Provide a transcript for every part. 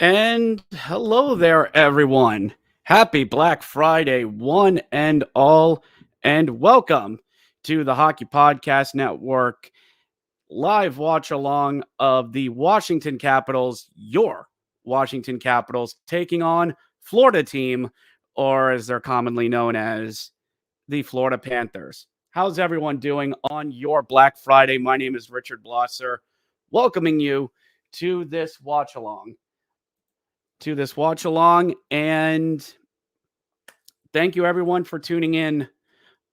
And hello there, everyone. Happy Black Friday, one and all, and welcome to the Hockey Podcast Network live watch along of the Washington Capitals, your Washington Capitals, taking on Florida team, or as they're commonly known as the Florida Panthers. How's everyone doing on your Black Friday? My name is Richard Blosser, welcoming you to this watch along and thank you everyone for tuning in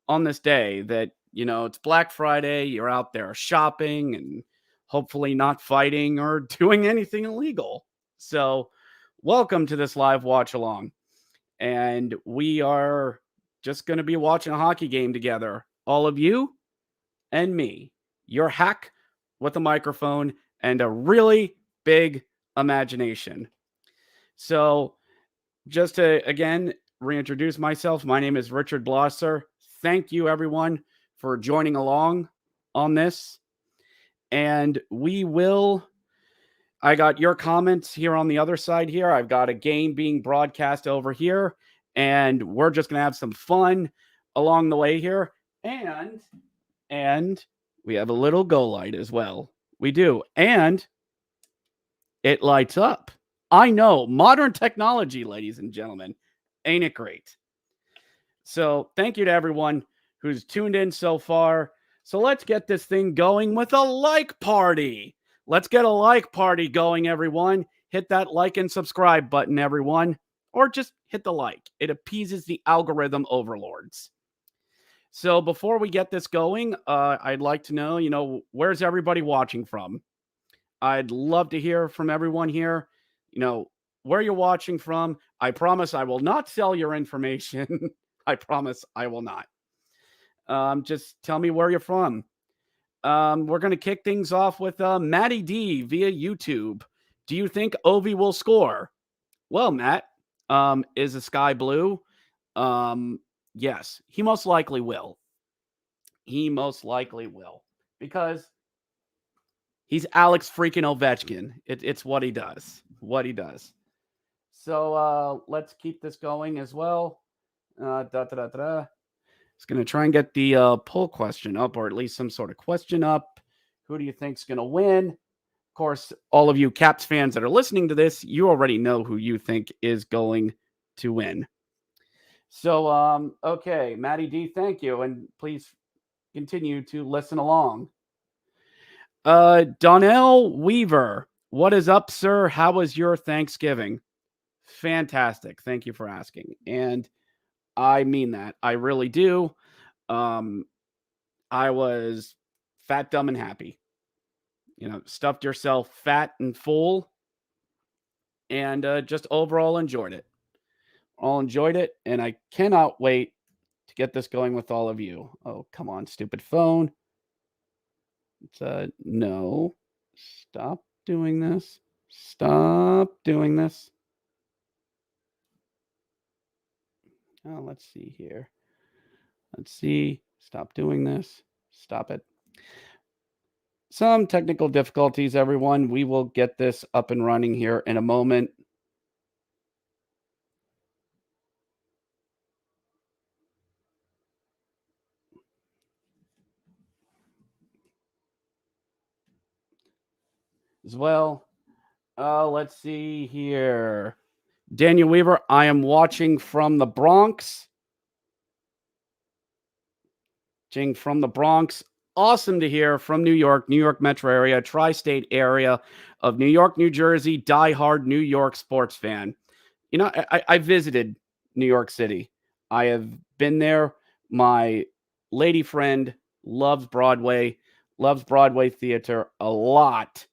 on this day that it's Black Friday. You're out there shopping and hopefully not fighting or doing anything illegal. So welcome to this live watch along, and we are just going to be watching a hockey game together, all of you and me, your hack with a microphone and a really big imagination. So just to, again, reintroduce myself, my name is Richard Blosser. Thank you, everyone, for joining along on this. And I got your comments here on the other side here. I've got a game being broadcast over here, and we're just going to have some fun along the way here. And we have a little go light as well. We do. And it lights up. I know, modern technology, ladies and gentlemen. Ain't it great? So thank you to everyone who's tuned in so far. So let's get this thing going with a like party. Let's get a like party going, everyone. Hit that like and subscribe button, everyone. Or just hit the like. It appeases the algorithm overlords. So before we get this going, I'd like to know, where's everybody watching from? I'd love to hear from everyone here. Where you're watching from. I promise I will not sell your information. I promise I will not. Just tell me where you're from. We're going to kick things off with Matty D via YouTube. Do you think Ovi will score? Well, Matt, is the sky blue? Yes, he most likely will. He most likely will. Because he's Alex freaking Ovechkin. It's what he does. So let's keep this going as well. Just going to try and get the poll question up, or at least some sort of question up. Who do you think's going to win? Of course, all of you Caps fans that are listening to this, you already know who you think is going to win. So, okay, Matty D, thank you. And please continue to listen along. Donnell Weaver, what is up, sir? How was your Thanksgiving? Fantastic. Thank you for asking. And I mean that. I really do. I was fat, dumb, and happy. Stuffed yourself fat and full, and just overall enjoyed it. And I cannot wait to get this going with all of you. Oh, come on, stupid phone. No. Stop doing this. Oh, let's see here. Stop doing this. Stop it. Some technical difficulties, everyone. We will get this up and running here in a moment. As well. Let's see here. Daniel Weaver, I am watching from the Bronx. Awesome to hear from New York metro area, tri-state area of New York, New Jersey, diehard New York sports fan. I visited New York City. I have been there. My lady friend loves Broadway theater a lot.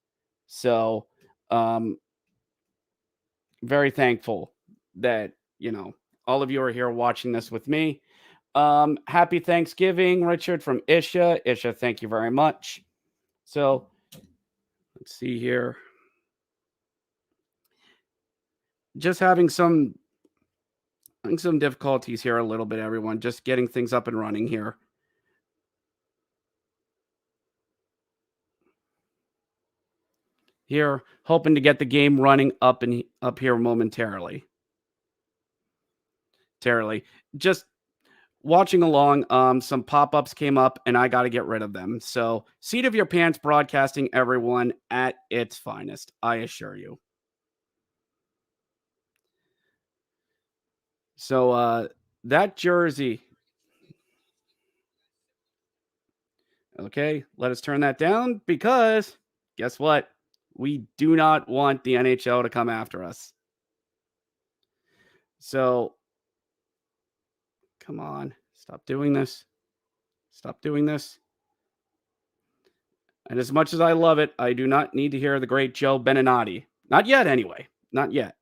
So, very thankful that, all of you are here watching this with me. Happy Thanksgiving, Richard from Isha. Isha, thank you very much. So let's see here. Just having some difficulties here a little bit, everyone. Just getting things up and running here. here, hoping to get the game running up here momentarily. Just watching along, some pop-ups came up and I got to get rid of them. So, Seat of Your Pants Broadcasting, everyone, at its finest, I assure you. So, that jersey. Okay, let us turn that down because guess what? We do not want the NHL to come after us. So, come on, stop doing this. Stop doing this. And as much as I love it, I do not need to hear the great Joe Beninati. Not yet, anyway. Not yet.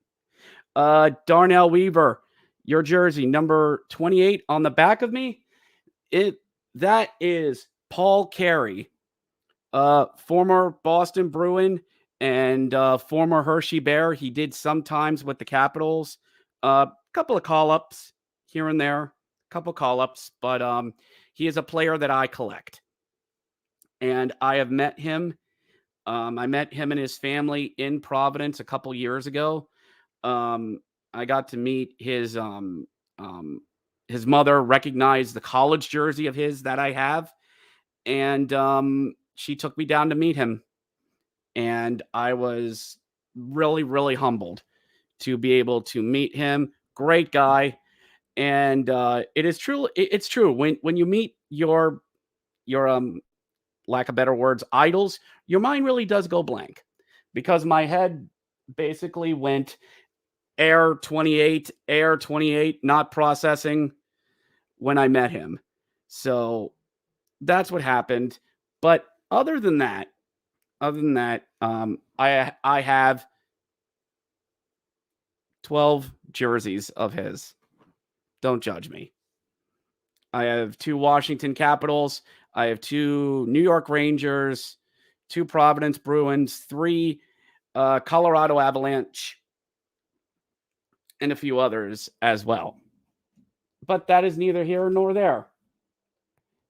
Darnell Weaver, your jersey, number 28 on the back of me. That is Paul Carey, former Boston Bruin and former Hershey Bear. He did sometimes with the Capitals. A couple of call-ups here and there. But he is a player that I collect. And I have met him. I met him and his family in Providence a couple years ago. I got to meet his mother, recognized the college jersey of his that I have, and she took me down to meet him. And I was really, really humbled to be able to meet him. Great guy. And it is true. It's true. When you meet your lack of better words, idols, your mind really does go blank, because my head basically went air 28, not processing when I met him. So that's what happened. But other than that, I have 12 jerseys of his. Don't judge me. I have 2 Washington Capitals. I have 2 New York Rangers, 2 Providence Bruins, 3 Colorado Avalanche, and a few others as well. But that is neither here nor there,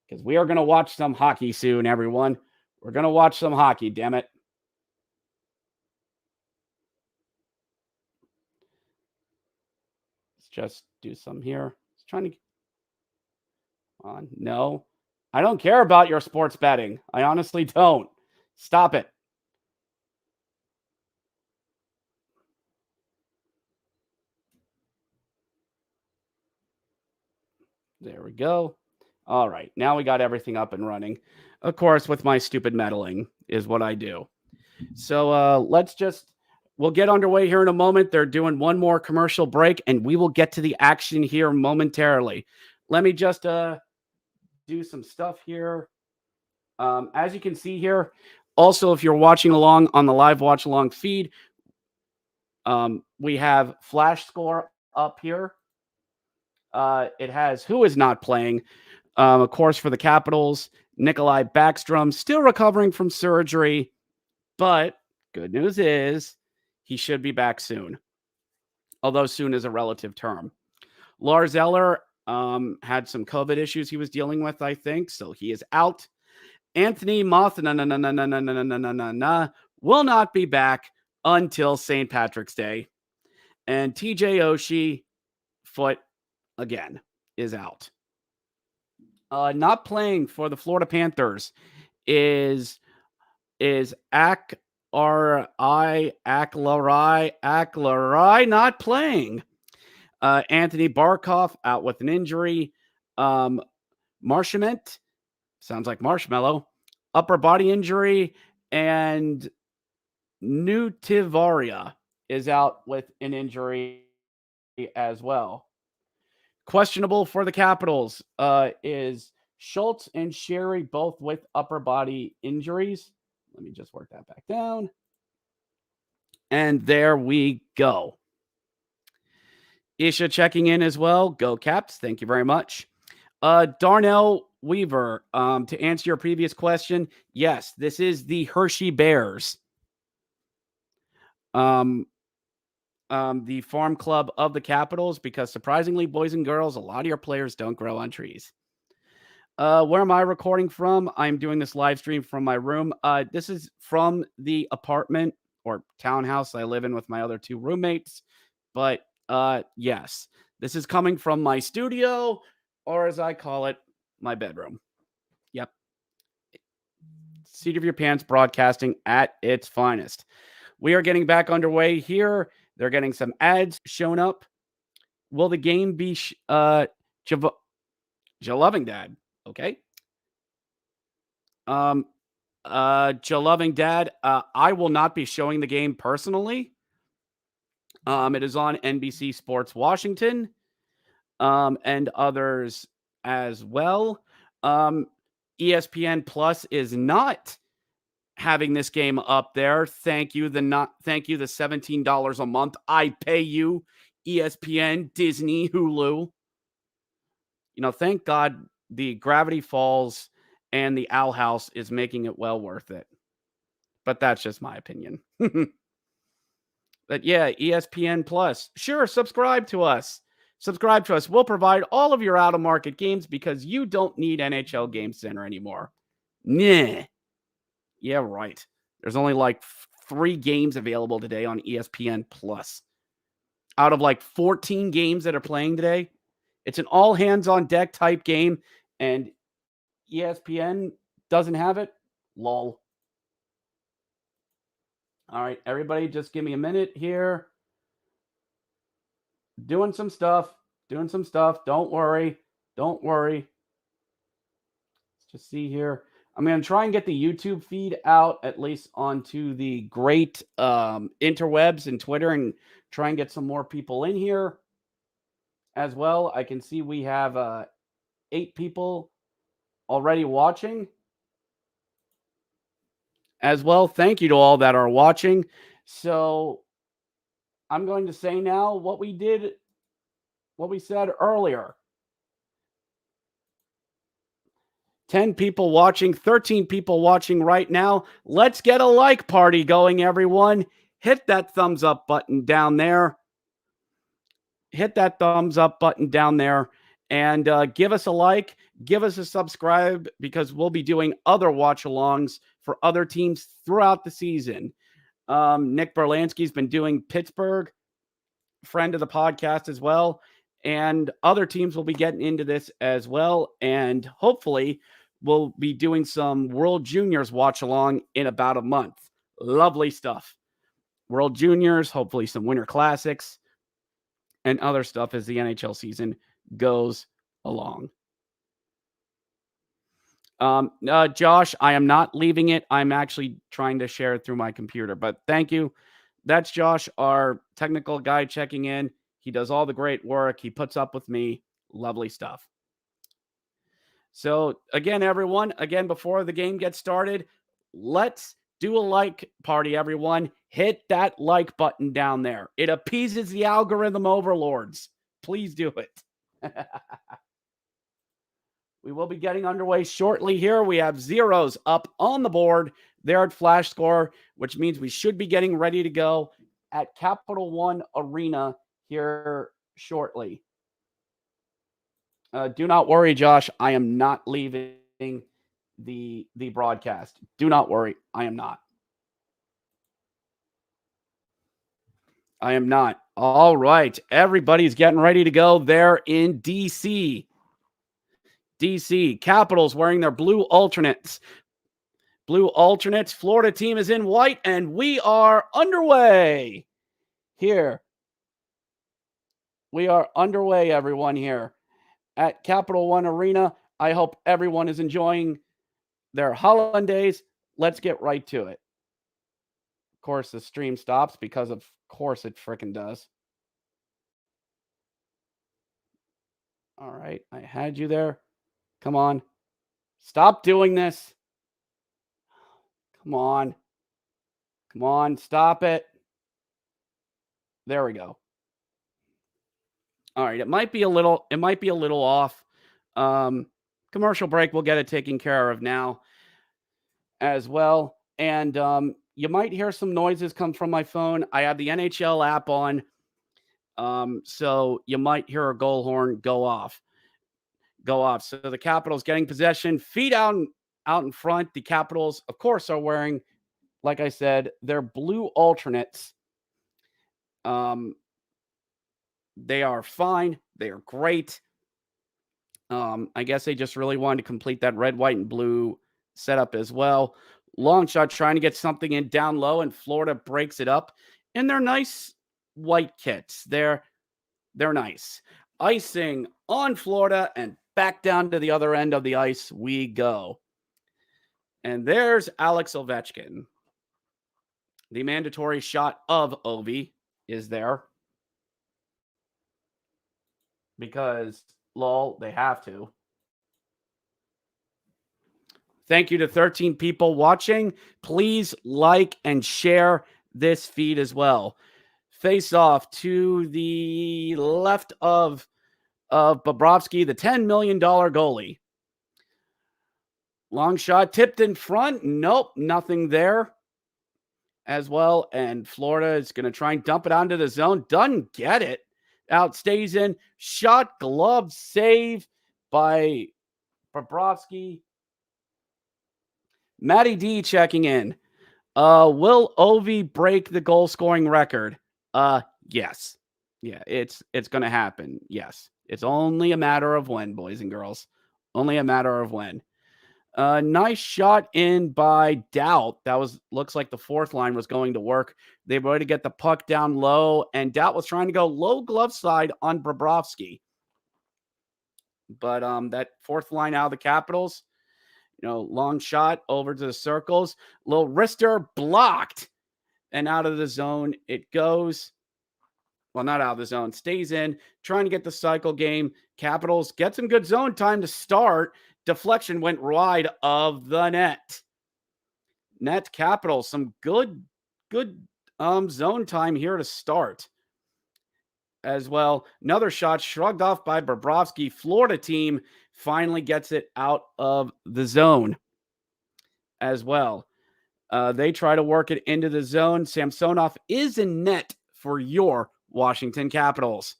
because we are going to watch some hockey soon, everyone. We're going to watch some hockey, damn it. Let's just do some here. It's trying to... on. No, I don't care about your sports betting. I honestly don't. Stop it. There we go. All right. Now we got everything up and running. Of course, with my stupid meddling is what I do. So we'll get underway here in a moment. They're doing one more commercial break, and we will get to the action here momentarily. Let me just do some stuff here. As you can see here, also, if you're watching along on the live watch along feed, we have Flash Score up here. It has who is not playing. Of course, for the Capitals, Nikolai Backstrom, still recovering from surgery, but good news is he should be back soon, although soon is a relative term. Lars Eller had some COVID issues he was dealing with, I think, so he is out. Anthony Mothna will not be back until St. Patrick's Day. And TJ Oshie, foot again, is out. Not playing for the Florida Panthers is Aklarai not playing. Anthony Barkov out with an injury. Marchment, sounds like marshmallow, upper body injury, and Nutivaria is out with an injury as well. Questionable for the Capitals is Schultz and Sherry, both with upper body injuries. Let me just work that back down. And there we go. Isha checking in as well. Go Caps. Thank you very much. Darnell Weaver, to answer your previous question, yes, this is the Hershey Bears. The farm club of the Capitals, because surprisingly, boys and girls, a lot of your players don't grow on trees. Where am I recording from? I'm doing this live stream from my room. This is from the apartment or townhouse I live in with my other 2 roommates. But yes, this is coming from my studio, or as I call it, my bedroom. Yep. Seat of your pants broadcasting at its finest. We are getting back underway here. They're getting some ads shown up. Will the game be Jaloving Dad? Okay. Jaloving Dad, I will not be showing the game personally. It is on NBC Sports Washington, and others as well. ESPN Plus is not having this game up there. Thank you. The $17 a month I pay you, ESPN, Disney, Hulu. Thank God the Gravity Falls and the Owl House is making it well worth it. But that's just my opinion. But yeah, ESPN Plus. Sure, subscribe to us. Subscribe to us. We'll provide all of your out-of-market games because you don't need NHL Game Center anymore. Nah. Yeah, right. There's only like 3 games available today on ESPN Plus. Out of like 14 games that are playing today, it's an all-hands-on-deck type game, and ESPN doesn't have it. Lol. All right, everybody, just give me a minute here. Doing some stuff. Don't worry. Let's just see here. I'm going to try and get the YouTube feed out, at least onto the great interwebs and Twitter, and try and get some more people in here as well. I can see we have 8 people already watching as well. Thank you to all that are watching. So I'm going to say now what we said earlier. 10 people watching, 13 people watching right now. Let's get a like party going, everyone. Hit that thumbs up button down there. And give us a like, give us a subscribe, because we'll be doing other watch-alongs for other teams throughout the season. Nick Berlansky's been doing Pittsburgh, friend of the podcast as well, and other teams will be getting into this as well, and hopefully we'll be doing some World Juniors watch-along in about a month. Lovely stuff. World Juniors, hopefully some Winter Classics, and other stuff as the NHL season goes along. Josh, I am not leaving it. I'm actually trying to share it through my computer, but thank you. That's Josh, our technical guy, checking in. He does all the great work. He puts up with me. Lovely stuff. So again, everyone, before the game gets started, let's do a like party, everyone. Hit that like button down there. It appeases the algorithm overlords. Please do it. We will be getting underway shortly here. We have zeros up on the board there at Flash Score, which means we should be getting ready to go at Capital One Arena here shortly. Do not worry, Josh. I am not leaving the broadcast. Do not worry. I am not. All right. Everybody's getting ready to go there in D.C. Capitals wearing their blue alternates. Florida team is in white, and we are underway here. We are underway, everyone, here at Capital One Arena. I hope everyone is enjoying their holidays. Let's get right to it. Of course, the stream stops because of course it frickin' does. All right, I had you there. Come on. Stop doing this. Come on. Stop it. There we go. All right, it might be a little off. Commercial break, we'll get it taken care of now as well. And you might hear some noises come from my phone. I have the NHL app on. So you might hear a goal horn go off. So the Capitals getting possession, feet out in front. The Capitals, of course, are wearing like I said, their blue alternates, they are fine. They are great. I guess they just really wanted to complete that red, white, and blue setup as well. Long shot trying to get something in down low, and Florida breaks it up. And they're nice white kits. They're nice. Icing on Florida, and back down to the other end of the ice we go. And there's Alex Ovechkin. The mandatory shot of Ovi is there. Because, lol, they have to. Thank you to 13 people watching. Please like and share this feed as well. Face off to the left of Bobrovsky, the $10 million goalie. Long shot tipped in front. Nope, nothing there as well. And Florida is going to try and dump it onto the zone. Doesn't get it. Out stays in. Shot, glove, save by Bobrovsky. Matty D checking in. Will Ovi break the goal scoring record? Yes. Yeah, it's going to happen. Yes. It's only a matter of when, boys and girls. Only a matter of when. Nice shot in by Doubt. That looks like the fourth line was going to work. They were going to get the puck down low, and Doubt was trying to go low glove side on Bobrovsky. But that fourth line out of the Capitals, long shot over to the circles. Little wrister blocked, and out of the zone it goes. Well, not out of the zone. Stays in, trying to get the cycle game. Capitals get some good zone time to start. Deflection went wide of the net. Net Capitals, some good zone time here to start as well. Another shot shrugged off by Bobrovsky. Florida team finally gets it out of the zone as well. They try to work it into the zone. Samsonov is in net for your Washington Capitals.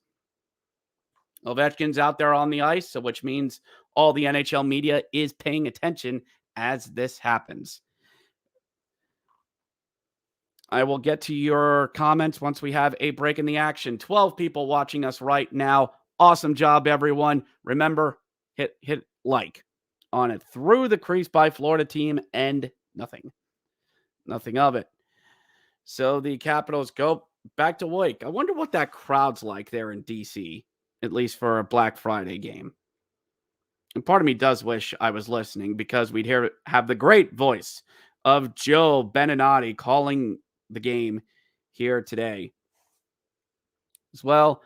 Ovechkin's out there on the ice, which means all the NHL media is paying attention as this happens. I will get to your comments once we have a break in the action. 12 people watching us right now. Awesome job, everyone. Remember, hit like on it. Through the crease by Florida team, and nothing of it. So the Capitals go back to Wake. I wonder what that crowd's like there in DC, at least for a Black Friday game. And part of me does wish I was listening, because we'd have the great voice of Joe Beninati calling the game here today as well.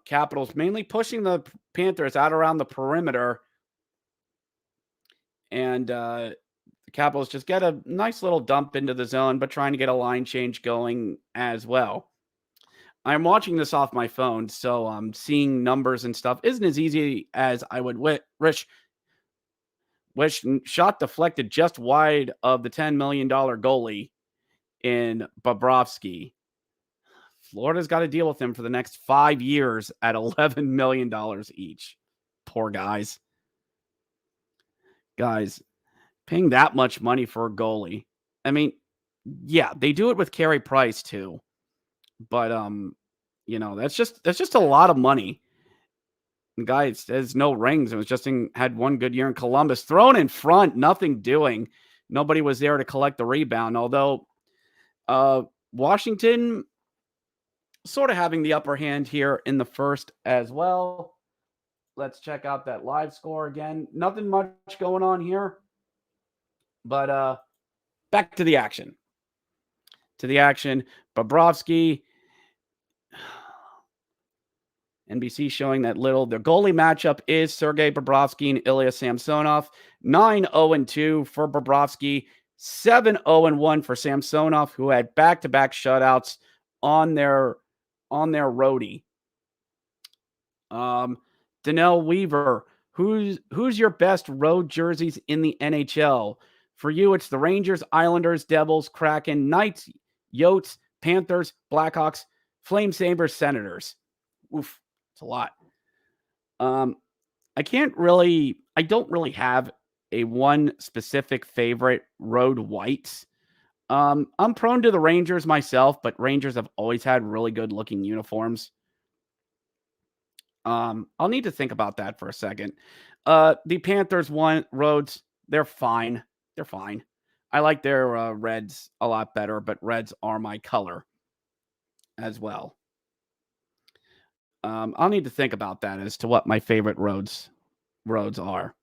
Capitals mainly pushing the Panthers out around the perimeter, and the Capitals just get a nice little dump into the zone, but trying to get a line change going as well. I'm watching this off my phone, so seeing numbers and stuff isn't as easy as I would wish. Shot deflected just wide of the $10 million goalie in Bobrovsky. Florida's got to deal with him for the next 5 years at $11 million each. Poor guys. Guys, paying that much money for a goalie. I mean, yeah, they do it with Carey Price too. But that's just a lot of money. The guy has no rings. It was just had one good year in Columbus. Thrown in front, nothing doing. Nobody was there to collect the rebound. Although Washington sort of having the upper hand here in the first as well. Let's check out that live score again. Nothing much going on here. But back to the action. Bobrovsky. NBC showing that their goalie matchup is Sergei Bobrovsky and Ilya Samsonov. 9-0-2 for Bobrovsky, 7-0-1 for Samsonov, who had back-to-back shutouts on their roadie. Donnell Weaver, who's your best road jerseys in the NHL? For you, it's the Rangers, Islanders, Devils, Kraken, Knights, Yotes, Panthers, Blackhawks, Flame Sabres, Senators. Oof. It's a lot. I don't really have a one specific favorite, road whites. I'm prone to the Rangers myself, but Rangers have always had really good looking uniforms. I'll need to think about that for a second. The Panthers roads, they're fine. They're fine. I like their reds a lot better, but reds are my color as well. I'll need to think about that as to what my favorite roads are.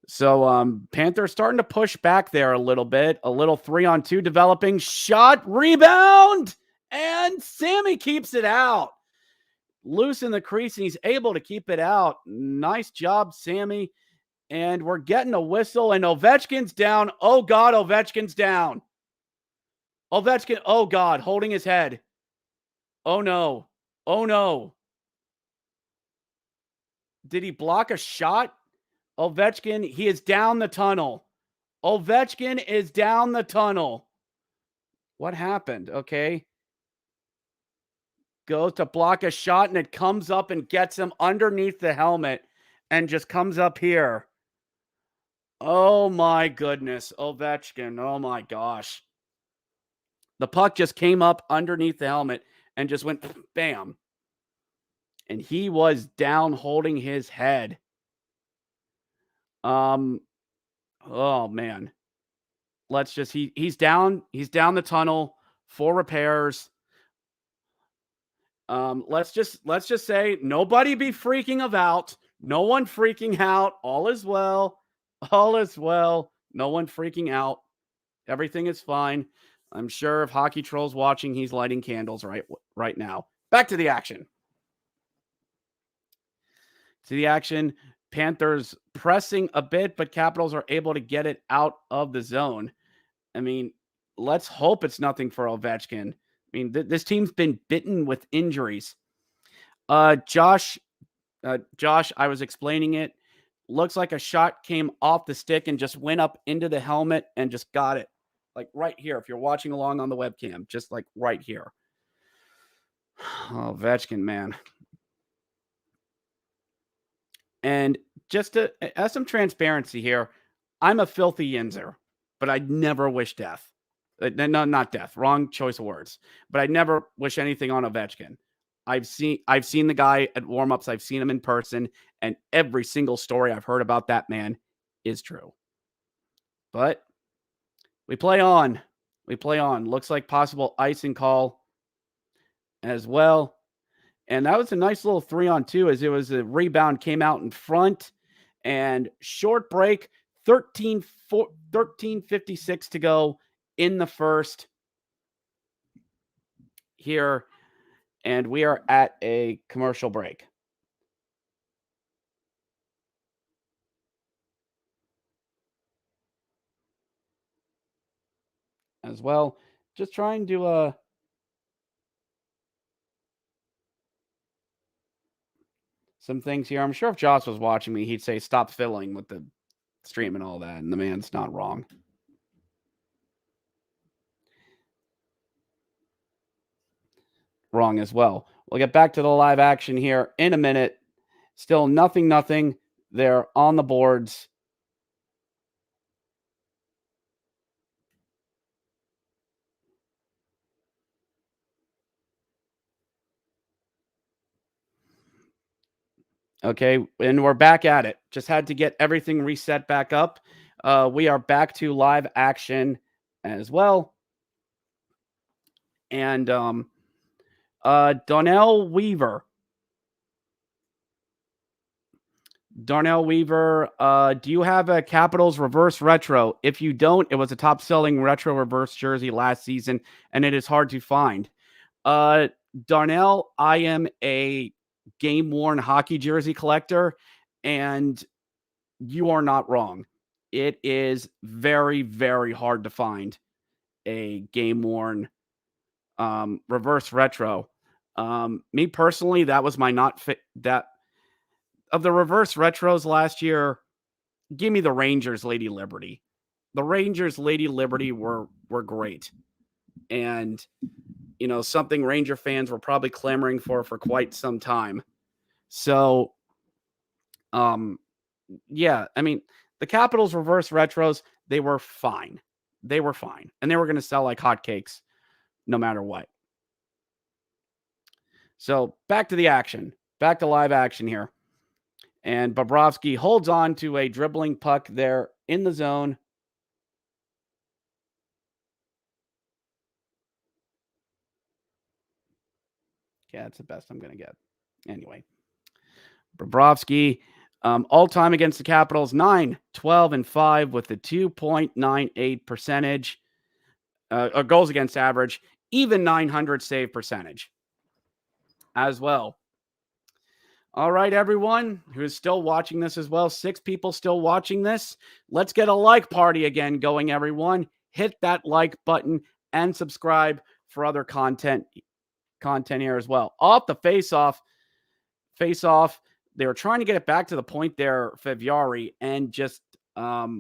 So Panthers starting to push back there a little bit. A little 3-on-2 developing. Shot, rebound, and Sammy keeps it out. Loose in the crease, and he's able to keep it out. Nice job, Sammy. And we're getting a whistle, and Ovechkin's down. Oh, God, Ovechkin's down. Ovechkin, oh, God, holding his head. Oh, no. Oh, no. Did he block a shot? Ovechkin, he is down the tunnel. Ovechkin is down the tunnel. What happened? Okay. Goes to block a shot, and it comes up and gets him underneath the helmet and just comes up here. Oh, my goodness. Ovechkin. Oh, my gosh. The puck just came up underneath the helmet and just went bam. And he was down holding his head. Oh, man. He's down the tunnel for repairs. Let's just say nobody be freaking out. No one freaking out. All is well. All is well. No one freaking out. Everything is fine. I'm sure if Hockey Troll's watching, he's lighting candles right now. Back to the action. Panthers pressing a bit, but Capitals are able to get it out of the zone. I mean, let's hope it's nothing for Ovechkin. I mean, this team's been bitten with injuries. Josh, I was explaining it. Looks like a shot came off the stick and just went up into the helmet and just got it. Like right here, if you're watching along on the webcam, just like right here. Oh, Ovechkin, man. And just to have some transparency here, I'm a filthy Yinzer, but I'd never wish death. No, not death. Wrong choice of words. But I'd never wish anything on Ovechkin. I've seen the guy at warmups. I've seen him in person, and every single story I've heard about that man is true. But we play on. Looks like possible icing call as well. And that was a nice little 3-on-2 as it was a rebound came out in front and short break, 13:56 to go in the first here. And we are at a commercial break. As well, just trying to some things here. I'm sure if Josh was watching me, he'd say stop fiddling with the stream and all that, and the man's not wrong. Wrong as well. We'll get back to the live action here in a minute. Still nothing. They're on the boards. Okay, and we're back at it. Just had to get everything reset back up. We are back to live action as well. And Darnell Weaver. Do you have a Capitals reverse retro? If you don't, it was a top-selling retro reverse jersey last season, and it is hard to find. Darnell, I am a game-worn hockey jersey collector, and you are not wrong. It is very, very hard to find a game-worn reverse retro. Me personally, that was my not fit. That of the reverse retros last year, give me the Rangers Lady Liberty. The Rangers Lady Liberty were great, and something Ranger fans were probably clamoring for quite some time. So, Yeah, I mean, the Capitals reverse retros, they were fine. They were fine. And they were going to sell like hotcakes no matter what. So back to the action. Back to live action here. And Bobrovsky holds on to a dribbling puck there in the zone. Yeah, that's the best I'm going to get. Anyway, Bobrovsky, all time against the Capitals, 9, 12, and 5 with a 2.98 percentage, goals against average, even 900 save percentage as well. All right, everyone who's still watching this as well, 6 people still watching this. Let's get a like party again going, everyone. Hit that like button and subscribe for other content here as well. Off the face-off, they were trying to get it back to the point there, Feviari, and just not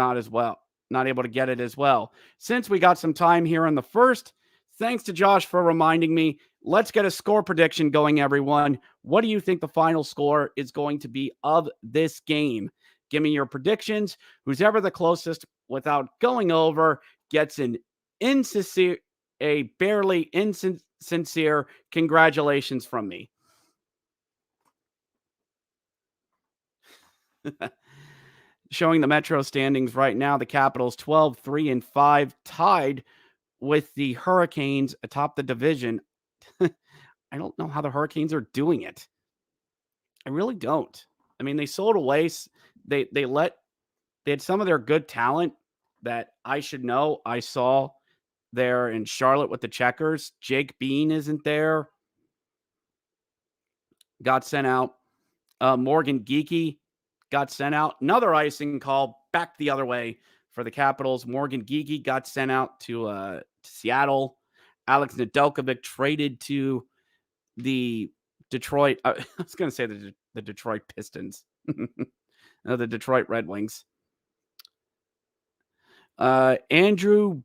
able to get it as well. Since we got some time here in the first, thanks to Josh for reminding me. Let's get a score prediction going, everyone. What do you think the final score is going to be of this game? Give me your predictions. Who's ever the closest without going over gets a barely insincere congratulations from me. Showing the Metro standings right now, the Capitals 12, 3, and 5, tied with the Hurricanes atop the division. I don't know how the Hurricanes are doing it. I really don't. I mean, they sold away. They had some of their good talent that I should know. I saw there in Charlotte with the Checkers. Jake Bean isn't there. Got sent out. Morgan Geekie got sent out. Another icing call back the other way for the Capitals. Morgan Geekie got sent out to Seattle. Alex Nedeljkovic traded to the Detroit. I was going to say the Detroit Pistons. No, the Detroit Red Wings. Andrew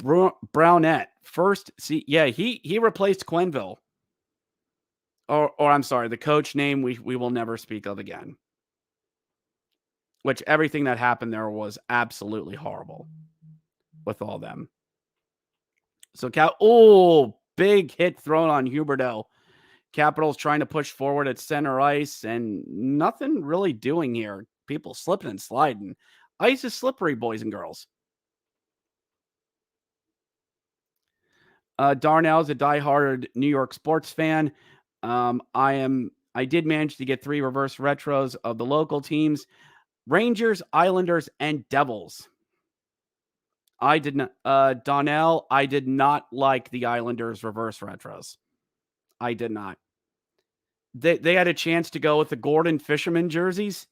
Brownette. First, he replaced Quenneville. Or I'm sorry, the coach name we will never speak of again. Which everything that happened there was absolutely horrible with all them. So, big hit thrown on Huberdeau. Capitals trying to push forward at center ice and nothing really doing here. People slipping and sliding. Ice is slippery, boys and girls. Darnell's a diehard New York sports fan. I did manage to get 3 reverse retros of the local teams. Rangers, Islanders, and Devils. I did not, Donnell, I did not like the Islanders reverse retros. I did not. They had a chance to go with the Gordon Fisherman jerseys,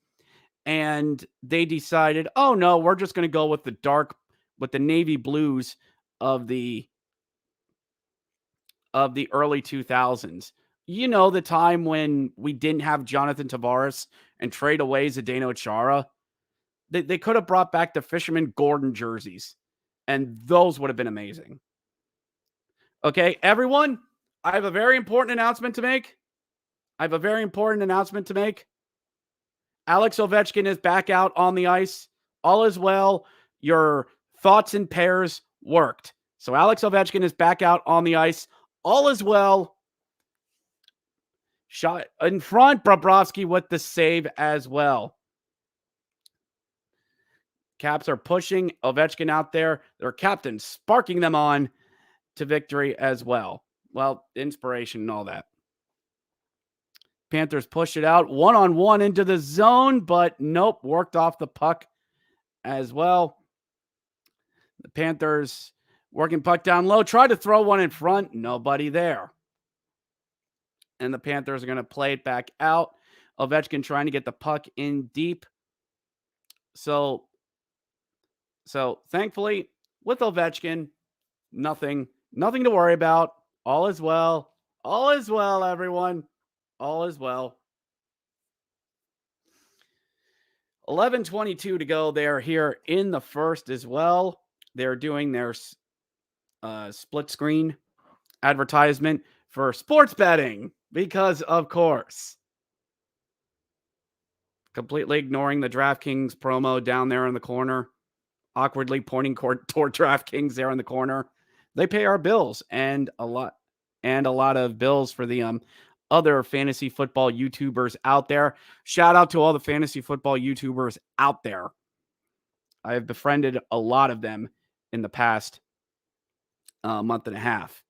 and they decided, oh no, we're just going to go with the navy blues of the early 2000s. You know, the time when we didn't have Jonathan Tavares and trade away Zdeno Chara. They could have brought back the Fisherman Gordon jerseys, and those would have been amazing. Okay, everyone, I have a very important announcement to make. Alex Ovechkin is back out on the ice. All is well. Your thoughts and pairs worked. So Alex Ovechkin is back out on the ice. All is well. Shot in front, Bobrovsky with the save as well. Caps are pushing Ovechkin out there. Their captain sparking them on to victory as well. Well, inspiration and all that. Panthers push it out one-on-one into the zone, but nope, worked off the puck as well. The Panthers working puck down low, tried to throw one in front, nobody there. And the Panthers are going to play it back out. Ovechkin trying to get the puck in deep. So thankfully, with Ovechkin, nothing to worry about. All is well. All is well, everyone. All is well. 11:22 to go. They're here in the first as well. They're doing their split screen advertisement for sports betting because, of course, completely ignoring the DraftKings promo down there in the corner, awkwardly pointing toward DraftKings there in the corner. They pay our bills and a lot of bills for the other fantasy football YouTubers out there. Shout out to all the fantasy football YouTubers out there. I have befriended a lot of them in the past month and a half.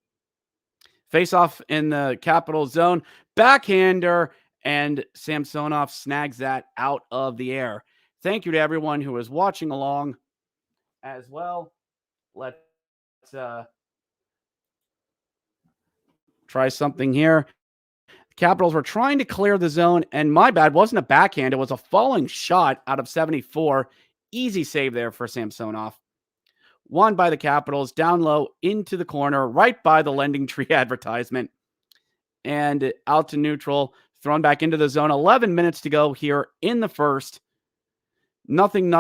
Face off in the capital zone, backhander, and Samsonov snags that out of the air. Thank you to everyone who is watching along as well. Let's try something here. Capitals were trying to clear the zone, and my bad, wasn't a backhand. It was a falling shot out of 74. Easy save there for Samsonov. Won by the Capitals, down low into the corner, right by the Lending Tree advertisement. And out to neutral, thrown back into the zone. 11 minutes to go here in the first. Nothing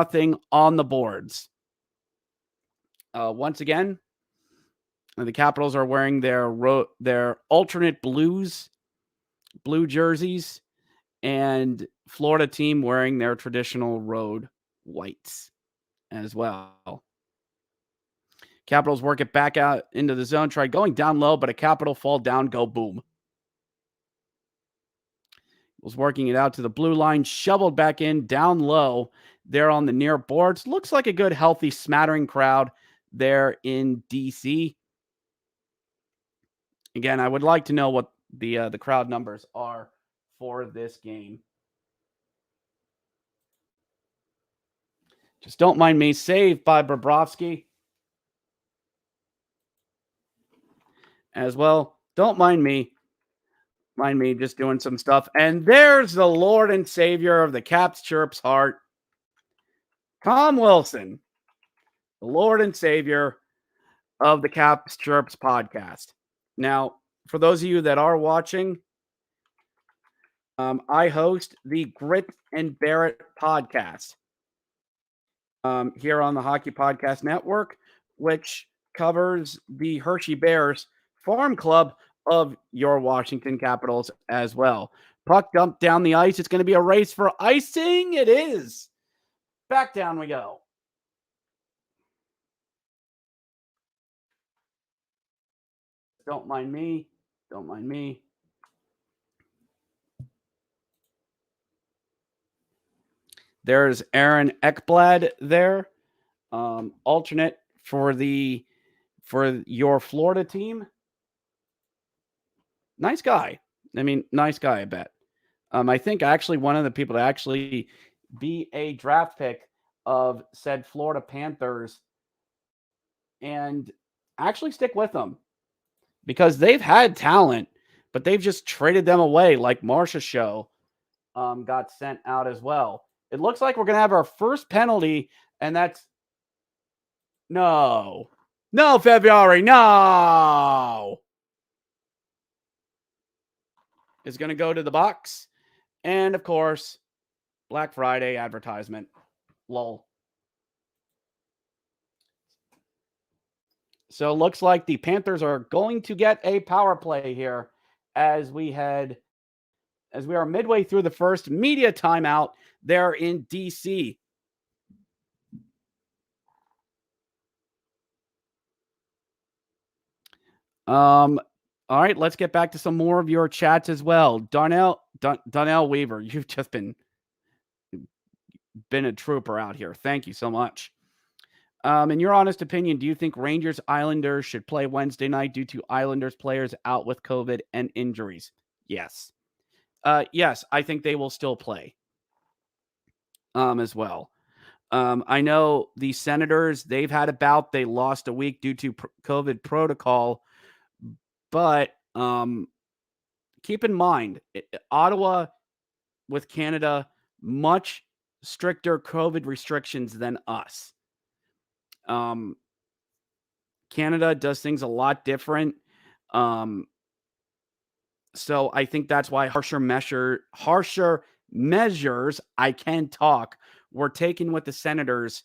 on the boards. Once again, the Capitals are wearing their alternate blue jerseys, and Florida team wearing their traditional road whites as well. Capitals work it back out into the zone, try going down low, but a Capital fall down, go boom. Was working it out to the blue line, shoveled back in, down low there on the near boards. Looks like a good, healthy, smattering crowd there in DC. Again, I would like to know what the crowd numbers are for this game. Just don't mind me. Saved by Bobrovsky as well. Don't mind me. Mind me just doing some stuff. And there's the Lord and Savior of the Caps Chirps heart, Tom Wilson, the Lord and Savior of the Caps Chirps podcast. Now, for those of you that are watching, I host the Grit and Barrett podcast here on the Hockey Podcast Network, which covers the Hershey Bears farm club of your Washington Capitals as well. Puck dumped down the ice. It's going to be a race for icing. It is. Back down we go. Don't mind me. Don't mind me. There's Aaron Ekblad there, alternate for your Florida team. Nice guy. I mean, nice guy, I bet. I think actually one of the people to actually be a draft pick of said Florida Panthers and actually stick with them because they've had talent, but they've just traded them away like Marsha Show got sent out as well. It looks like we're going to have our first penalty, and that's no, February, no. Is going to go to the Bucks. And, of course, Black Friday advertisement. Lol. So it looks like the Panthers are going to get a power play here as we are midway through the first media timeout there in DC. All right, let's get back to some more of your chats as well. Donnell Weaver, you've just been a trooper out here. Thank you so much. In your honest opinion, do you think Rangers Islanders should play Wednesday night due to Islanders players out with COVID and injuries? Yes. Yes, I think they will still play as well. I know the Senators, they've had a bout. They lost a week due to COVID protocol. But keep in mind, Ottawa with Canada, much stricter COVID restrictions than us. Canada does things a lot different. So I think that's why harsher measures, I can talk, were taken with the Senators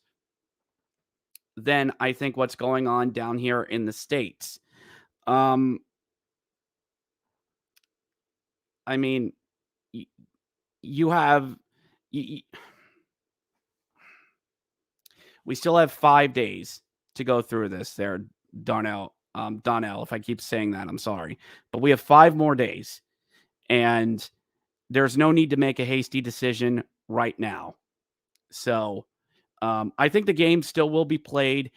than I think what's going on down here in the States. I mean, you have we still have 5 days to go through this there, Donnell, if I keep saying that, I'm sorry. But we have 5 more days, and there's no need to make a hasty decision right now. So I think the game still will be played.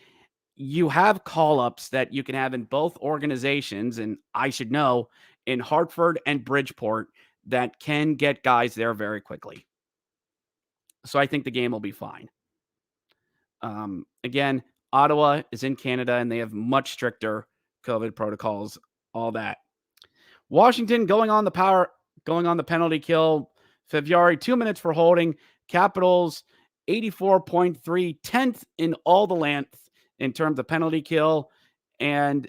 You have call-ups that you can have in both organizations, and I should know, in Hartford and Bridgeport, that can get guys there very quickly. So I think the game will be fine. Again, Ottawa is in Canada, and they have much stricter COVID protocols, all that. Washington going on the penalty kill. Faviari, 2 minutes for holding. Capitals, 84.3, 10th in all the length in terms of penalty kill. And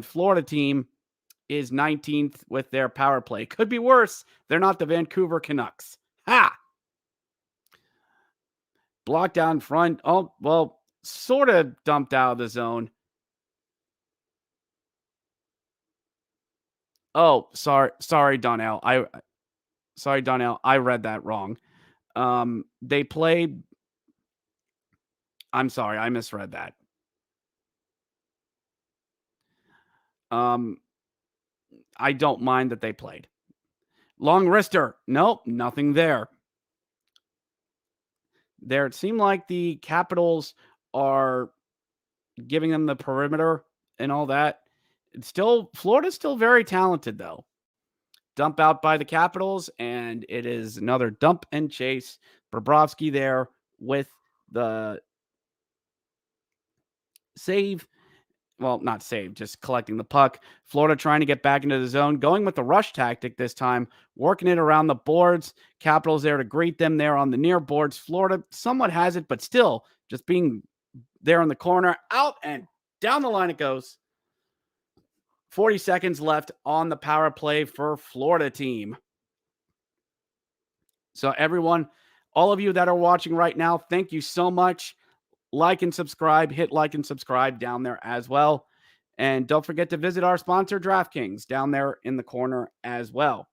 Florida team is 19th with their power play. Could be worse. They're not the Vancouver Canucks. Ha! Blocked down front. Oh, well, sort of dumped out of the zone. Oh, sorry, Donnell. I read that wrong. They played. I'm sorry, I misread that. I don't mind that they played. Long wrister. Nope, nothing there. It seemed like the Capitals are giving them the perimeter and all that. Florida's still very talented, though. Dump out by the Capitals, and it is another dump and chase. Bobrovsky there with the save. Well, not save, just collecting the puck. Florida trying to get back into the zone, going with the rush tactic this time, working it around the boards. Capitals there to greet them there on the near boards. Florida somewhat has it, but still just being there in the corner. Out and down the line it goes. 40 seconds left on the power play for Florida team. So everyone, all of you that are watching right now, thank you so much. Like and subscribe. Hit like and subscribe down there as well. And don't forget to visit our sponsor, DraftKings, down there in the corner as well.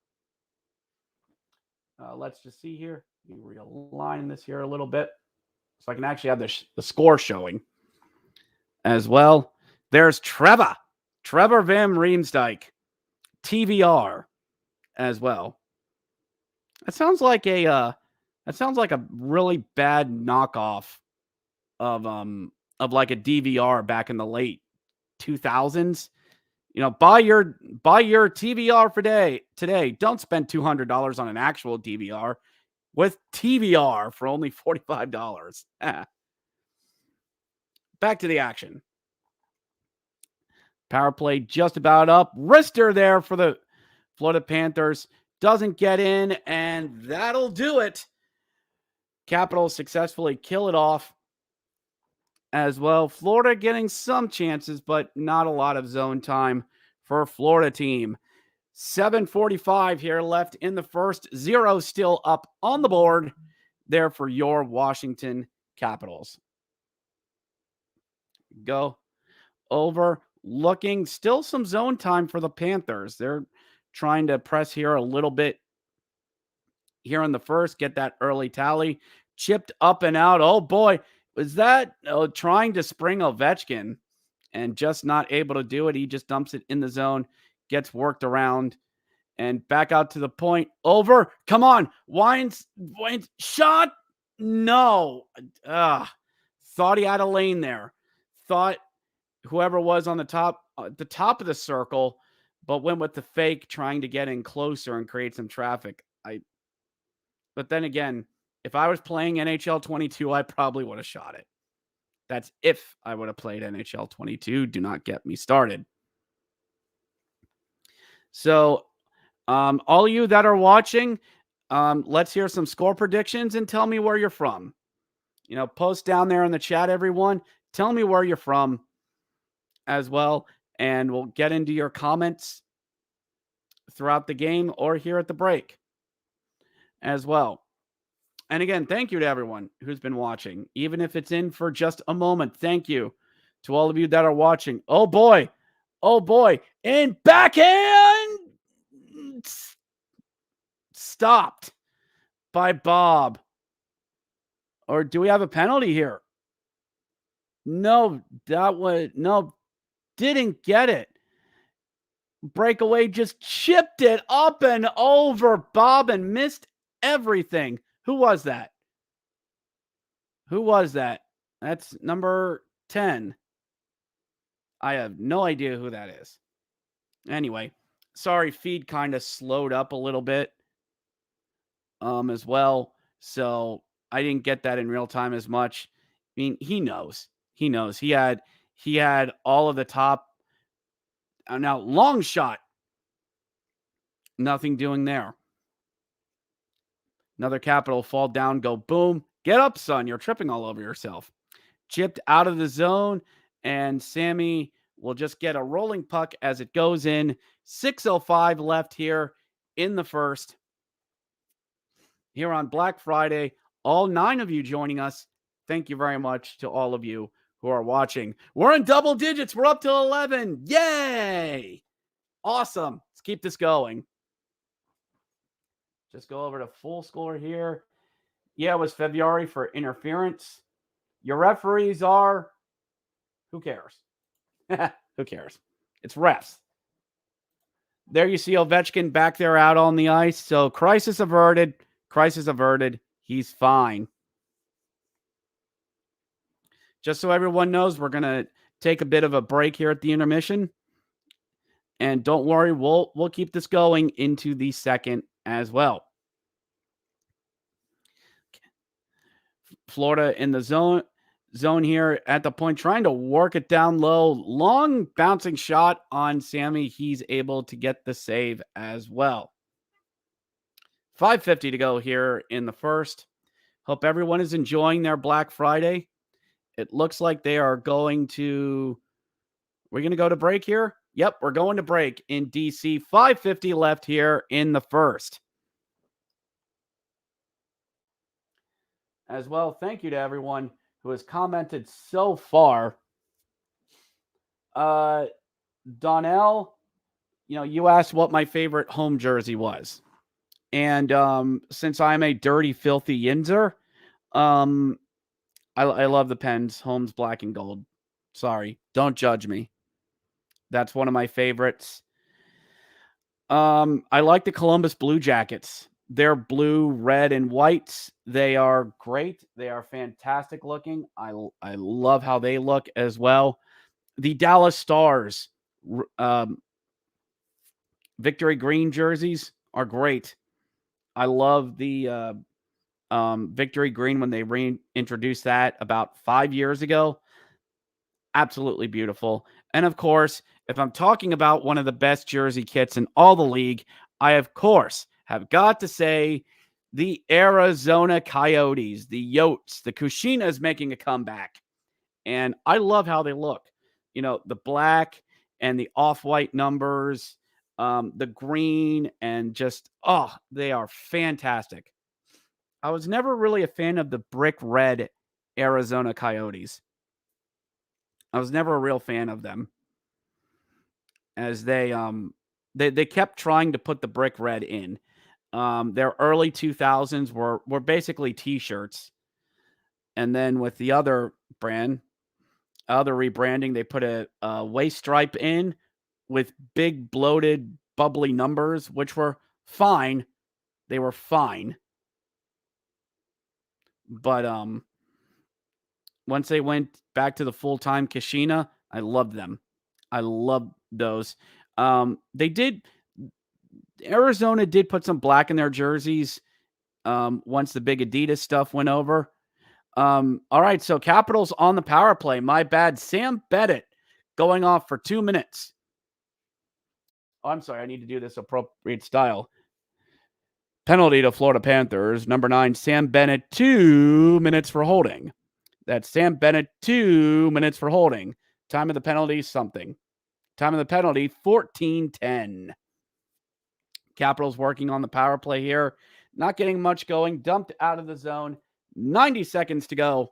Let's just see here. Let me realign this here a little bit so I can actually have the score showing as well. There's Trevor Van Riemsdyk, TVR as well. That sounds like a really bad knockoff of like a DVR back in the late 2000s. You know, buy your TVR for today. Don't spend $200 on an actual DVR with TVR for only $45. Back to the action. Power play just about up. Wrister there for the Florida Panthers. Doesn't get in, and that'll do it. Capitals successfully kill it off as well. Florida getting some chances, but not a lot of zone time for Florida team. 7:45 here left in the first. 0 still up on the board there for your Washington Capitals. Go over. Looking still some zone time for the Panthers. They're trying to press here a little bit here in the first, get that early tally. Chipped up and out. Oh boy, was that trying to spring Ovechkin and just not able to do it. He just dumps it in the zone, gets worked around, and back out to the point. Over. Come on. Wines shot. No. Thought he had a lane there. Thought whoever was on the top of the circle, but went with the fake, trying to get in closer and create some traffic. But then again, if I was playing NHL 22, I probably would have shot it. That's if I would have played NHL 22. Do not get me started. So, all of you that are watching, let's hear some score predictions and tell me where you're from. You know, post down there in the chat, everyone. Tell me where you're from as well, and we'll get into your comments throughout the game or here at the break as well. And again, thank you to everyone who's been watching, even if it's in for just a moment. Thank you to all of you that are watching. Oh boy, and backhand stopped. by Bob. Or do we have a penalty here? No, didn't get it. Breakaway just chipped it up and over Bob and missed everything. Who was that? That's number 10. I have no idea who that is. Anyway, sorry, feed kind of slowed up a little bit as well. So I didn't get that in real time as much. I mean, he knows. He had all of the top. Now, long shot. Nothing doing there. Another Capital fall down, go boom. Get up, son. You're tripping all over yourself. Chipped out of the zone, and Sammy will just get a rolling puck as it goes in. 6:05 left here in the first. Here on Black Friday, all 9 of you joining us. Thank you very much to all of you who are watching. We're in double digits. We're up to 11. Yay! Awesome. Let's keep this going. Just go over to full score here. Yeah, it was February for interference. Your referees are, who cares? Who cares? It's refs. There you see Ovechkin back there out on the ice. So crisis averted. Crisis averted. He's fine. Just so everyone knows, we're going to take a bit of a break here at the intermission. And don't worry, we'll keep this going into the second as well. Florida in the zone here at the point, trying to work it down low. Long bouncing shot on Sammy. He's able to get the save as well. 5:50 to go here in the first. Hope everyone is enjoying their Black Friday. It looks like they are going to... We're going to go to break here? Yep, we're going to break in DC. 5:50 left here in the first. As well, thank you to everyone who has commented so far. Donnell, you asked what my favorite home jersey was. And since I'm a dirty, filthy Yinzer, I love the Pens, Home's black and gold. Sorry, don't judge me. That's one of my favorites. I like the Columbus Blue Jackets. They're blue, red, and white. They are great. They are fantastic looking. I love how they look as well. The Dallas Stars Victory Green jerseys are great. I love the Victory Green when they reintroduced that about 5 years ago. Absolutely beautiful. And of course, if I'm talking about one of the best jersey kits in all the league, I, of course, have got to say the Arizona Coyotes, the Yotes, the Kushina is making a comeback. And I love how they look. The black and the off-white numbers, the green, and just, they are fantastic. I was never really a fan of the brick red Arizona Coyotes. I was never a real fan of them, as they kept trying to put the brick red in. Their early 2000s were basically T-shirts, and then with the other rebranding, they put a waist stripe in with big bloated bubbly numbers, which were fine. They were fine, but once they went back to the full-time Kushina, I loved them. I love those. Arizona did put some black in their jerseys once the big Adidas stuff went over. All right, so Capitals on the power play. My bad. Sam Bennett going off for 2 minutes. Oh, I'm sorry. I need to do this appropriate style. Penalty to Florida Panthers. Number 9, Sam Bennett, 2 minutes for holding. That's Sam Bennett, 2 minutes for holding. Time of the penalty, something. Time of the penalty, 14:10. Capitals working on the power play here. Not getting much going. Dumped out of the zone. 90 seconds to go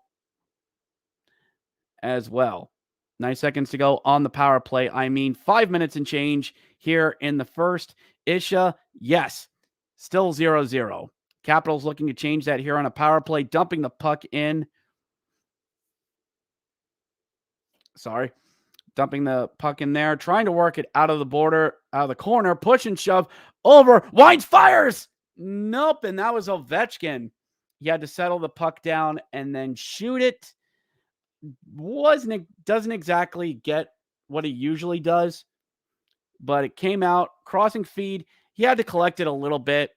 as well. 9 seconds to go on the power play. 5 minutes and change here in the first. Isha, yes, still 0-0. Capitals looking to change that here on a power play, dumping the puck in. Dumping the puck in there, trying to work it out of the corner, push and shove over. Wines fires. Nope. And that was Ovechkin. He had to settle the puck down and then shoot it. Doesn't exactly get what he usually does, but it came out crossing feed. He had to collect it a little bit,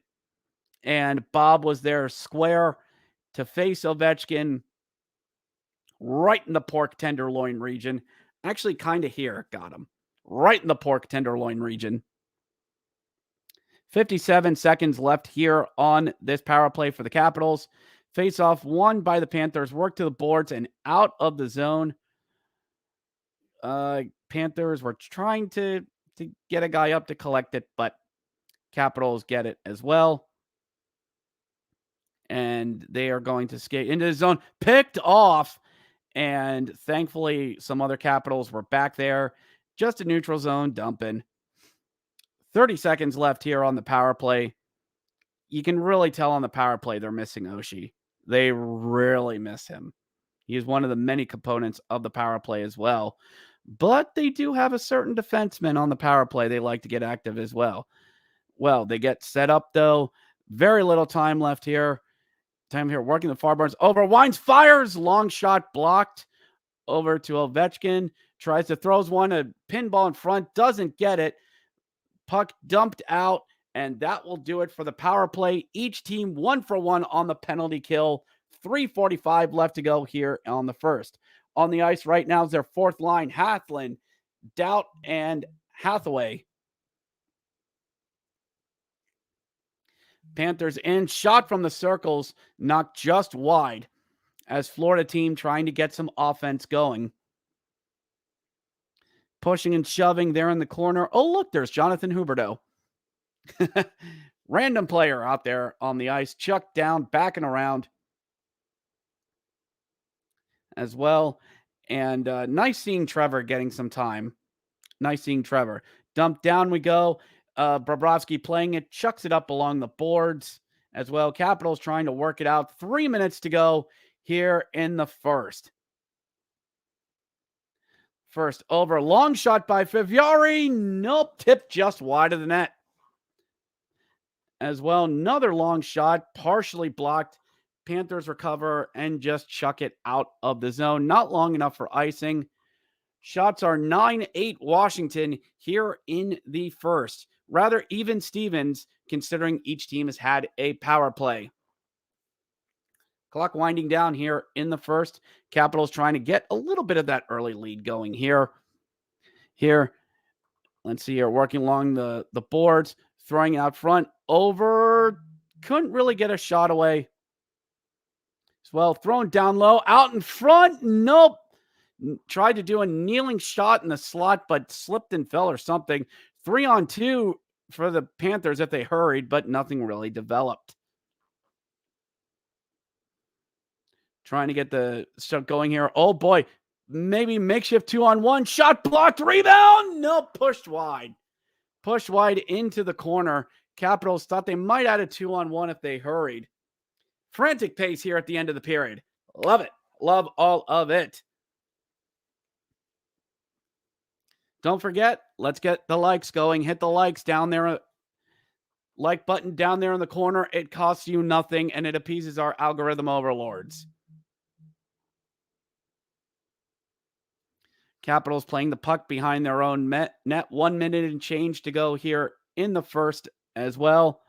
and Bob was there square to face Ovechkin right in the pork tenderloin region. Actually, kind of here, got him right in the pork tenderloin region. 57 seconds left here on this power play for the Capitals. Face-off won by the Panthers. Work to the boards and out of the zone. Panthers were trying to get a guy up to collect it, but Capitals get it as well. And they are going to skate into the zone. Picked off. And thankfully, some other Capitals were back there. Just a neutral zone dumping. 30 seconds left here on the power play. You can really tell on the power play they're missing Oshie. They really miss him. He is one of the many components of the power play as well. But they do have a certain defenseman on the power play they like to get active as well. Well, they get set up, though. Very little time left here. Working the far boards over. Wines fires. Long shot blocked over to Ovechkin. Tries to throws one. A pinball in front. Doesn't get it. Puck dumped out. And that will do it for the power play. Each team 1-for-1 on the penalty kill. 3:45 left to go here on the first. On the ice right now is their fourth line. Hathland, Doubt, and Hathaway. Panthers in. Shot from the circles. Knocked just wide. As Florida team trying to get some offense going. Pushing and shoving there in the corner. Oh, look, there's Jonathan Huberdeau. Random player out there on the ice. Chucked down, backing around as well. And nice seeing Trevor getting some time. Nice seeing Trevor. Dumped down we go. Bobrovsky playing it. Chucks it up along the boards as well. Capitals trying to work it out. 3 minutes to go here in the first. First over. Long shot by Fiviari. Nope. Tipped just wide of the net. As well, another long shot, partially blocked. Panthers recover and just chuck it out of the zone. Not long enough for icing. Shots are 9-8 Washington here in the first. Rather even Stevens, considering each team has had a power play. Clock winding down here in the first. Capitals trying to get a little bit of that early lead going here. Let's see here, working along the boards. Throwing out front, over, couldn't really get a shot away. As well, thrown down low, out in front, nope. Tried to do a kneeling shot in the slot, but slipped and fell or something. 3-on-2 for the Panthers if they hurried, but nothing really developed. Trying to get the shot going here. Oh boy, maybe makeshift 2-on-1. Shot blocked, rebound, nope, pushed wide. Pushed wide into the corner. Capitals thought they might add a 2-on-1 if they hurried. Frantic pace here at the end of the period. Love it. Love all of it. Don't forget, let's get the likes going. Hit the likes down there. Like button down there in the corner. It costs you nothing, and it appeases our algorithm overlords. Capitals playing the puck behind their own net. 1 minute and change to go here in the first as well.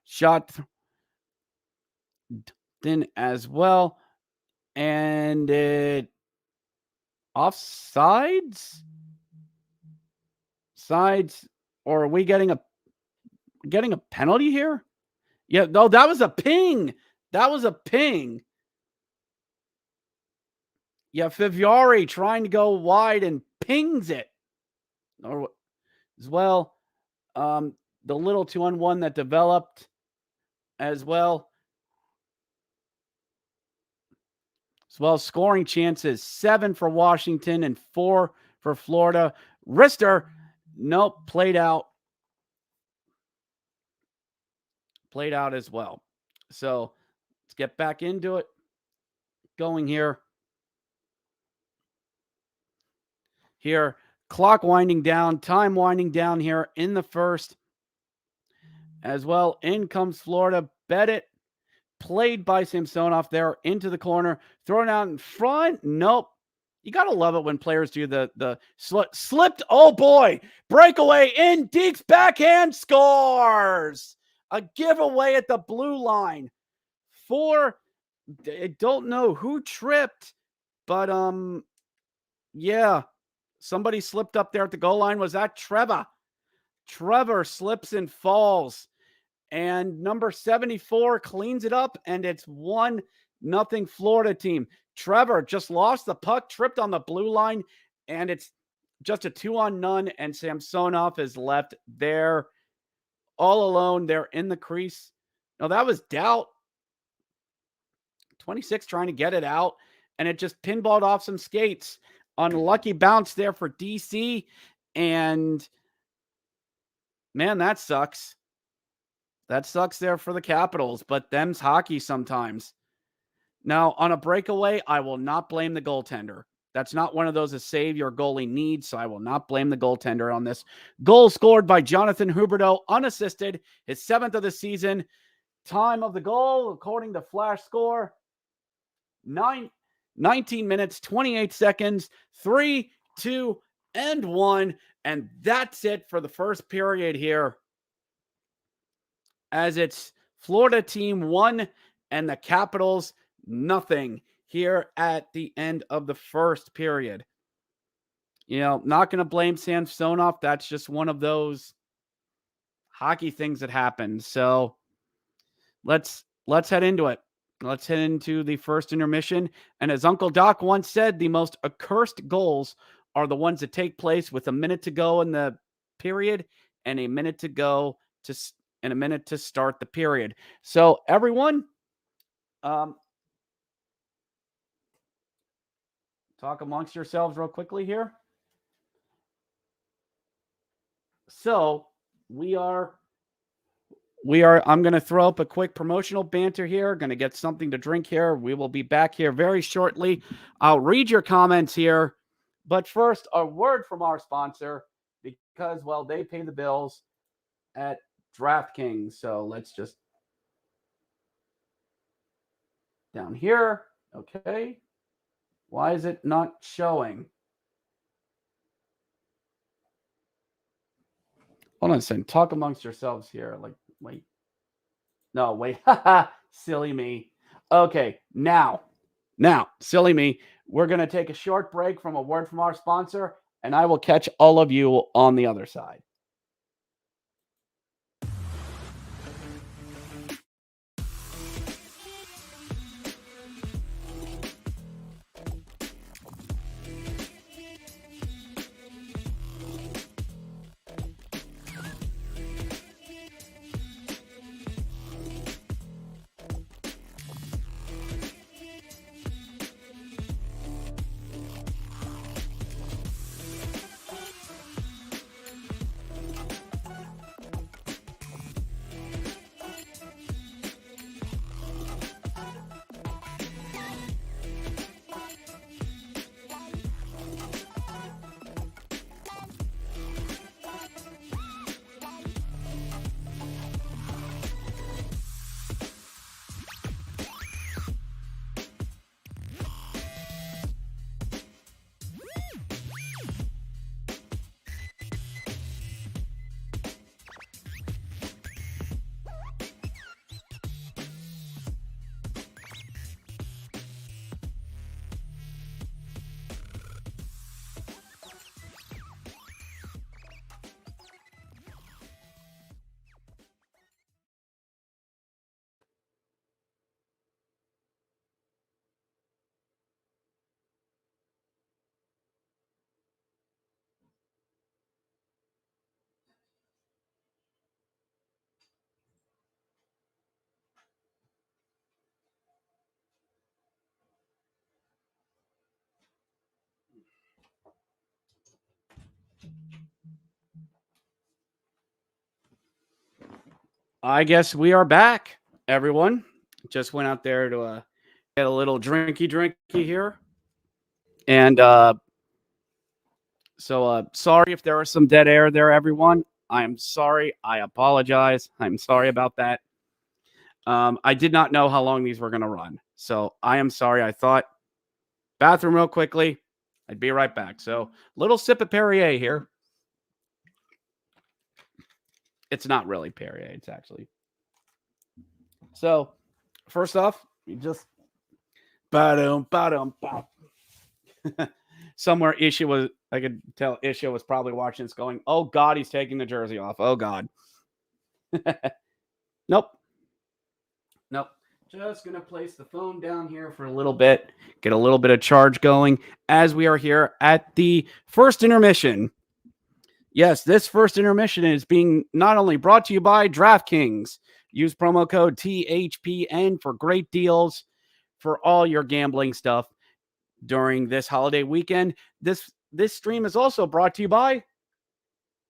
Shot then as well. And it offsides? Sides? Or are we getting a penalty here? Yeah, no, that was a ping. That was a ping. Yeah, Fiviari trying to go wide and pings it. Or as well, the little 2-on-1 that developed as well. As well, scoring chances, 7 for Washington and 4 for Florida. Rister, nope, played out. Played out as well. So let's get back into it. Going here. Here, clock winding down, time winding down here in the first. As well, in comes Florida. Bet it. Played by Samsonov there into the corner. Thrown out in front. Nope. You got to love it when players do the slipped. Oh, boy. Breakaway in. Deke's backhand scores. A giveaway at the blue line. I don't know who tripped, but yeah. Somebody slipped up there at the goal line. Was that Trevor? Trevor slips and falls. And number 74 cleans it up, and it's 1-0 Florida team. Trevor just lost the puck, tripped on the blue line, and it's just a 2-on-none, and Samsonov is left there all alone there in the crease. No, that was Doubt. 26 trying to get it out, and it just pinballed off some skates. Unlucky bounce there for DC, and man, that sucks. That sucks there for the Capitals, but them's hockey sometimes. Now, on a breakaway, I will not blame the goaltender. That's not one of those a save your goalie needs, so I will not blame the goaltender on this. Goal scored by Jonathan Huberdeau, unassisted, his 7th of the season. Time of the goal, according to Flash Score, 19 minutes, 28 seconds, 3, 2, and 1. And that's it for the first period here, as it's Florida team 1 and the Capitals 0 here at the end of the first period. You know, not going to blame Samsonov. That's just one of those hockey things that happen. So let's head into it. Let's head into the first intermission. And as Uncle Doc once said, the most accursed goals are the ones that take place with a minute to go in the period and a minute to go and a minute to start the period. So everyone, talk amongst yourselves real quickly here. So I'm going to throw up a quick promotional banter here. Going to get something to drink here. We will be back here very shortly. I'll read your comments here. But first, a word from our sponsor, because, well, they pay the bills at DraftKings. So let's just down here. Okay. Why is it not showing? Hold on a second. Talk amongst yourselves here. Like, wait. No, wait. Silly me. Okay. Now, silly me. We're going to take a short break from a word from our sponsor, and I will catch all of you on the other side. I guess we are back, everyone. Just went out there to get a little drinky here. And so sorry if there was some dead air there, everyone. I'm sorry. I apologize. I'm sorry about that. I did not know how long these were going to run. So I am sorry. I thought bathroom real quickly. I'd be right back. So little sip of Perrier here. It's not really Perrier. It's actually. So first off, you just somewhere I could tell Isha was probably watching this going, oh God, he's taking the jersey off. Oh God. Nope. Just going to place the phone down here for a little bit, get a little bit of charge going as we are here at the first intermission. Yes, this first intermission is being not only brought to you by DraftKings. Use promo code THPN for great deals for all your gambling stuff during this holiday weekend. This stream is also brought to you by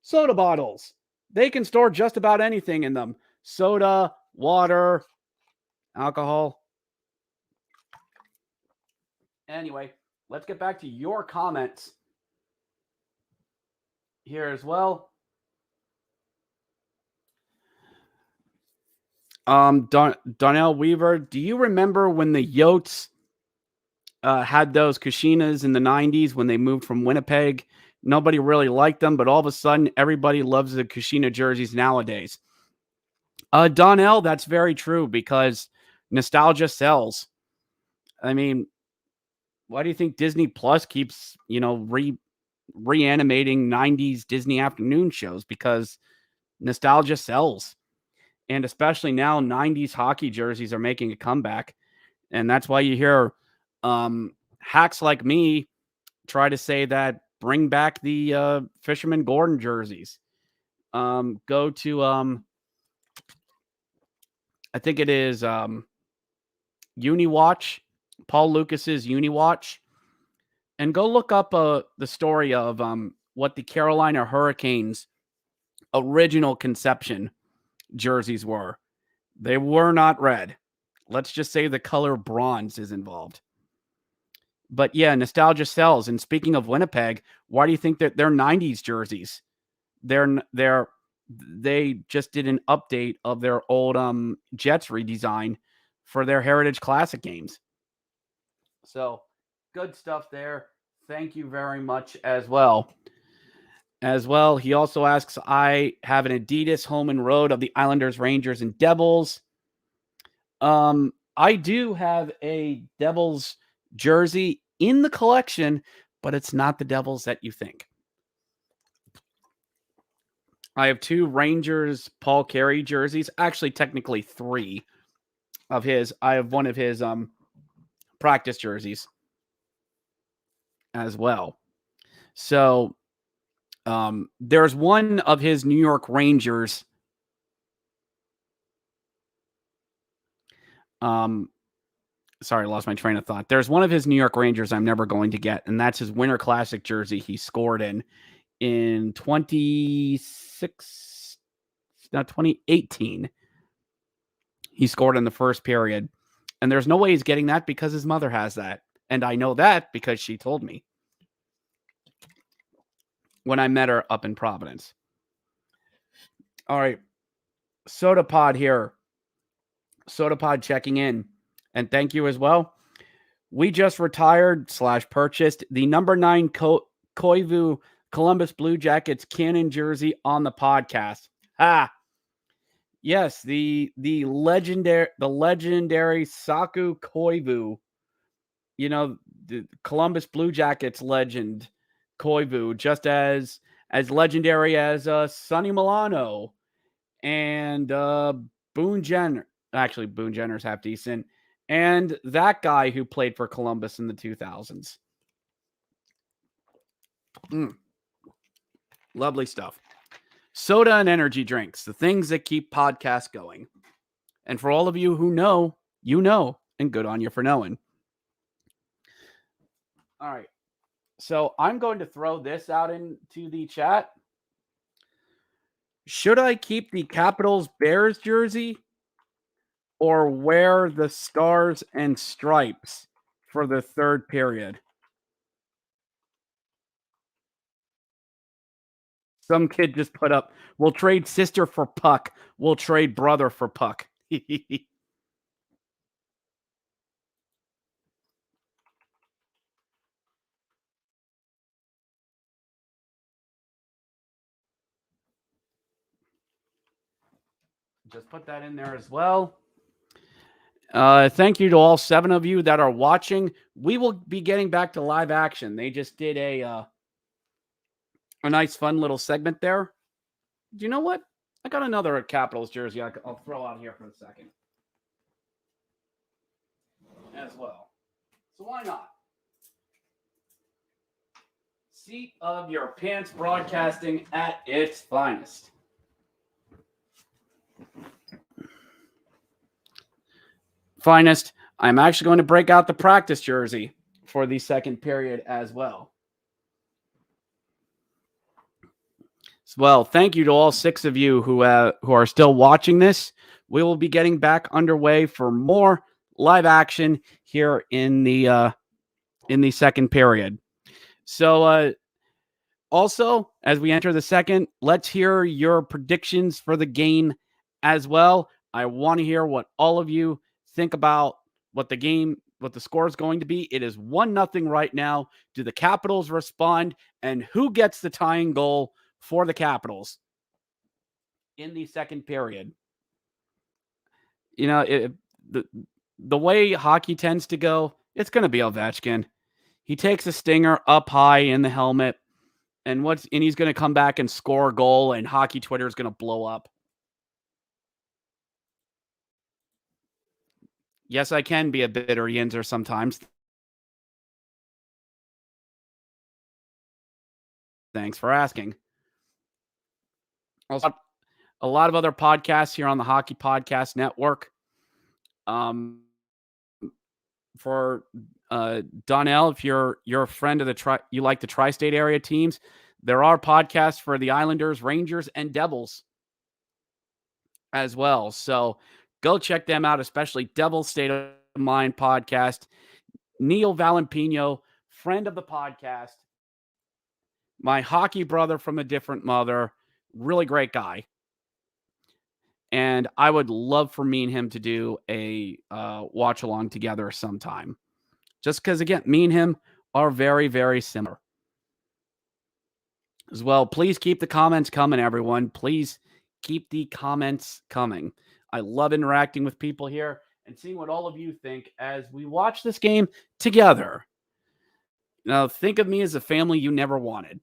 soda bottles. They can store just about anything in them. Soda, water, alcohol. Anyway, let's get back to your comments here as well. Donnell Weaver, do you remember when the Yotes had those Kashinas in the 90s when they moved from Winnipeg? Nobody really liked them, but all of a sudden, everybody loves the Kashina jerseys nowadays. Donnell, that's very true because nostalgia sells. I mean, why do you think Disney Plus keeps, reanimating 90s Disney afternoon shows? Because nostalgia sells. And especially now, 90s hockey jerseys are making a comeback. And that's why you hear hacks like me try to say that bring back the Fisherman Gordon jerseys. Go to, I think it is Uniwatch, Paul Lucas's Uniwatch. And go look up the story of what the Carolina Hurricanes' original conception jerseys were. They were not red. Let's just say the color bronze is involved. But yeah, nostalgia sells. And speaking of Winnipeg, why do you think that they're 90s jerseys? They just did an update of their old Jets redesign for their Heritage Classic games. So good stuff there. Thank you very much as well. He also asks, I have an Adidas home and road of the Islanders, Rangers, and Devils. I do have a Devils jersey in the collection, but it's not the Devils that you think. I have 2 Rangers Paul Carey jerseys, actually technically 3 of his. I have one of his practice jerseys as well. So there's one of his New York Rangers. Sorry, I lost my train of thought. There's one of his New York Rangers I'm never going to get, and that's his Winter Classic jersey he scored in 2018. He scored in the first period, and there's no way he's getting that because his mother has that, and I know that because she told me when I met her up in Providence. All right, Soda Pod here. Soda Pod checking in. And thank you as well. We just retired / purchased the number 9 Koivu Columbus Blue Jackets Cannon jersey on the podcast. Yes, the legendary Saku Koivu. The Columbus Blue Jackets legend Koivu, just as legendary as Sonny Milano and Boone Jenner. Actually, Boone Jenner's half decent. And that guy who played for Columbus in the 2000s. Lovely stuff. Soda and energy drinks, the things that keep podcasts going. And for all of you who know, you know, and good on you for knowing. All right. So I'm going to throw this out into the chat. Should I keep the Capitals Bears jersey or wear the stars and stripes for the third period? Some kid just put up, we'll trade sister for puck. We'll trade brother for puck. Just put that in there as well. Thank you to all 7 of you that are watching. We will be getting back to live action. They just did a nice, fun little segment there. Do you know what? I got another Capitals jersey I'll throw out here for a second as well. So why not? Seat of your pants broadcasting at its finest. Finest. I'm actually going to break out the practice jersey for the second period as well. Well, thank you to all 6 of you who are still watching this. We will be getting back underway for more live action here in the second period. So, also, as we enter the second, let's hear your predictions for the game as well. I want to hear what all of you think about what the score is going to be. It is 1-0 right now. Do the Capitals respond? And who gets the tying goal for the Capitals in the second period? You know, the way hockey tends to go, it's going to be Ovechkin. He takes a stinger up high in the helmet, and he's going to come back and score a goal, and hockey Twitter is going to blow up. Yes, I can be a bitter Yinzer sometimes. Thanks for asking. Also, a lot of other podcasts here on the Hockey Podcast Network. For Donnell, if you're a friend of you like the tri-state area teams, there are podcasts for the Islanders, Rangers, and Devils as well. So go check them out, especially Devil's State of Mind podcast. Neil Valampino, friend of the podcast, my hockey brother from a different mother, really great guy. And I would love for me and him to do a watch along together sometime. Just because, again, me and him are very, very similar. As well, please keep the comments coming, everyone. Please keep the comments coming. I love interacting with people here and seeing what all of you think as we watch this game together. Now, think of me as a family you never wanted.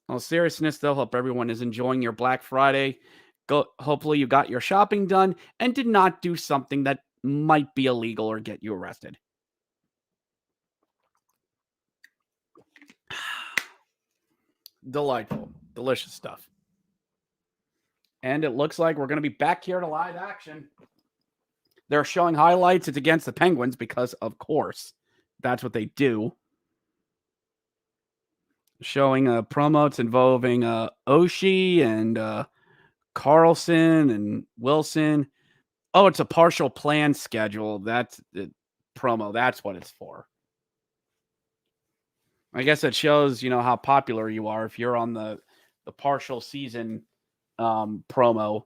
All seriousness, though, hope everyone is enjoying your Black Friday. Hopefully you got your shopping done and did not do something that might be illegal or get you arrested. Delightful. Delicious stuff. And it looks like we're going to be back here to live action. They're showing highlights. It's against the Penguins because, of course, that's what they do. Showing promos involving Oshie and Carlson and Wilson. Oh, it's a partial plan schedule. That's the promo. That's what it's for. I guess it shows, how popular you are if you're on the partial season promo.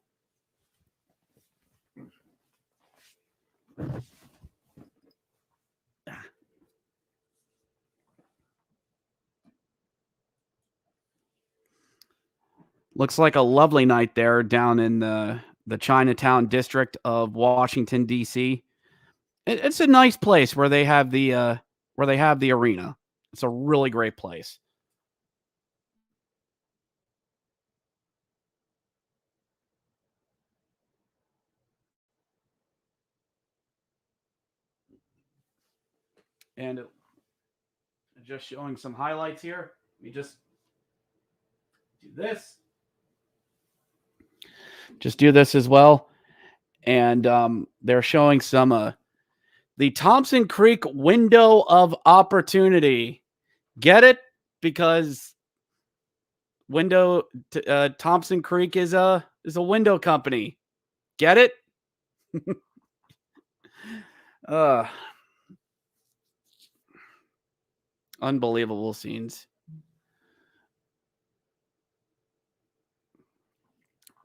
Looks like a lovely night there down in the Chinatown district of Washington, D.C. It's a nice place where they have the arena. It's a really great place. And just showing some highlights here. We just do this. Just do this as well. And they're showing some the Thompson Creek window of opportunity. Get it? Because Thompson Creek is a window company. Get it? Unbelievable scenes.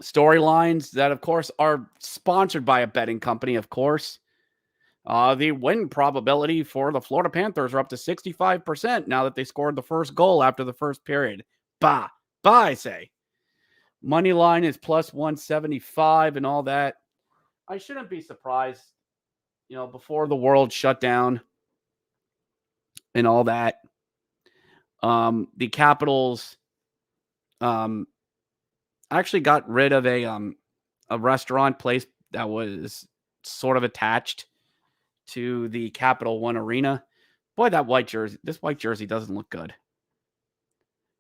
Storylines that, of course, are sponsored by a betting company, of course. The win probability for the Florida Panthers are up to 65% now that they scored the first goal after the first period. Bah, I say. Money line is plus 175 and all that. I shouldn't be surprised, before the world shut down and all that. The Capitals actually got rid of a restaurant place that was sort of attached to the Capital One Arena. Boy, this white jersey doesn't look good.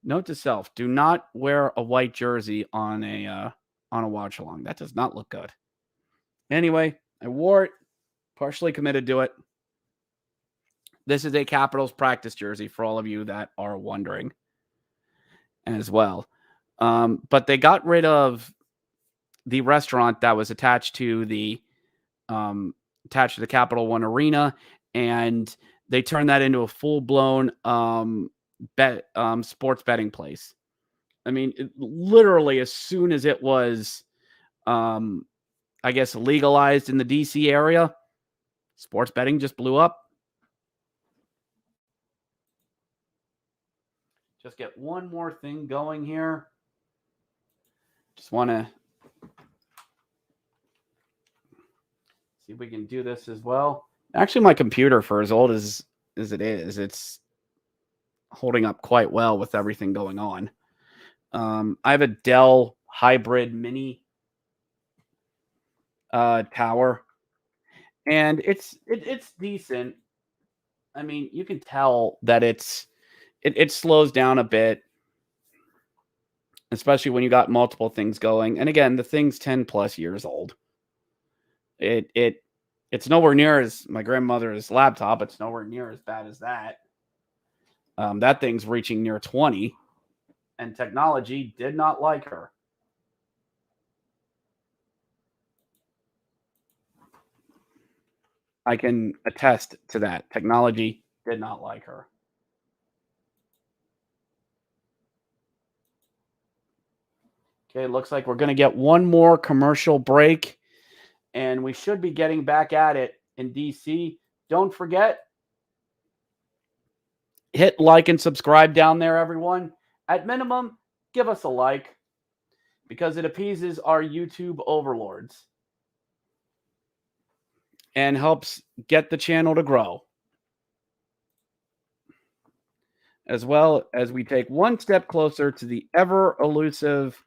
Note to self: do not wear a white jersey on a watch-along. That does not look good. Anyway, I wore it, partially committed to it. This is a Capitals practice jersey for all of you that are wondering as well. But they got rid of the restaurant that was attached to the Capital One Arena, and they turned that into a full-blown sports betting place. I mean, literally as soon as it was, I guess, legalized in the DC area, sports betting just blew up. Just get one more thing going here. Just want to see if we can do this as well. Actually, my computer, for as old as it is, it's holding up quite well with everything going on. I have a Dell Hybrid Mini tower, and it's decent. I mean, you can tell that it slows down a bit, especially when you got multiple things going. And again, the thing's 10 plus years old. It's nowhere near as my grandmother's laptop. It's nowhere near as bad as that. That thing's reaching near 20, and technology did not like her. I can attest to that. Technology did not like her. Okay, looks like we're going to get one more commercial break, and we should be getting back at it in DC. Don't forget, hit like and subscribe down there, everyone. At minimum, give us a like because it appeases our YouTube overlords and helps get the channel to grow, as well as we take one step closer to the ever elusive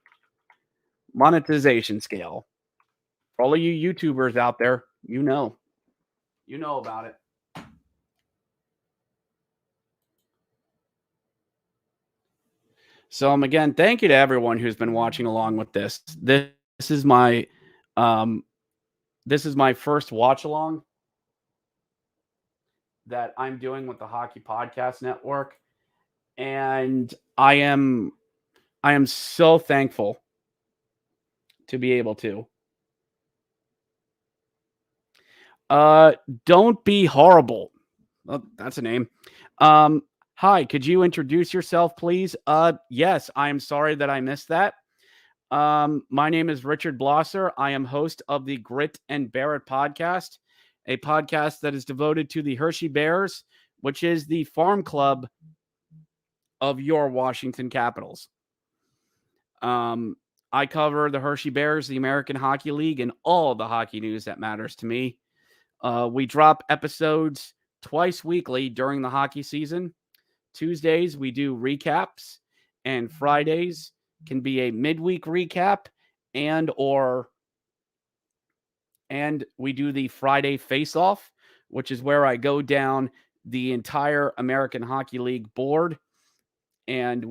monetization scale. For all of you YouTubers out there, you know about it. So again, thank you to everyone who's been watching along with this. This is my first watch along that I'm doing with the Hockey Podcast Network, and I am so thankful to be able to. Don't be horrible. Oh, that's a name. Hi, could you introduce yourself, please? Yes, I am sorry that I missed that. My name is Richard Blosser. I am host of the Grit and Bear It podcast, a podcast that is devoted to the Hershey Bears, which is the farm club of your Washington Capitals. I cover the Hershey Bears, the American Hockey League, and all the hockey news that matters to me. We drop episodes twice weekly during the hockey season. Tuesdays, we do recaps, and Fridays can be a midweek recap and we do the Friday face-off, which is where I go down the entire American Hockey League board, and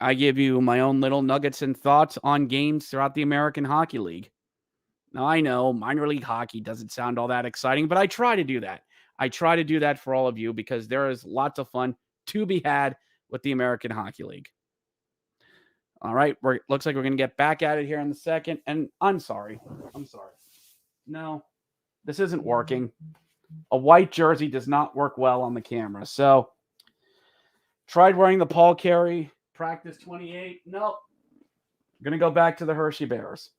I give you my own little nuggets and thoughts on games throughout the American Hockey League. Now, I know minor league hockey doesn't sound all that exciting, but I try to do that. I try to do that for all of you because there is lots of fun to be had with the American Hockey League. All right. Looks like we're going to get back at it here in a second. And I'm sorry. No, this isn't working. A white jersey does not work well on the camera. So, tried wearing the Paul Carey practice 28. Nope. Going to go back to the Hershey Bears.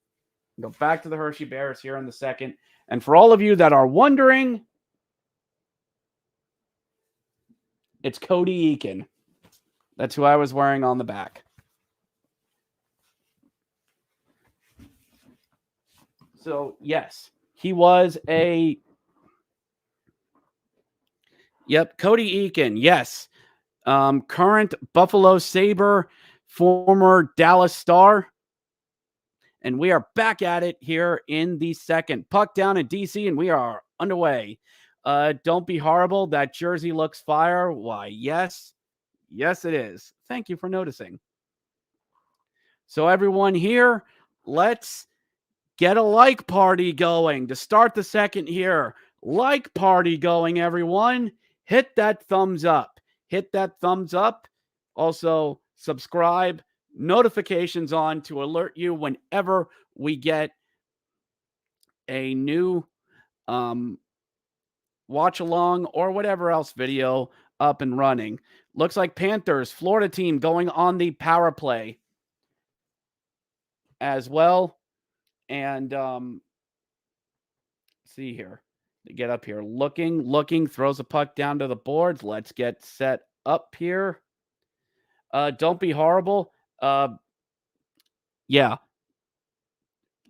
Go back to the Hershey Bears here in the second. And for all of you that are wondering, it's Cody Eakin. That's who I was wearing on the back. So, yes, he was a... Yep, Cody Eakin, yes. Current Buffalo Sabre, former Dallas Star. And we are back at it here in the second. Puck down in DC, and we are underway. Don't be horrible. That jersey looks fire. Why, yes. Yes, it is. Thank you for noticing. So everyone here, let's get a like party going to start the second here. Like party going, everyone. Hit that thumbs up. Hit that thumbs up. Also, subscribe. Notifications on to alert you whenever we get a new watch along or whatever else video up and running. Looks like Panthers, Florida team going on the power play as well. And see here. To get up here. Looking, throws a puck down to the boards. Let's get set up here. Don't be horrible. Yeah.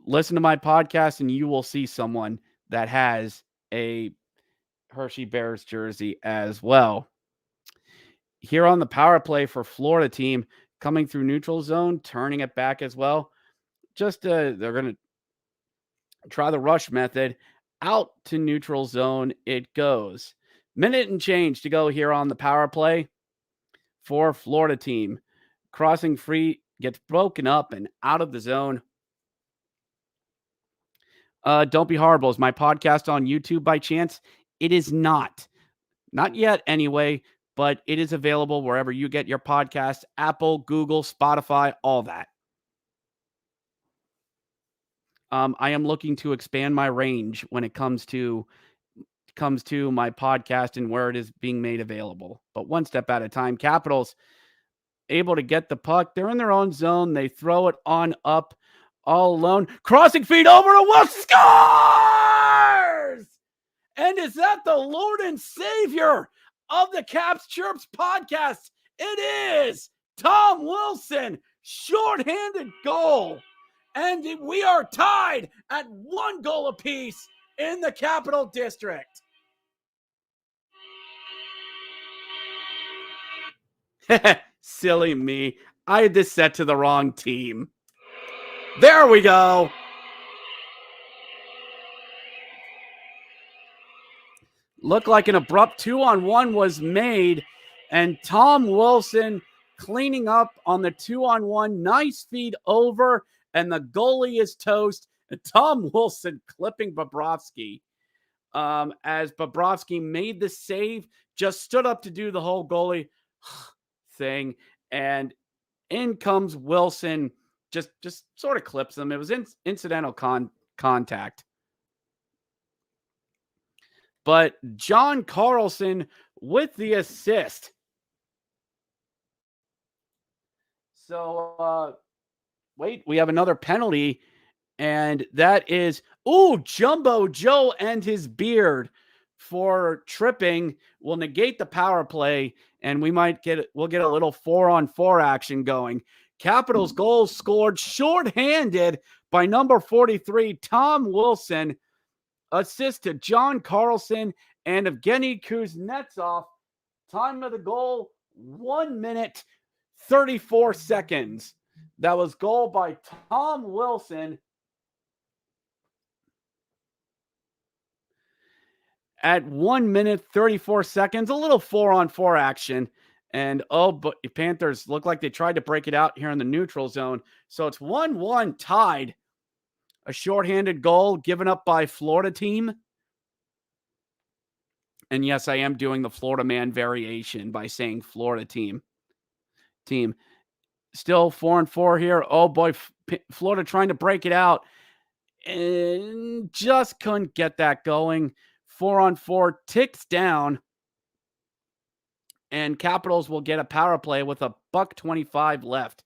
Listen to my podcast and you will see someone that has a Hershey Bears jersey as well. Here on the power play for Florida team, coming through neutral zone, turning it back as well. Just they're going to try the rush method. Out to neutral zone it goes. Minute and change to go here on the power play for Florida team. Crossing free, gets broken up and out of the zone. Don't be horrible. Is my podcast on YouTube by chance? It is not. Not yet anyway, but it is available wherever you get your podcast. Apple, Google, Spotify, all that. I am looking to expand my range when it comes to my podcast and where it is being made available. But one step at a time. Capitals able to get the puck. They're in their own zone. They throw it on up all alone. Crossing feed over to Wilson. Scores! And is that the Lord and Savior of the Caps Chirps podcast? It is Tom Wilson. Shorthanded goal. And we are tied at 1 goal apiece in the Capital District. Silly me. I had this set to the wrong team. There we go. Looked like an abrupt 2-on-1 was made. And Tom Wilson cleaning up on the 2-on-1. Nice feed over. And the goalie is toast. And Tom Wilson clipping Bobrovsky. As Bobrovsky made the save, just stood up to do the whole goalie thing. And in comes Wilson. Just sort of clips him. It was incidental contact. But John Carlson with the assist. So, wait, we have another penalty, and that is, Jumbo Joe and his beard for tripping will negate the power play, and we'll get a little 4-on-4 action going. Capitals goal scored shorthanded by number 43, Tom Wilson. Assist to John Carlson and Evgeny Kuznetsov. Time of the goal, 1 minute, 34 seconds. That was goal by Tom Wilson. At 1 minute, 34 seconds, a little 4-on-4 action. And, but Panthers look like they tried to break it out here in the neutral zone. So it's 1-1 tied. A shorthanded goal given up by Florida team. And yes, I am doing the Florida man variation by saying Florida team. Still 4-4 here. Oh boy, Florida trying to break it out and just couldn't get that going. 4-on-4 ticks down, and Capitals will get a power play with $1:25 left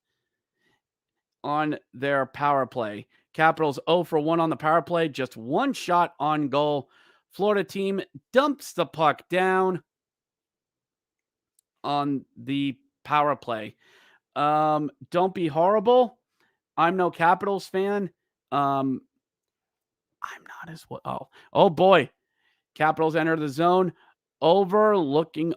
on their power play. Capitals 0 for 1 on the power play, just one shot on goal. Florida team dumps the puck down on the power play. Don't be horrible. I'm no Capitals fan. I'm not as well. Oh boy. Capitals enter the zone. Looking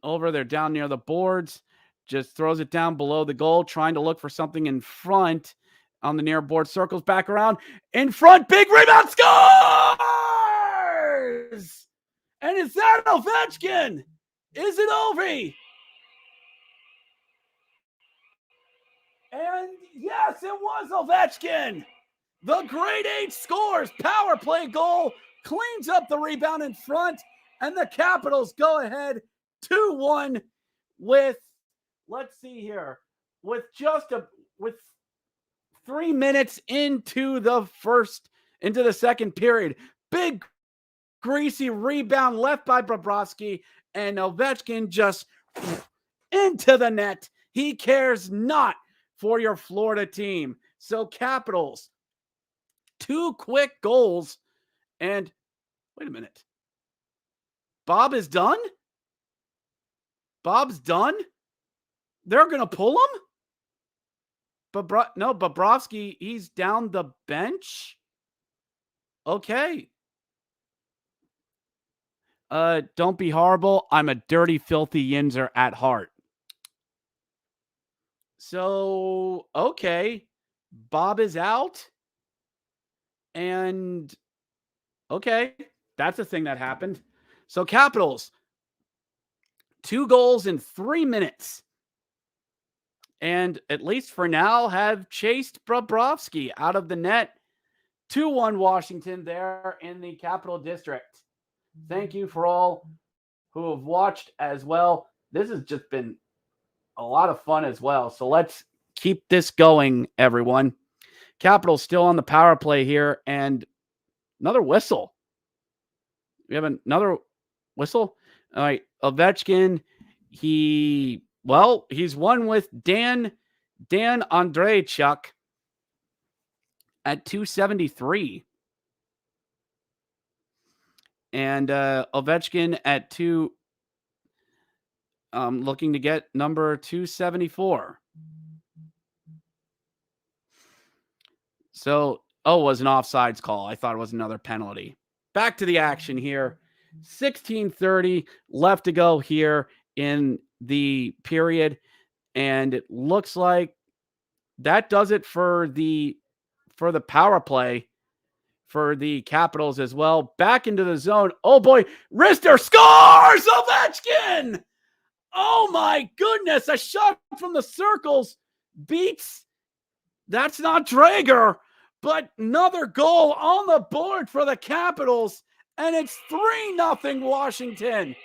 over. They're down near the boards. Just throws it down below the goal, trying to look for something in front on the near board. Circles back around. In front. Big rebound. Scores! And is that Ovechkin? Is it Ovi? And yes, it was Ovechkin. The grade 8 scores. Power play goal. Cleans up the rebound in front. And the Capitals go ahead 2-1 with, let's see here, with 3 minutes into the second period. Big greasy rebound left by Bobrovsky, and Ovechkin just into the net. He cares not for your Florida team. So Capitals, 2 quick goals, and wait a minute. Bob is done? Bob's done? They're going to pull him? No, Bobrovsky, he's down the bench? Okay. Don't be horrible. I'm a dirty, filthy Yinzer at heart. So, okay. Bob is out. And, okay. That's a thing that happened. So, Capitals, 2 goals in 3 minutes. And at least for now, have chased Bobrovsky out of the net. 2-1 Washington there in the Capital District. Thank you for all who have watched as well. This has just been a lot of fun as well. So let's keep this going, everyone. Capitals still on the power play here, and another whistle. We have another whistle. All right, Ovechkin, he's won with Dan Andreychuk at 273. And Ovechkin at 2, looking to get number 274. So, it was an offsides call. I thought it was another penalty. Back to the action here. 16:30 left to go here in the period. And it looks like that does it for the power play for the Capitals as well. Back into the zone. Oh boy, Rister scores! Ovechkin! Oh my goodness, a shot from the circles beats. That's not Drager, but another goal on the board for the Capitals, and it's 3-0 Washington.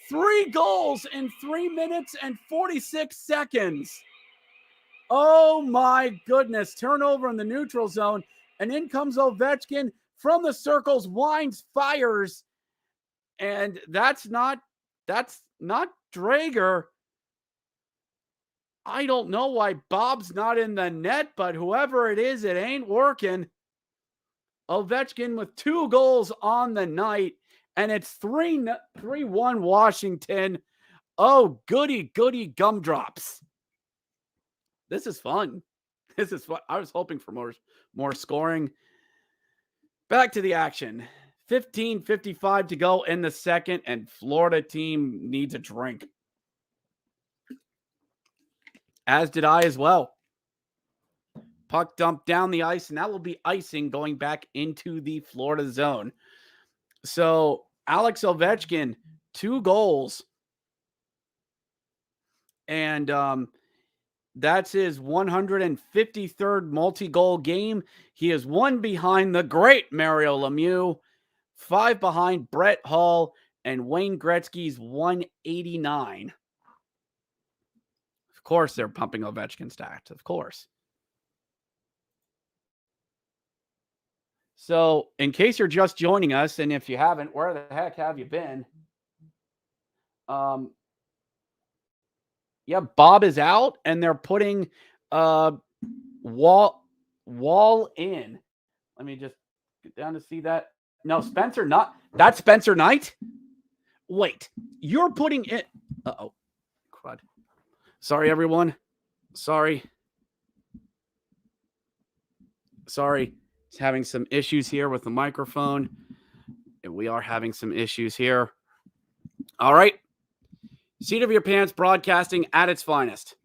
3 goals in 3 minutes and 46 seconds. Oh my goodness, turnover in the neutral zone, and in comes Ovechkin from the circles, winds, fires, and that's not Drager. I don't know why Bob's not in the net, but whoever it is, it ain't working. Ovechkin with 2 goals on the night, and it's 3-1 Washington. Oh, goody gumdrops. This is fun. I was hoping for more scoring. Back to the action. 15:55 to go in the second, and Florida team needs a drink. As did I as well. Puck dumped down the ice, and that will be icing going back into the Florida zone. So Alex Ovechkin, 2 goals. And that's his 153rd multi-goal game. He is 1 behind the great Mario Lemieux, 5 behind Brett Hull, and Wayne Gretzky's 189. Of course, they're pumping Ovechkin stats. Of course. So, in case you're just joining us, and if you haven't, where the heck have you been? Yeah, Bob is out, and they're putting Wall in. Let me just get down to see that. No, Spencer not. That's Spencer Knight. Wait, you're putting it. Uh-oh. Crud. Sorry, everyone. Sorry. It's having some issues here with the microphone. We are having some issues here. All right. Seat of your pants broadcasting at its finest.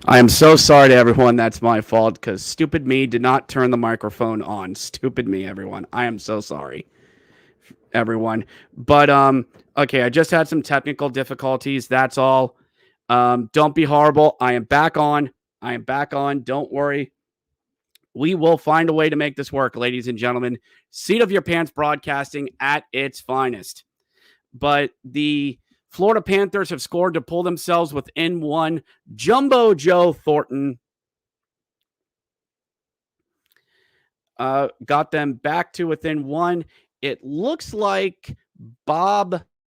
I am so sorry to everyone. That's my fault because stupid me did not turn the microphone on. Stupid me, everyone. I am so sorry, everyone. But okay, I just had some technical difficulties. That's all. Don't be horrible. I am back on. Don't worry. We will find a way to make this work, ladies and gentlemen. Seat of your pants broadcasting at its finest. But the Florida Panthers have scored to pull themselves within one. Jumbo Joe Thornton got them back to within one. It looks like Bobrovsky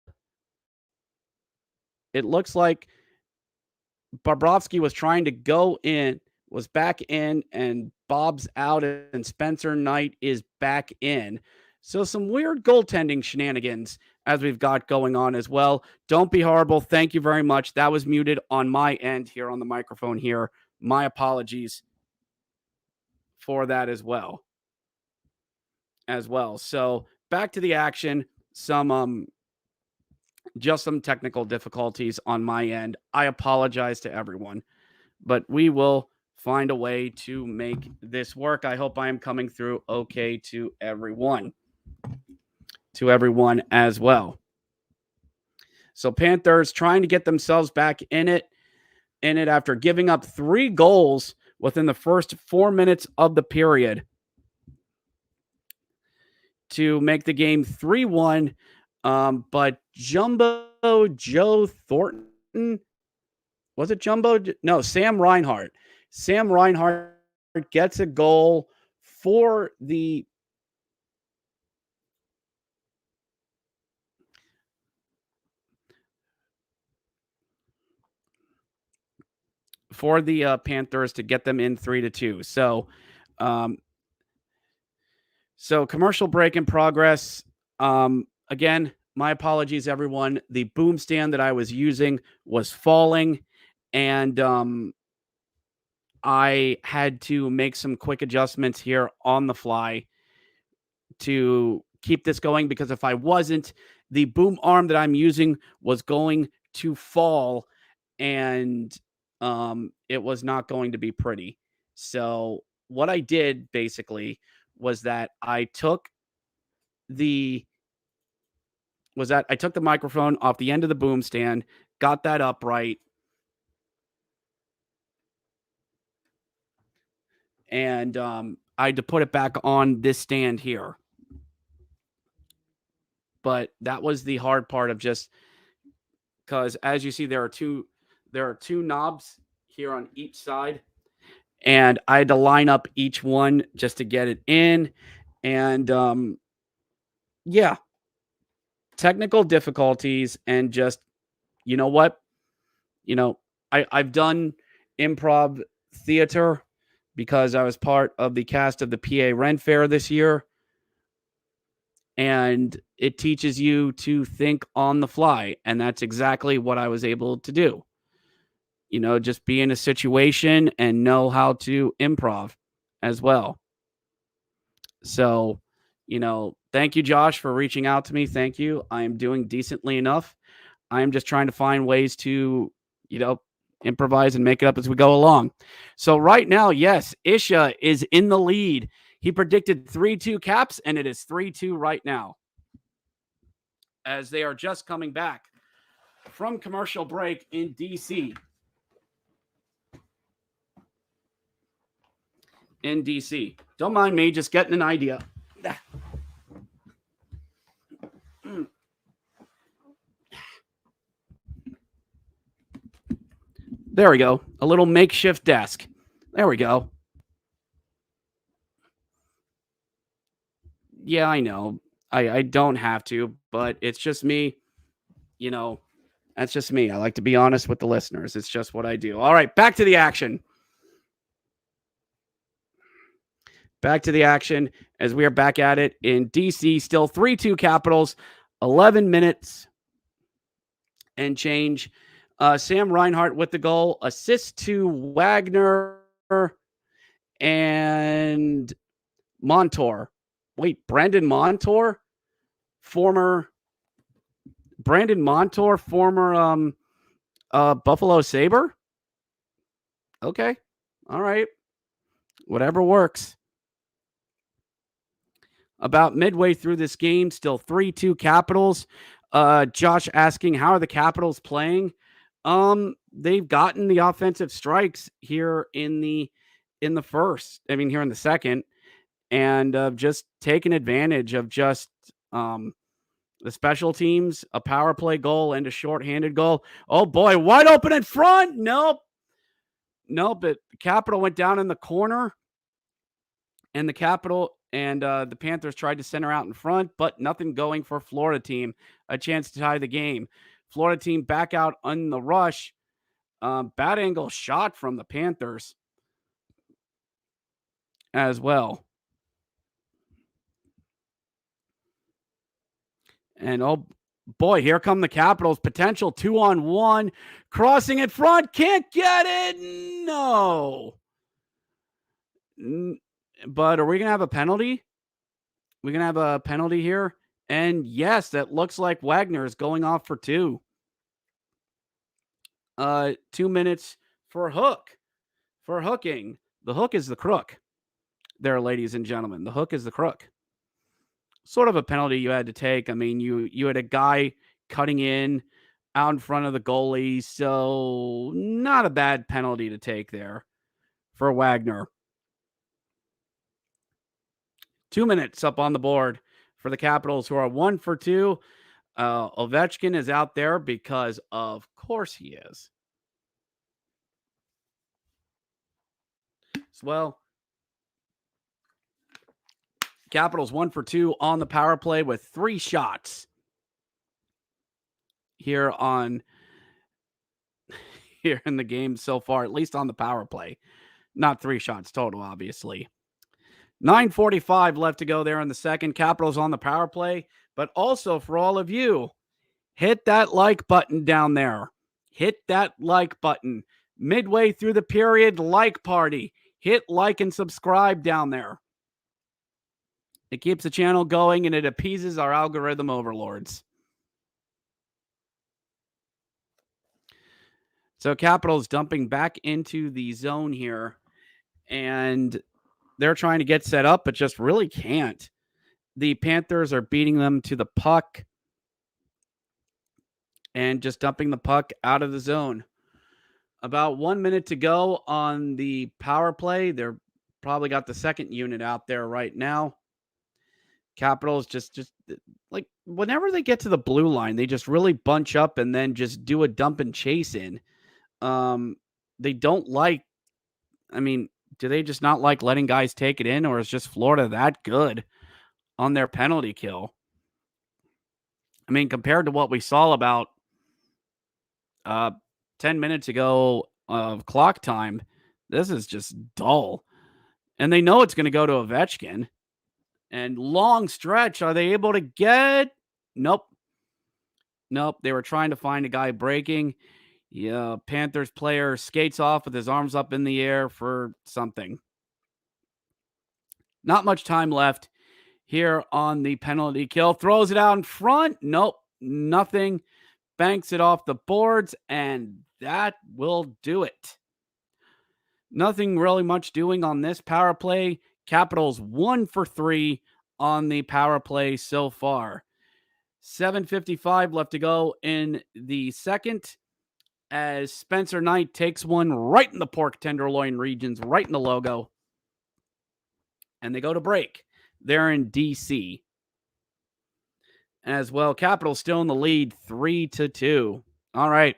was trying to go in, was back in, and Bob's out, and Spencer Knight is back in. So some weird goaltending shenanigans as we've got going on as well. Don't be horrible. Thank you very much. That was muted on my end here on the microphone here. My apologies for that as well. So back to the action. Just some technical difficulties on my end. I apologize to everyone, but we will find a way to make this work. I hope I am coming through okay to everyone. As well. So Panthers trying to get themselves back in it after giving up 3 goals within the first 4 minutes of the period to make the game 3-1. But Jumbo Joe Thornton, was it Jumbo? No, Sam Reinhart. Sam Reinhart gets a goal for the Panthers to get them in 3-2. So commercial break in progress. Again, my apologies, everyone. The boom stand that I was using was falling, and I had to make some quick adjustments here on the fly to keep this going, because if I wasn't, the boom arm that I'm using was going to fall, and it was not going to be pretty. So what I did basically was that I took the microphone off the end of the boom stand, got that upright, and I had to put it back on this stand here. But that was the hard part of just because, as you see, there are two knobs here on each side, and I had to line up each one just to get it in. And yeah, technical difficulties, and just, you know what? I've done improv theater because I was part of the cast of the PA Ren Fair this year. And it teaches you to think on the fly. And that's exactly what I was able to do. Just be in a situation and know how to improv as well. So, thank you, Josh, for reaching out to me. Thank you. I am doing decently enough. I am just trying to find ways to, improvise and make it up as we go along. So right now, yes, Isha is in the lead. He predicted 3-2 Caps, and it is 3-2 right now, as they are just coming back from commercial break in DC. Don't mind me, just getting an idea. There we go. A little makeshift desk. There we go. Yeah, I know. I don't have to, but it's just me. That's just me. I like to be honest with the listeners. It's just what I do. All right, back to the action. As we are back at it in DC. Still 3-2 Capitals. 11 minutes and change. Sam Reinhart with the goal. Assist to Wagner and Montour. Wait, Brandon Montour? Former Buffalo Sabre? Okay. All right. Whatever works. About midway through this game, still 3-2 Capitals. Josh asking, how are the Capitals playing? They've gotten the offensive strikes here in the first. I mean, here in the second, and just taking advantage of just the special teams, a power play goal and a shorthanded goal. Oh boy, wide open in front. Nope. But the Capital went down in the corner, and the Panthers tried to center out in front, but nothing going for Florida team. A chance to tie the game. Florida team back out on the rush. Bad angle shot from the Panthers as well. And oh boy, here come the Capitals. Potential 2-on-1. Crossing in front. Can't get it. No. But are we going to have a penalty? We're going to have a penalty here. And yes, that looks like Wagner is going off for 2. 2 minutes for hook. For hooking. The hook is the crook. There, ladies and gentlemen. The hook is the crook. Sort of a penalty you had to take. I mean, you had a guy cutting in out in front of the goalie, so not a bad penalty to take there for Wagner. 2 minutes up on the board for the Capitals, who are 1 for 2. Ovechkin is out there because of course he is. As well, Capitals 1 for 2 on the power play with 3 shots here in the game so far, at least on the power play. Not 3 shots total, obviously. 9:45 left to go there in the second. Capitals on the power play, but also for all of you, hit that like button down there. Hit that like button. Midway through the period, like party. Hit like and subscribe down there. It keeps the channel going and it appeases our algorithm overlords. So Capitals dumping back into the zone here, and they're trying to get set up, but just really can't. The Panthers are beating them to the puck and just dumping the puck out of the zone. About 1 minute to go on the power play. They're probably got the second unit out there right now. Capitals just like whenever they get to the blue line, they just really bunch up and then just do a dump and chase in. They don't like, I mean, do they just not like letting guys take it in, or is just Florida that good on their penalty kill? I mean, compared to what we saw about 10 minutes ago of clock time, this is just dull. And they know it's going to go to Ovechkin. And long stretch, are they able to get? Nope. They were trying to find a guy breaking. Yeah, Panthers player skates off with his arms up in the air for something. Not much time left here on the penalty kill. Throws it out in front. Nope, nothing. Banks it off the boards, and that will do it. Nothing really much doing on this power play. Capitals 1 for 3 on the power play so far. 7:55 left to go in the second, as Spencer Knight takes one right in the pork tenderloin regions, right in the logo. And they go to break. They're in DC. As well, Capitals still in the lead, 3-2. All right.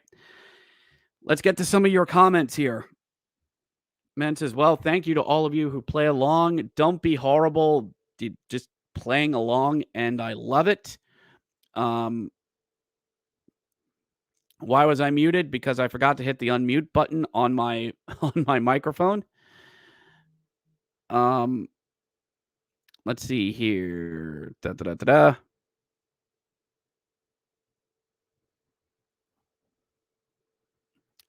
Let's get to some of your comments here. Meant as well, thank you to all of you who play along. Don't be horrible. Just playing along, and I love it. Why was I muted? Because I forgot to hit the unmute button on my microphone. Let's see here.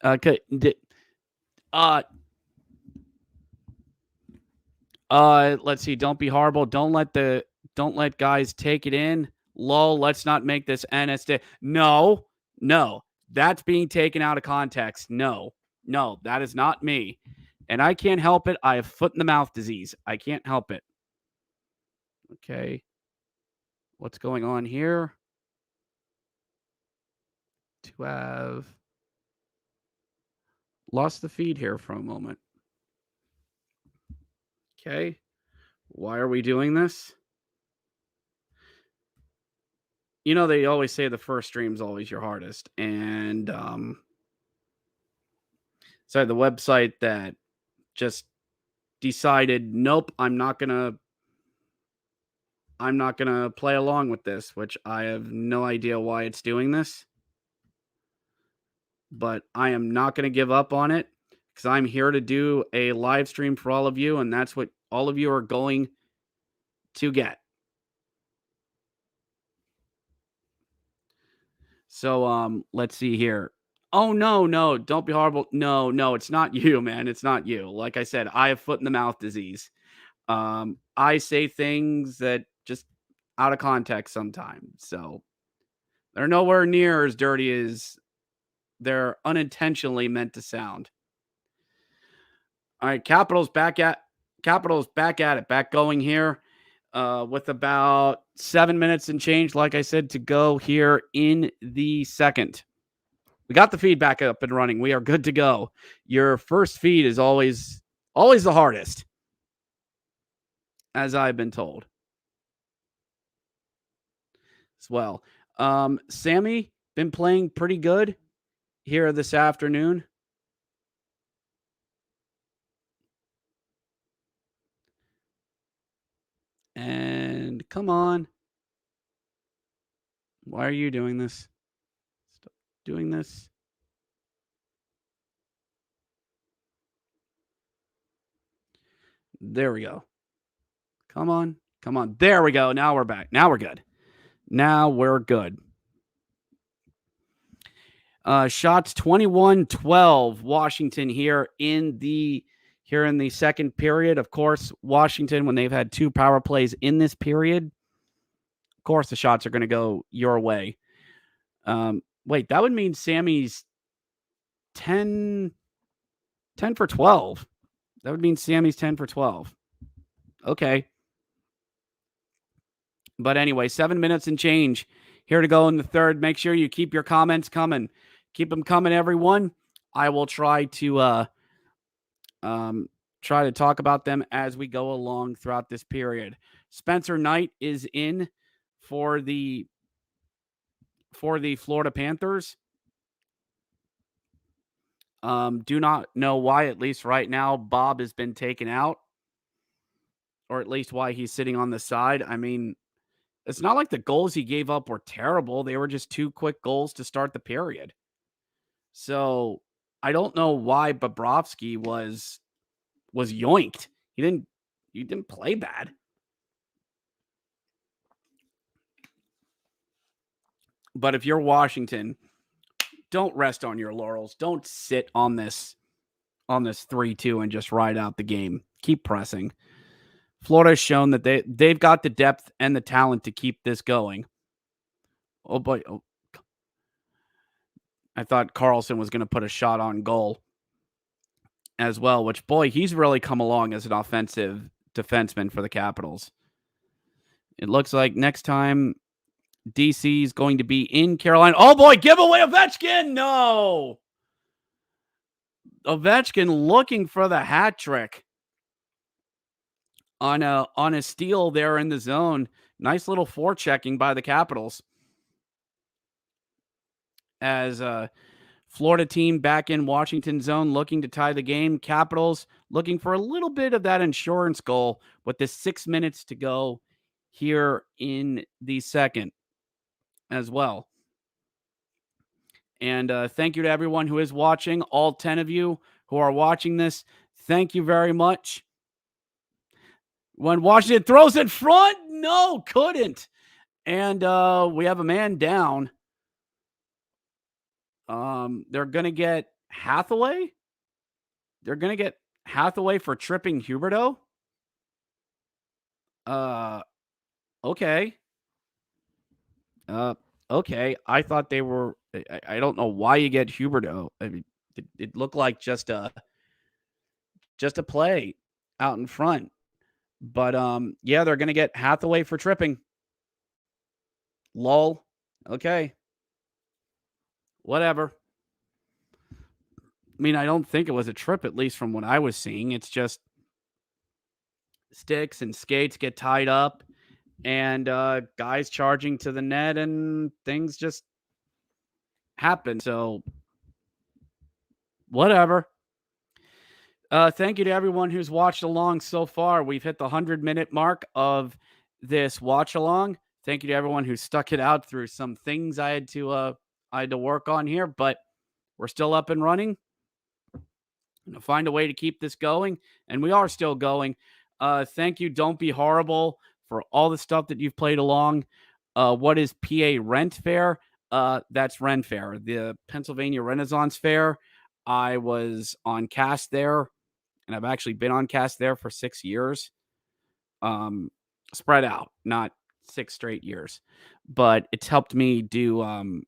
Okay. Let's see. Don't be horrible. Don't let guys take it in. Lol. Let's not make this NSD. No. That's being taken out of context. No. No, that is not me. And I can't help it. I have foot in the mouth disease. I can't help it. Okay. What's going on here? To have lost the feed here for a moment. Okay. Why are we doing this? You know, they always say the first stream's always your hardest. And so the website that just decided, nope, I'm not gonna play along with this, which I have no idea why it's doing this. But I am not going to give up on it because I'm here to do a live stream for all of you, and that's what all of you are going to get. So let's see here. Oh, no, don't be horrible. No, it's not you, man. It's not you. Like I said, I have foot in the mouth disease. I say things that just out of context sometimes. So they're nowhere near as dirty as they're unintentionally meant to sound. All right, Capitals back at it, back going here with about 7 minutes and change, like I said, to go here in the second. We got the feed back up and running. We are good to go. Your first feed is always the hardest, as I've been told. As well. Sammy been playing pretty good here this afternoon. And come on. Why are you doing this? Stop doing this. There we go. Come on. There we go. Now we're back. Now we're good. Shots 21-12 Washington here in the second period. Of course, Washington, when they've had 2 power plays in this period, of course the shots are going to go your way. Wait, that would mean Sammy's 10 for 12. That would mean Sammy's 10 for 12. Okay. But anyway, 7 minutes and change here to go in the third. Make sure you keep your comments coming. Keep them coming, everyone. I will try to talk about them as we go along throughout this period. Spencer Knight is in for the Florida Panthers. Do not know why, at least right now, Bob has been taken out, or at least why he's sitting on the side. I mean, it's not like the goals he gave up were terrible. They were just 2 quick goals to start the period. So I don't know why Bobrovsky was yoinked. He didn't play bad. But if you're Washington, don't rest on your laurels. Don't sit on this 3-2 and just ride out the game. Keep pressing. Florida's shown that they've got the depth and the talent to keep this going. Oh boy. Oh. I thought Carlson was going to put a shot on goal as well, which, boy, he's really come along as an offensive defenseman for the Capitals. It looks like next time DC is going to be in Carolina. Oh, boy, give away Ovechkin. No. Ovechkin looking for the hat trick on a steal there in the zone. Nice little forechecking by the Capitals. As Florida team back in Washington zone looking to tie the game. Capitals looking for a little bit of that insurance goal with the 6 minutes to go here in the second as well. And thank you to everyone who is watching, all 10 of you who are watching this. Thank you very much. When Washington throws in front, no, couldn't. And we have a man down. They're going to get Hathaway. They're going to get Hathaway for tripping Huberdeau. Okay. Okay. I thought they were. I don't know why you get Huberdeau. I mean, It looked like just a play out in front. But yeah, they're going to get Hathaway for tripping. Lol. Okay. Whatever. I mean, I don't think it was a trip, at least from what I was seeing. It's just sticks and skates get tied up and guys charging to the net and things just happen. So, whatever. Thank you to everyone who's watched along so far. We've hit the 100-minute mark of this watch along. Thank you to everyone who stuck it out through some things I had to work on here, but we're still up and running. I'm gonna find a way to keep this going, and we are still going. Thank you, Don't Be Horrible, for all the stuff that you've played along. What is PA Rent Fair? That's Ren Fair, the Pennsylvania Renaissance Fair. I was on cast there, and I've actually been on cast there for 6 years. Spread out, not 6 straight years, but it's helped me do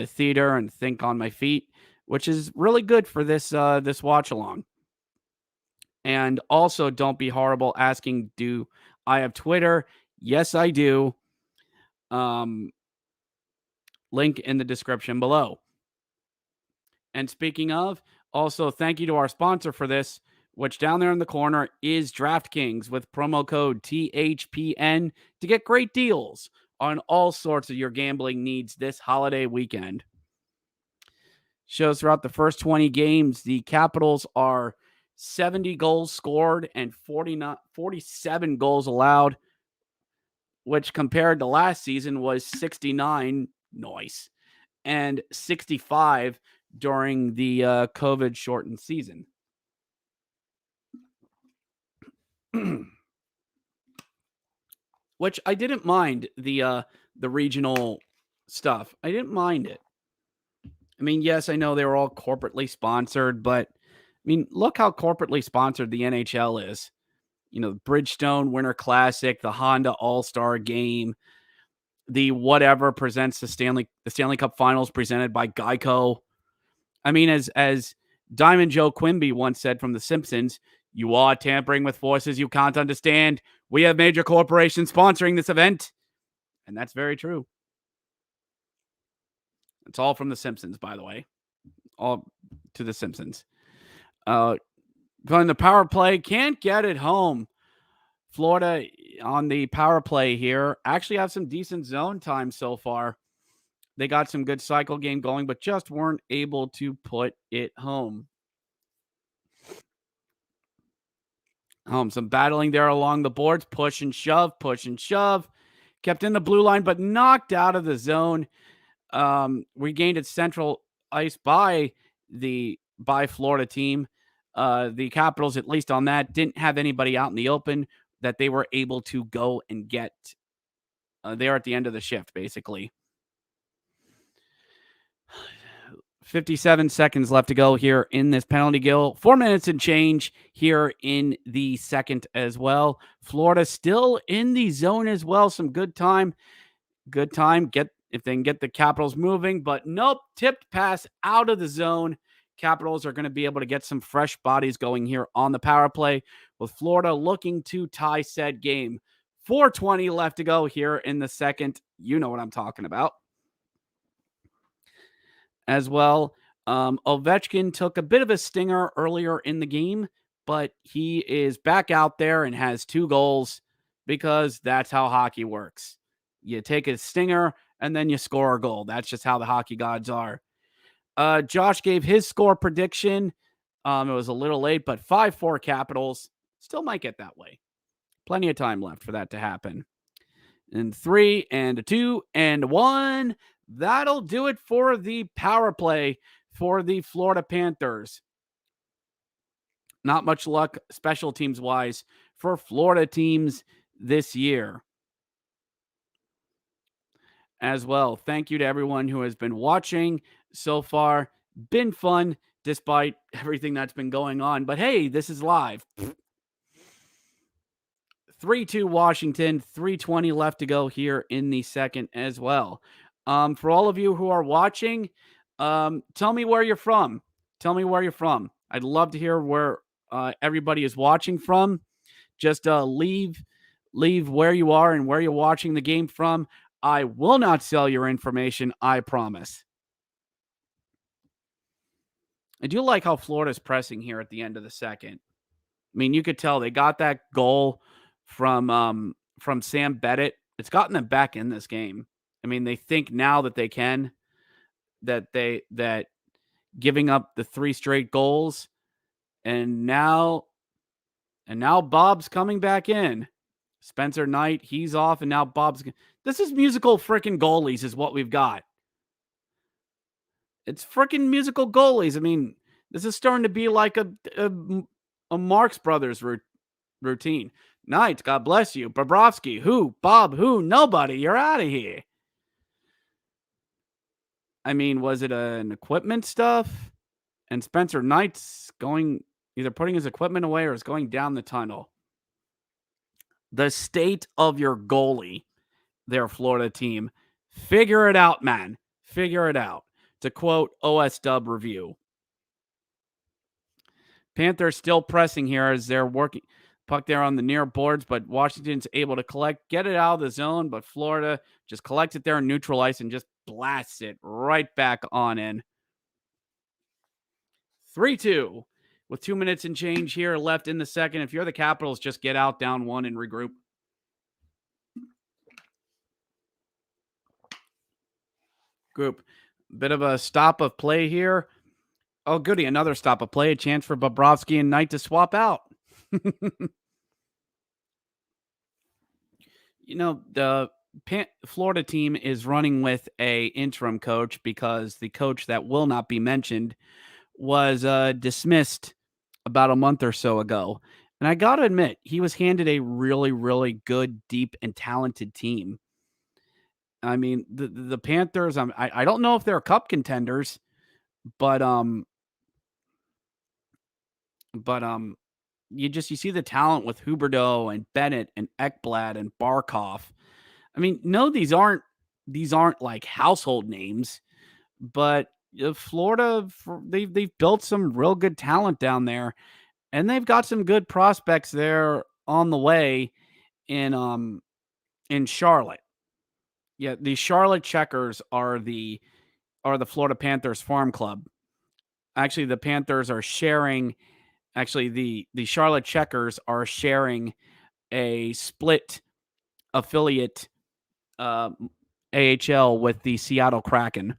theater and think on my feet, which is really good for this watch along. And also, Don't Be Horrible asking, do I have Twitter? Yes, I do. Link in the description below. And speaking of, also thank you to our sponsor for this, which down there in the corner is DraftKings with promo code THPN to get great deals on all sorts of your gambling needs this holiday weekend. Shows throughout the first 20 games, the Capitals are 70 goals scored and 47 goals allowed, which compared to last season was 69, nice, and 65 during the COVID-shortened season. Which I didn't mind the regional stuff. I didn't mind it. I mean, yes, I know they were all corporately sponsored, but I mean, look how corporately sponsored the NHL is. You know, Bridgestone Winter Classic, the Honda All-Star Game, the whatever presents the Stanley Cup Finals presented by Geico. I mean, as Diamond Joe Quimby once said from The Simpsons, you are tampering with forces you can't understand. We have major corporations sponsoring this event. And that's very true. It's all from The Simpsons, by the way. All to The Simpsons. Going the power play, can't get it home. Florida on the power play here actually have some decent zone time so far. They got some good cycle game going, but just weren't able to put it home. Some battling there along the boards, push and shove. Kept in the blue line, but knocked out of the zone. Regained its central ice by Florida team. The Capitals, at least on that, didn't have anybody out in the open that they were able to go and get there at the end of the shift, basically. 57 seconds left to go here in this penalty kill. 4 minutes and change here in the second as well. Florida still in the zone as well. Some good time. If they can get the Capitals moving, but nope. Tipped pass out of the zone. Capitals are going to be able to get some fresh bodies going here on the power play, with Florida looking to tie said game. 4:20 left to go here in the second. You know what I'm talking about. As well, Ovechkin took a bit of a stinger earlier in the game, but he is back out there and has 2 goals because that's how hockey works. You take a stinger and then you score a goal. That's just how the hockey gods are. Josh gave his score prediction. It was a little late, but 5-4 Capitals. Still might get that way. Plenty of time left for that to happen. And 3 and 2 and 1. That'll do it for the power play for the Florida Panthers. Not much luck special teams wise for Florida teams this year. As well, thank you to everyone who has been watching so far. Been fun despite everything that's been going on. But hey, this is live. 3-2 Washington, 3:20 left to go here in the second as well. For all of you who are watching, tell me where you're from. Tell me where you're from. I'd love to hear where everybody is watching from. Just leave where you are and where you're watching the game from. I will not sell your information, I promise. I do like how Florida's pressing here at the end of the second. I mean, you could tell they got that goal from Sam Bennett. It's gotten them back in this game. I mean, they think now that they can, that giving up the 3 straight goals, and now Bob's coming back in. Spencer Knight, he's off, and now Bob's. This is musical freaking goalies, is what we've got. It's freaking musical goalies. I mean, this is starting to be like a Marx Brothers routine. Knight, God bless you. Bobrovsky, who? Bob, who? Nobody. You're out of here. I mean, was it an equipment stuff? And Spencer Knight's going, either putting his equipment away or is going down the tunnel. The state of your goalie, their Florida team. Figure it out, man. Figure it out. To quote OS Dub Review. Panthers still pressing here as they're working. Puck there on the near boards, but Washington's able to get it out of the zone, but Florida just collects it there in neutral ice and just blasts it right back on in. 3-2 with 2 minutes and change here left in the second. If you're the Capitals, just get out down 1 and regroup. Bit of a stop of play here. Oh, goody, another stop of play. A chance for Bobrovsky and Knight to swap out. You know, the Florida team is running with a interim coach because the coach that will not be mentioned was dismissed about a month or so ago. And I got to admit, he was handed a really, really good, deep, and talented team. I mean, the Panthers, I don't know if they're cup contenders, but you see the talent with Huberdeau and Bennett and Ekblad and Barkov. I mean, no, these aren't like household names, but Florida, they've built some real good talent down there, and they've got some good prospects there on the way in Charlotte. Yeah, the Charlotte Checkers are the Florida Panthers farm club. Actually, the Panthers are sharing. Actually, the Charlotte Checkers are sharing a split affiliate AHL with the Seattle Kraken.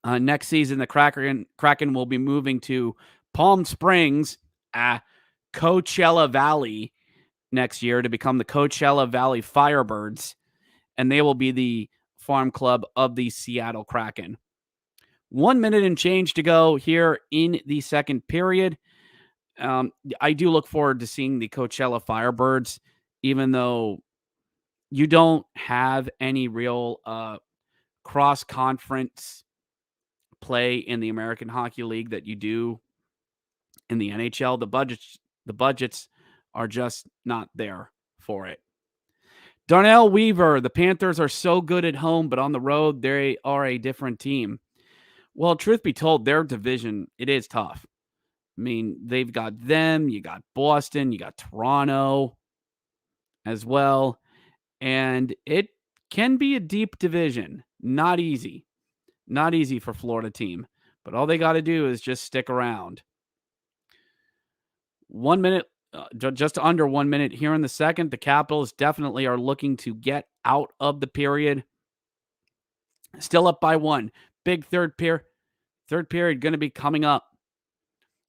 Next season, the Kraken will be moving to Palm Springs, Coachella Valley next year to become the Coachella Valley Firebirds, and they will be the farm club of the Seattle Kraken. 1 minute and change to go here in the second period. I do look forward to seeing the Coachella Firebirds, even though you don't have any real cross-conference play in the American Hockey League that you do in the NHL. The budgets are just not there for it. Darnell Weaver, the Panthers are so good at home, but on the road, they are a different team. Well, truth be told, their division, it is tough. I mean, they've got them, you got Boston, you got Toronto as well. And it can be a deep division. Not easy. Not easy for Florida team. But all they got to do is just stick around. 1 minute, just under 1 minute here in the second. The Capitals definitely are looking to get out of the period. Still up by 1. Big third period. Third period going to be coming up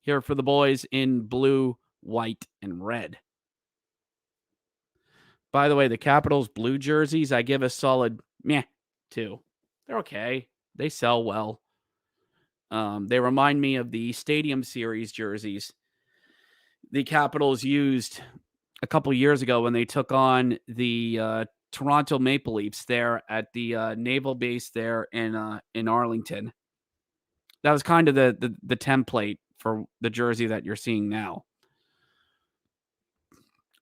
here for the boys in blue, white, and red. By the way, the Capitals blue jerseys, I give a solid meh, 2. They're okay. They sell well. They remind me of the Stadium Series jerseys the Capitals used a couple years ago when they took on the Toronto Maple Leafs there at the naval base there in Arlington. That was kind of the template for the jersey that you're seeing now.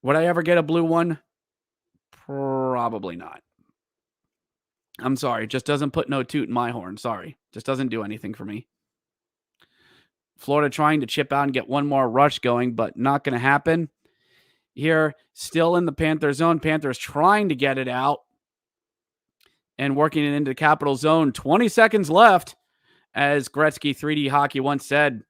Would I ever get a blue one? Probably not. I'm sorry. It just doesn't put no toot in my horn. Sorry. Just doesn't do anything for me. Florida trying to chip out and get one more rush going, but not going to happen. Here, still in the Panther zone. Panthers trying to get it out and working it into the Capital zone. 20 seconds left. As Gretzky 3D Hockey once said,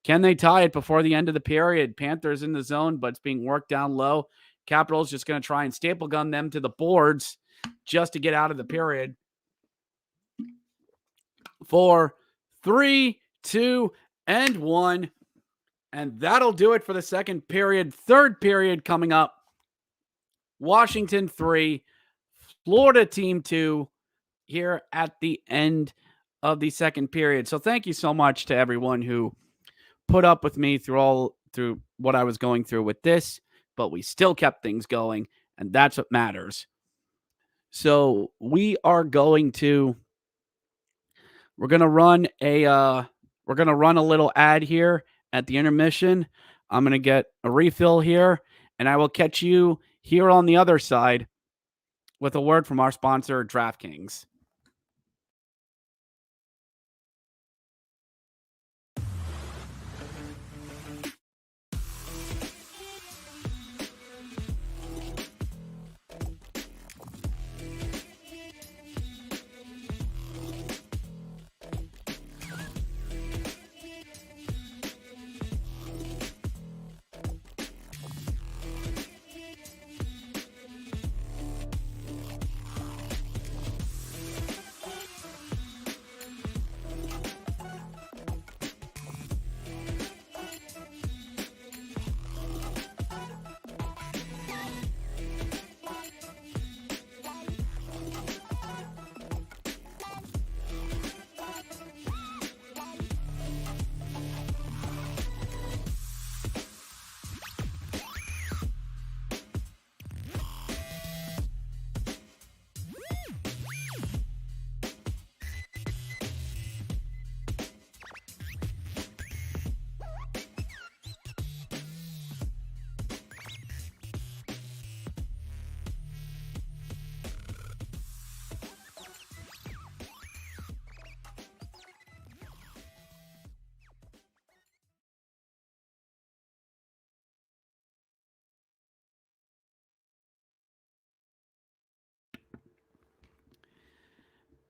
can they tie it before the end of the period? Panthers in the zone, but it's being worked down low. Capitals just going to try and staple gun them to the boards just to get out of the period. 4, 3, 2, and 1. And that'll do it for the second period. Third period coming up. Washington 3, Florida team 2 here at the end of the second period. So thank you so much to everyone who put up with me through what I was going through with this, but we still kept things going, and that's what matters. So we're going to run a little ad here at the intermission. I'm going to get a refill here, and I will catch you here on the other side with a word from our sponsor, DraftKings.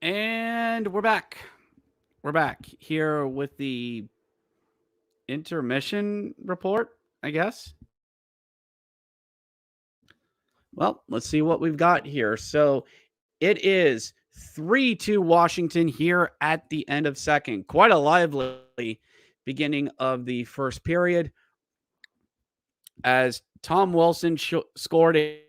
And we're back. We're back here with the intermission report, I guess. Well, let's see what we've got here. So it is 3-2 Washington here at the end of second. Quite a lively beginning of the first period as Tom Wilson scored a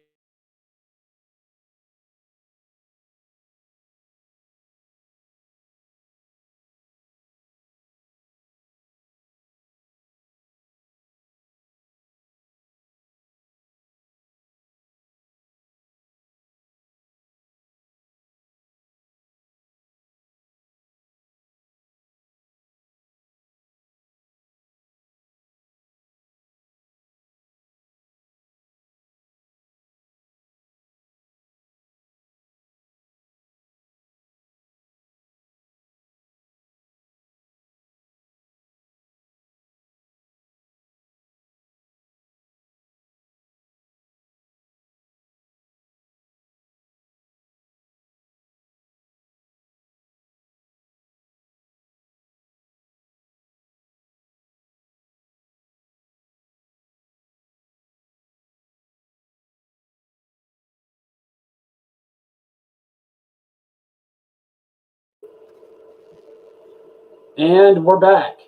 And we're back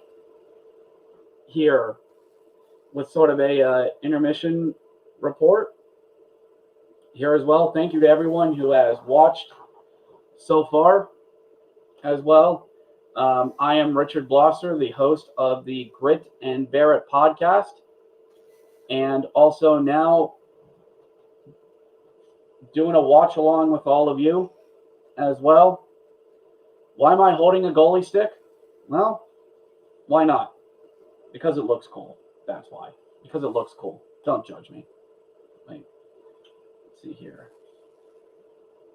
here with sort of a intermission report here as well. Thank you to everyone who has watched so far as well. I am Richard Blosser, the host of the Grit and Bear It podcast, and also now doing a watch along with all of you as well. Why am I holding a goalie stick? Well, why not? Because it looks cool. That's why. Because it looks cool. Don't judge me. Wait. Let's see here.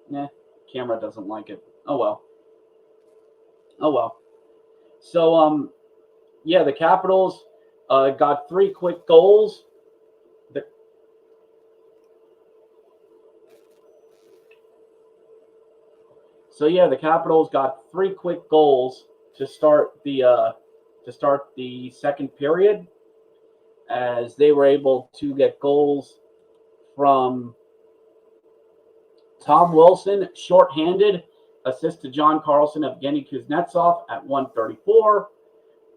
Nah, camera doesn't like it. Oh well. Oh well. So yeah, the Capitals got 3 quick goals. So yeah, the Capitals got 3 quick goals to start the second period, as they were able to get goals from Tom Wilson, shorthanded, assist to John Carlson of Evgeny Kuznetsov at 1:34.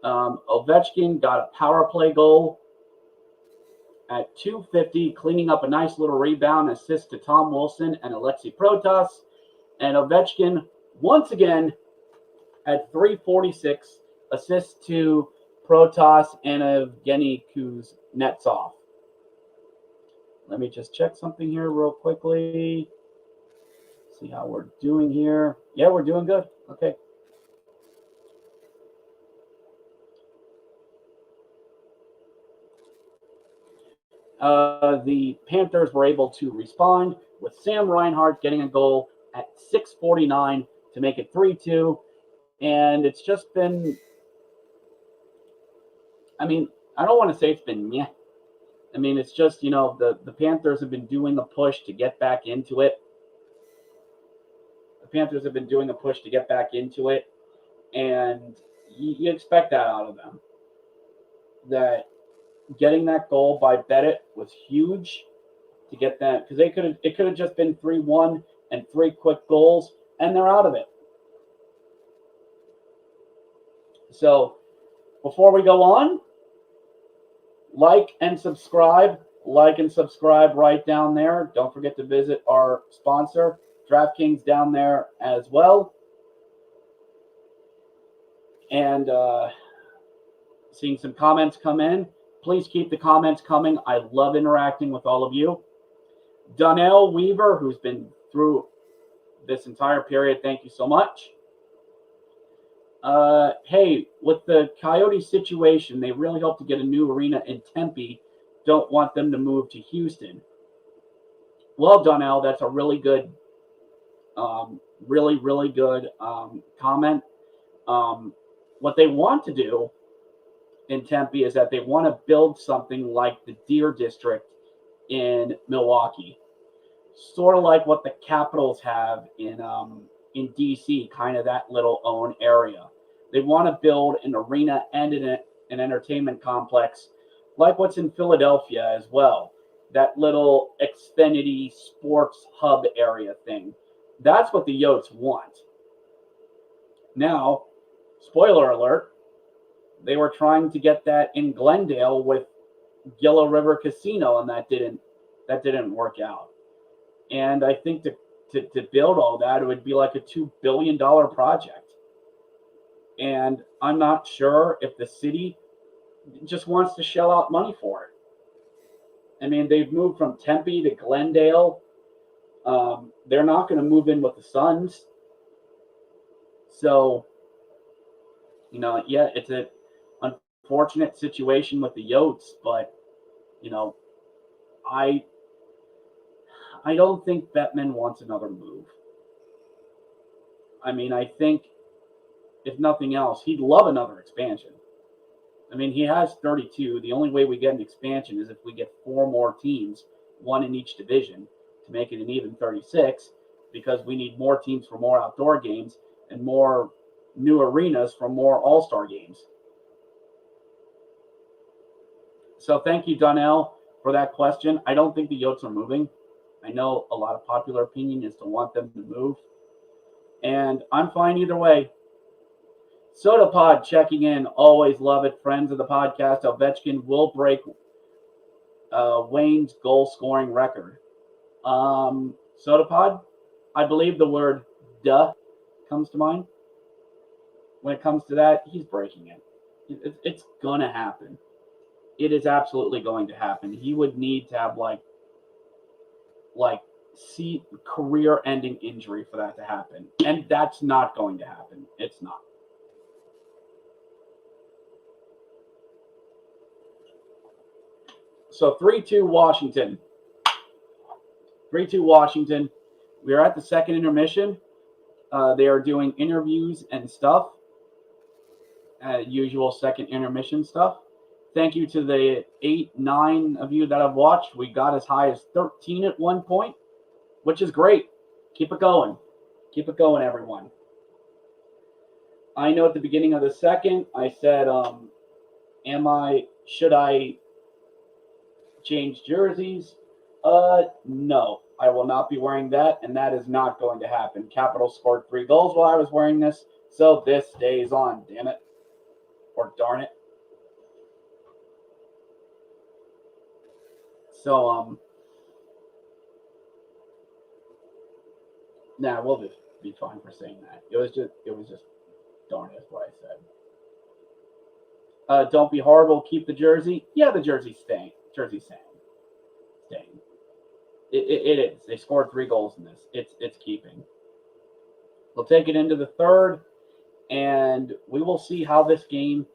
Ovechkin got a power play goal at 2:50, cleaning up a nice little rebound, assist to Tom Wilson and Alexei Protas. And Ovechkin, once again, at 3:46, assist to Protas and Evgeny Kuznetsov. Let me just check something here real quickly. See how we're doing here. Yeah, we're doing good. Okay. The Panthers were able to respond with Sam Reinhart getting a goal at 6:49 to make it 3-2. And it's just been, I mean, I don't want to say it's been meh. I mean, it's just, the Panthers have been doing a push to get back into it. And you expect that out of them. That getting that goal by Bennett was huge to get that, because it could have just been 3-1 and 3 quick goals, and they're out of it. So before we go on, like and subscribe right down there. Don't forget to visit our sponsor, DraftKings, down there as well. And seeing some comments come in. Please keep the comments coming. I love interacting with all of you. Donnell Weaver, who's been through this entire period, thank you so much. Hey, with the Coyote situation, they really hope to get a new arena in Tempe. Don't want them to move to Houston. Well, Donnell, that's a really good, really good comment. What they want to do in Tempe is that they want to build something like the Deer District in Milwaukee, sort of like what the Capitals have in DC, kind of that little own area. They want to build an arena and an entertainment complex like what's in Philadelphia as well. That little Xfinity sports hub area thing. That's what the Yotes want. Now, spoiler alert, they were trying to get that in Glendale with Gila River Casino, and that didn't work out. And I think to build all that, it would be like a $2 billion project. And I'm not sure if the city just wants to shell out money for it. I mean, they've moved from Tempe to Glendale. They're not going to move in with the Suns. So, yeah, it's an unfortunate situation with the Yotes, but, I don't think Bettman wants another move. I mean, I think, if nothing else, he'd love another expansion. I mean, he has 32. The only way we get an expansion is if we get 4 more teams, 1 in each division, to make it an even 36, because we need more teams for more outdoor games and more new arenas for more all-star games. So thank you, Donnell, for that question. I don't think the Yotes are moving. I know a lot of popular opinion is to want them to move. And I'm fine either way. SodaPod checking in. Always love it. Friends of the podcast, Ovechkin will break Wayne's goal-scoring record. SodaPod, I believe the word duh comes to mind. When it comes to that, he's breaking it. It's going to happen. It is absolutely going to happen. He would need to have see career-ending injury for that to happen. And that's not going to happen. It's not. So 3-2 Washington. 3-2 Washington. We are at the second intermission. They are doing interviews and stuff. Usual second intermission stuff. Thank you to the 8-9 of you that have watched. We got as high as 13 at one point, which is great. Keep it going. Keep it going, everyone. I know at the beginning of the second, I said, should I change jerseys? No, I will not be wearing that, and that is not going to happen. Capitals scored 3 goals while I was wearing this, so this stays on, damn it. Or darn it. So, we'll just be fine for saying that. It was just darn it, what I said. Don't be horrible, keep the jersey. Yeah, the jersey's staying. Staying. It is. They scored 3 goals in this. It's keeping. We'll take it into the third, and we will see how this game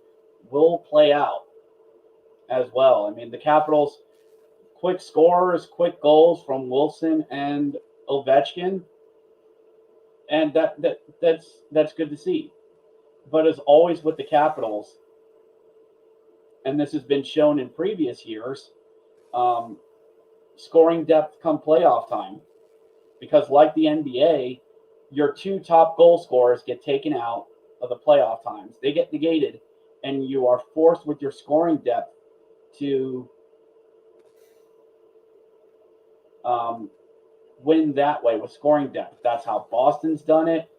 will play out as well. I mean, the Capitals, quick scorers, quick goals from Wilson and Ovechkin, and that's good to see. But as always with the Capitals, and this has been shown in previous years, scoring depth come playoff time. Because like the NBA, your 2 top goal scorers get taken out of the playoff times. They get negated, and you are forced with your scoring depth to win that way with scoring depth. That's how Boston's done it.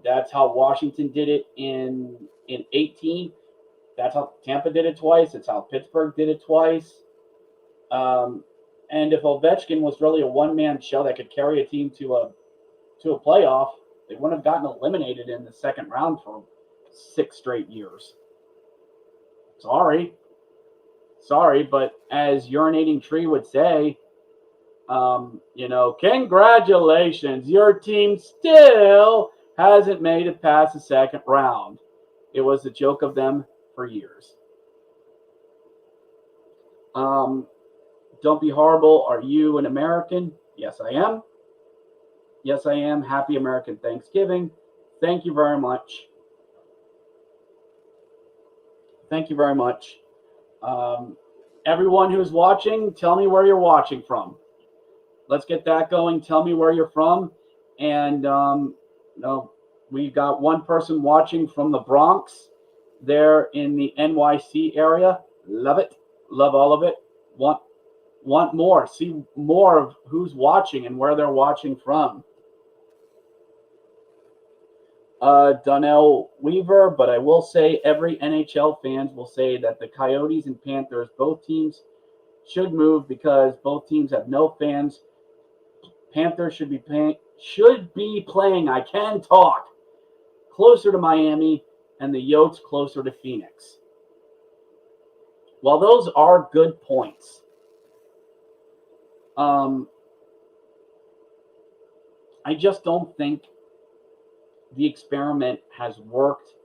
That's how Washington did it in 18. That's how Tampa did it twice. It's how Pittsburgh did it twice. And if Ovechkin was really a one-man show that could carry a team to a playoff, they wouldn't have gotten eliminated in the second round for 6 straight years. Sorry, but as Urinating Tree would say, congratulations, your team still hasn't made it past the second round. It was a joke of them for years. Don't be horrible. Are you an American? Yes, I am. Yes, I am. Happy American Thanksgiving. Thank you very much. Thank you very much. Everyone who's watching, tell me where you're watching from. Let's get that going. Tell me where you're from. And, we got one person watching from the Bronx there in the NYC area. Love it. Love all of it. Want more. See more of who's watching and where they're watching from. Donnell Weaver, but I will say every NHL fans will say that the Coyotes and Panthers, both teams should move because both teams have no fans. Panthers should be playing. I can talk closer to Miami, and the Yotes closer to Phoenix. While those are good points, I just don't think the experiment has worked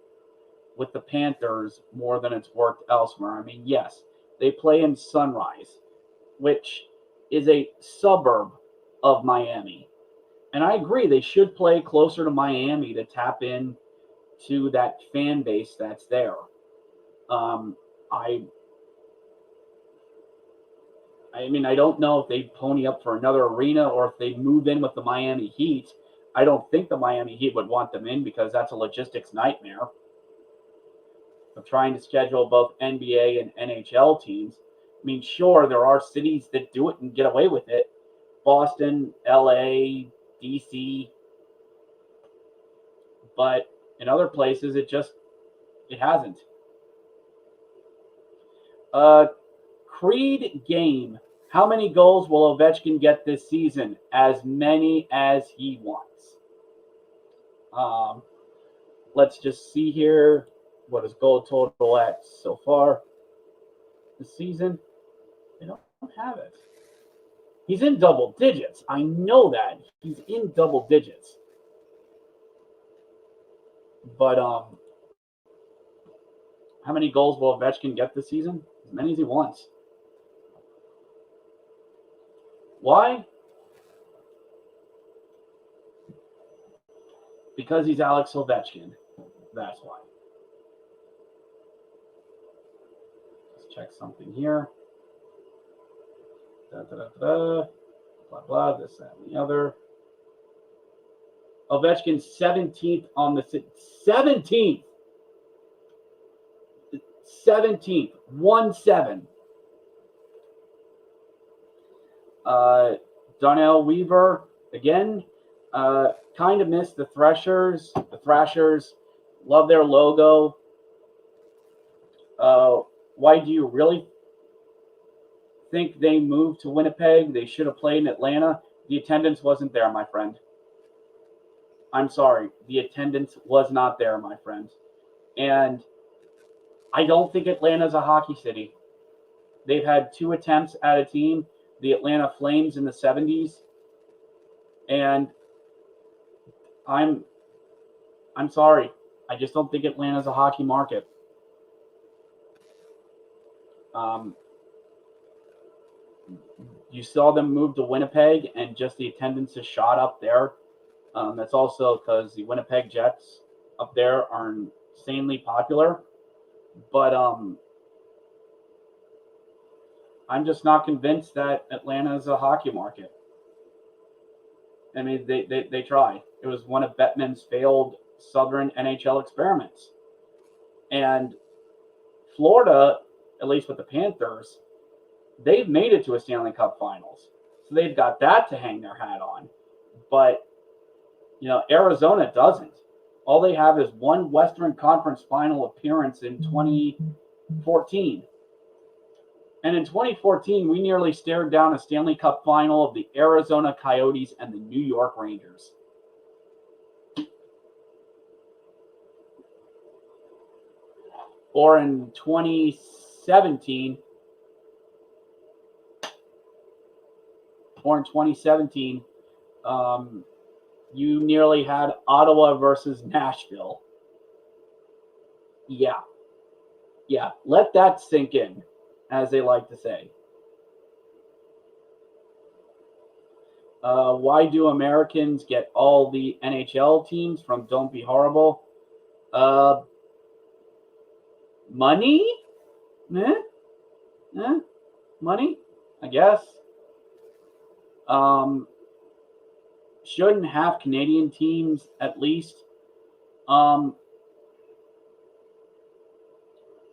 with the Panthers more than it's worked elsewhere. I mean, yes, they play in Sunrise, which is a suburb of Miami. And I agree, they should play closer to Miami to tap in to that fan base that's there. I don't know if they pony up for another arena or if they move in with the Miami Heat. I don't think the Miami Heat would want them in because that's a logistics nightmare of trying to schedule both NBA and NHL teams. I mean, sure, there are cities that do it and get away with it. Boston, LA, DC. But in other places, it hasn't. Creed Game. How many goals will Ovechkin get this season? As many as he wants. Let's just see here. What is goal total at so far this season? They don't have it. He's in double digits. I know that. He's in double digits. But how many goals will Ovechkin get this season? As many as he wants. Why? Because he's Alex Ovechkin. That's why. check something here. Blah, blah, this, that, and the other. Ovechkin 17th on the 17th. 17th. 1-7. Donnell Weaver, again, kind of missed the Thrashers. The Thrashers love their logo. Why do you really think they moved to Winnipeg? They should have played in Atlanta. The attendance wasn't there, my friend. I'm sorry. The attendance was not there, my friend. And I don't think Atlanta's a hockey city. They've had 2 attempts at a team, the Atlanta Flames in the 70s. And I'm sorry. I just don't think Atlanta's a hockey market. You saw them move to Winnipeg, and just the attendance has shot up there. That's also because the Winnipeg Jets up there are insanely popular. But I'm just not convinced that Atlanta is a hockey market. I mean, they tried. It was one of Bettman's failed Southern NHL experiments. And Florida, at least with the Panthers, they've made it to a Stanley Cup Finals. So they've got that to hang their hat on. But, Arizona doesn't. All they have is one Western Conference Final appearance in 2014. And in 2014, we nearly stared down a Stanley Cup Final of the Arizona Coyotes and the New York Rangers. Or in 2017, you nearly had Ottawa versus Nashville. Yeah. Let that sink in, as they like to say. Why do Americans get all the NHL teams from Don't Be Horrible? Money? Money? I guess. Shouldn't have Canadian teams at least.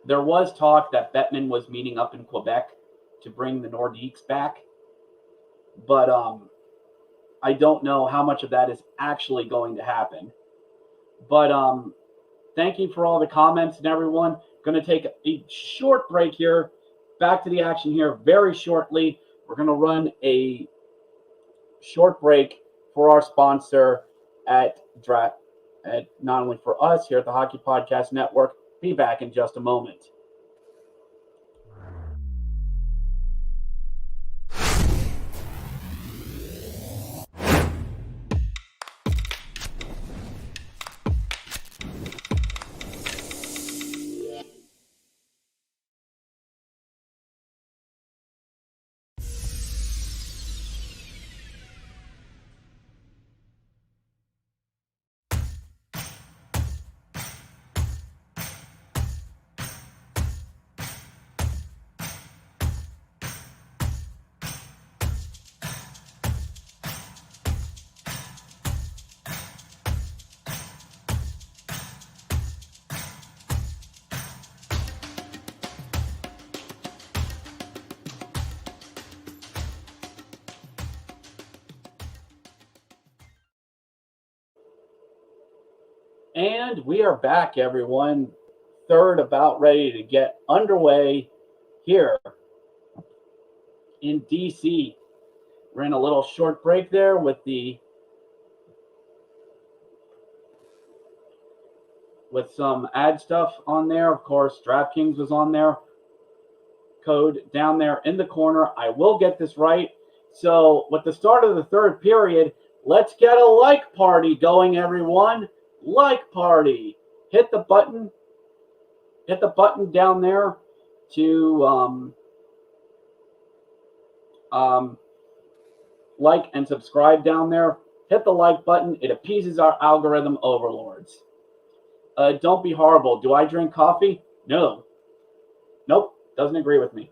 There was talk that Bettman was meeting up in Quebec to bring the Nordiques back. But I don't know how much of that is actually going to happen. But thank you for all the comments and everyone. Going to take a short break here. Back to the action here very shortly. We're going to run a short break for our sponsor at not only for us here at the Hockey Podcast Network. Be back in just a moment. And we are back, everyone. Third about ready to get underway here in DC. We're in a little short break there with some ad stuff on there. Of course, DraftKings was on there. Code down there in the corner. I will get this right. So with the start of the third period, let's get a like party going, everyone. Like party. Hit the button down there to like and subscribe down there. Hit the like button. It appeases our algorithm overlords. Don't be horrible. Do I drink coffee? No. Nope. Doesn't agree with me.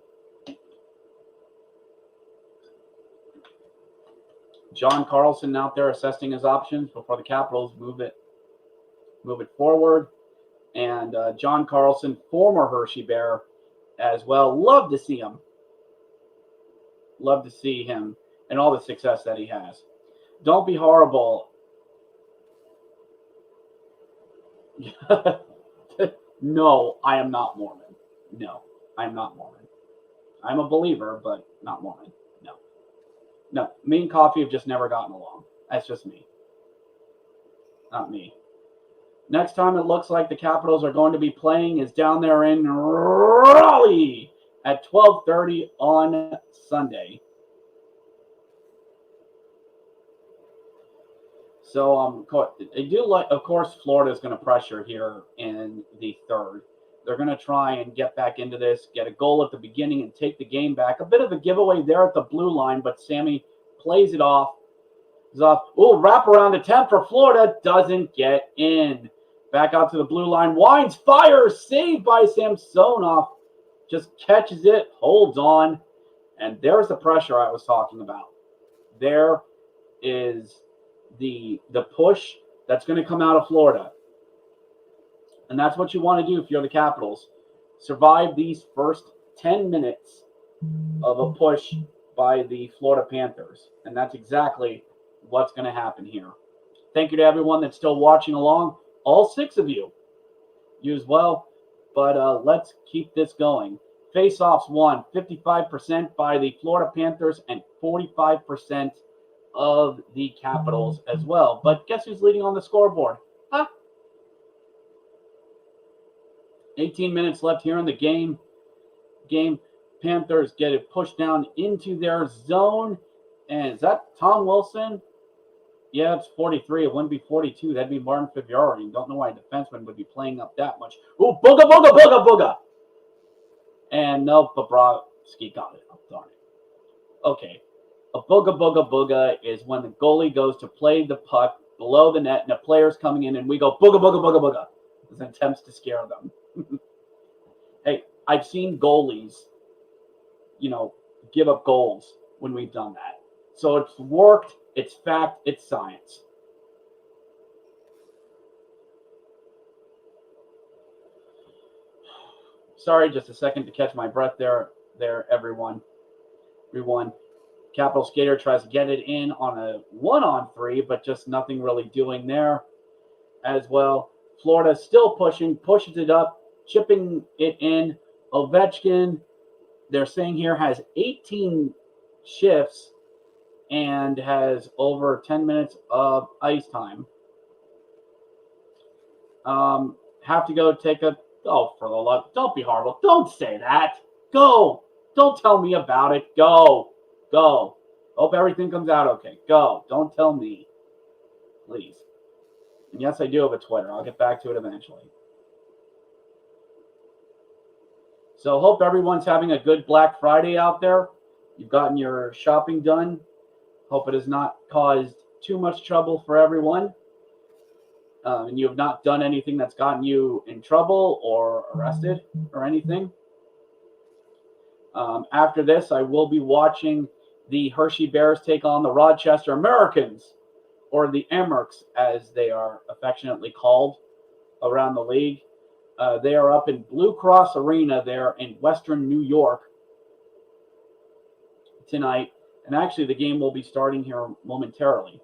John Carlson out there assessing his options before the Capitals move it forward. And John Carlson, former Hershey Bear as well. Love to see him. Love to see him and all the success that he has. Don't be horrible. No, I am not Mormon. No, I am not Mormon. I'm a believer, but not Mormon. No, me and coffee have just never gotten along. That's just me. Not me. Next time it looks like the Capitals are going to be playing is down there in Raleigh at 12:30 on Sunday. So I do like, of course, Florida is going to pressure here in the third. They're going to try and get back into this, get a goal at the beginning and take the game back. A bit of a giveaway there at the blue line, but Sammy plays it off. Oh, wrap around attempt for Florida. Doesn't get in. Back out to the blue line. Wines fires. Saved by Samsonov. Just catches it. Holds on. And there's the pressure I was talking about. There is the push that's going to come out of Florida. And that's what you want to do if you're the Capitals. Survive these first 10 minutes of a push by the Florida Panthers. And that's exactly what's going to happen here. Thank you to everyone that's still watching along. All 6 of you. You as well. But let's keep this going. Face-offs won 55% by the Florida Panthers and 45% of the Capitals as well. But guess who's leading on the scoreboard? 18 minutes left here in the game. Panthers get it pushed down into their zone. And is that Tom Wilson? Yeah, it's 43. It wouldn't be 42. That'd be Martin Feviari. Don't know why a defenseman would be playing up that much. Ooh, booga, booga, booga, booga. And no, Bobrovsky got it. Oh, darn it. Okay. A booga, booga, booga is when the goalie goes to play the puck below the net and the player's coming in and we go booga, booga, booga, booga. As attempts to scare them. Hey, I've seen goalies, give up goals when we've done that. So it's worked. It's fact. It's science. Sorry, just a second to catch my breath there, everyone. Capital Skater tries to get it in on a 1-on-3, but just nothing really doing there as well. Florida still pushes it up, chipping it in. Ovechkin, they're saying here, has 18 shifts and has over 10 minutes of ice time. Have to go take a... Oh, for the love... Don't be horrible. Don't say that. Go. Don't tell me about it. Go. Hope everything comes out okay. Go. Don't tell me. Please. And yes, I do have a Twitter. I'll get back to it eventually. So hope everyone's having a good Black Friday out there. You've gotten your shopping done. Hope it has not caused too much trouble for everyone. And you have not done anything that's gotten you in trouble or arrested or anything. After this, I will be watching the Hershey Bears take on the Rochester Americans, or the Amerks, as they are affectionately called around the league. They are up in Blue Cross Arena there in Western New York tonight. And actually, the game will be starting here momentarily.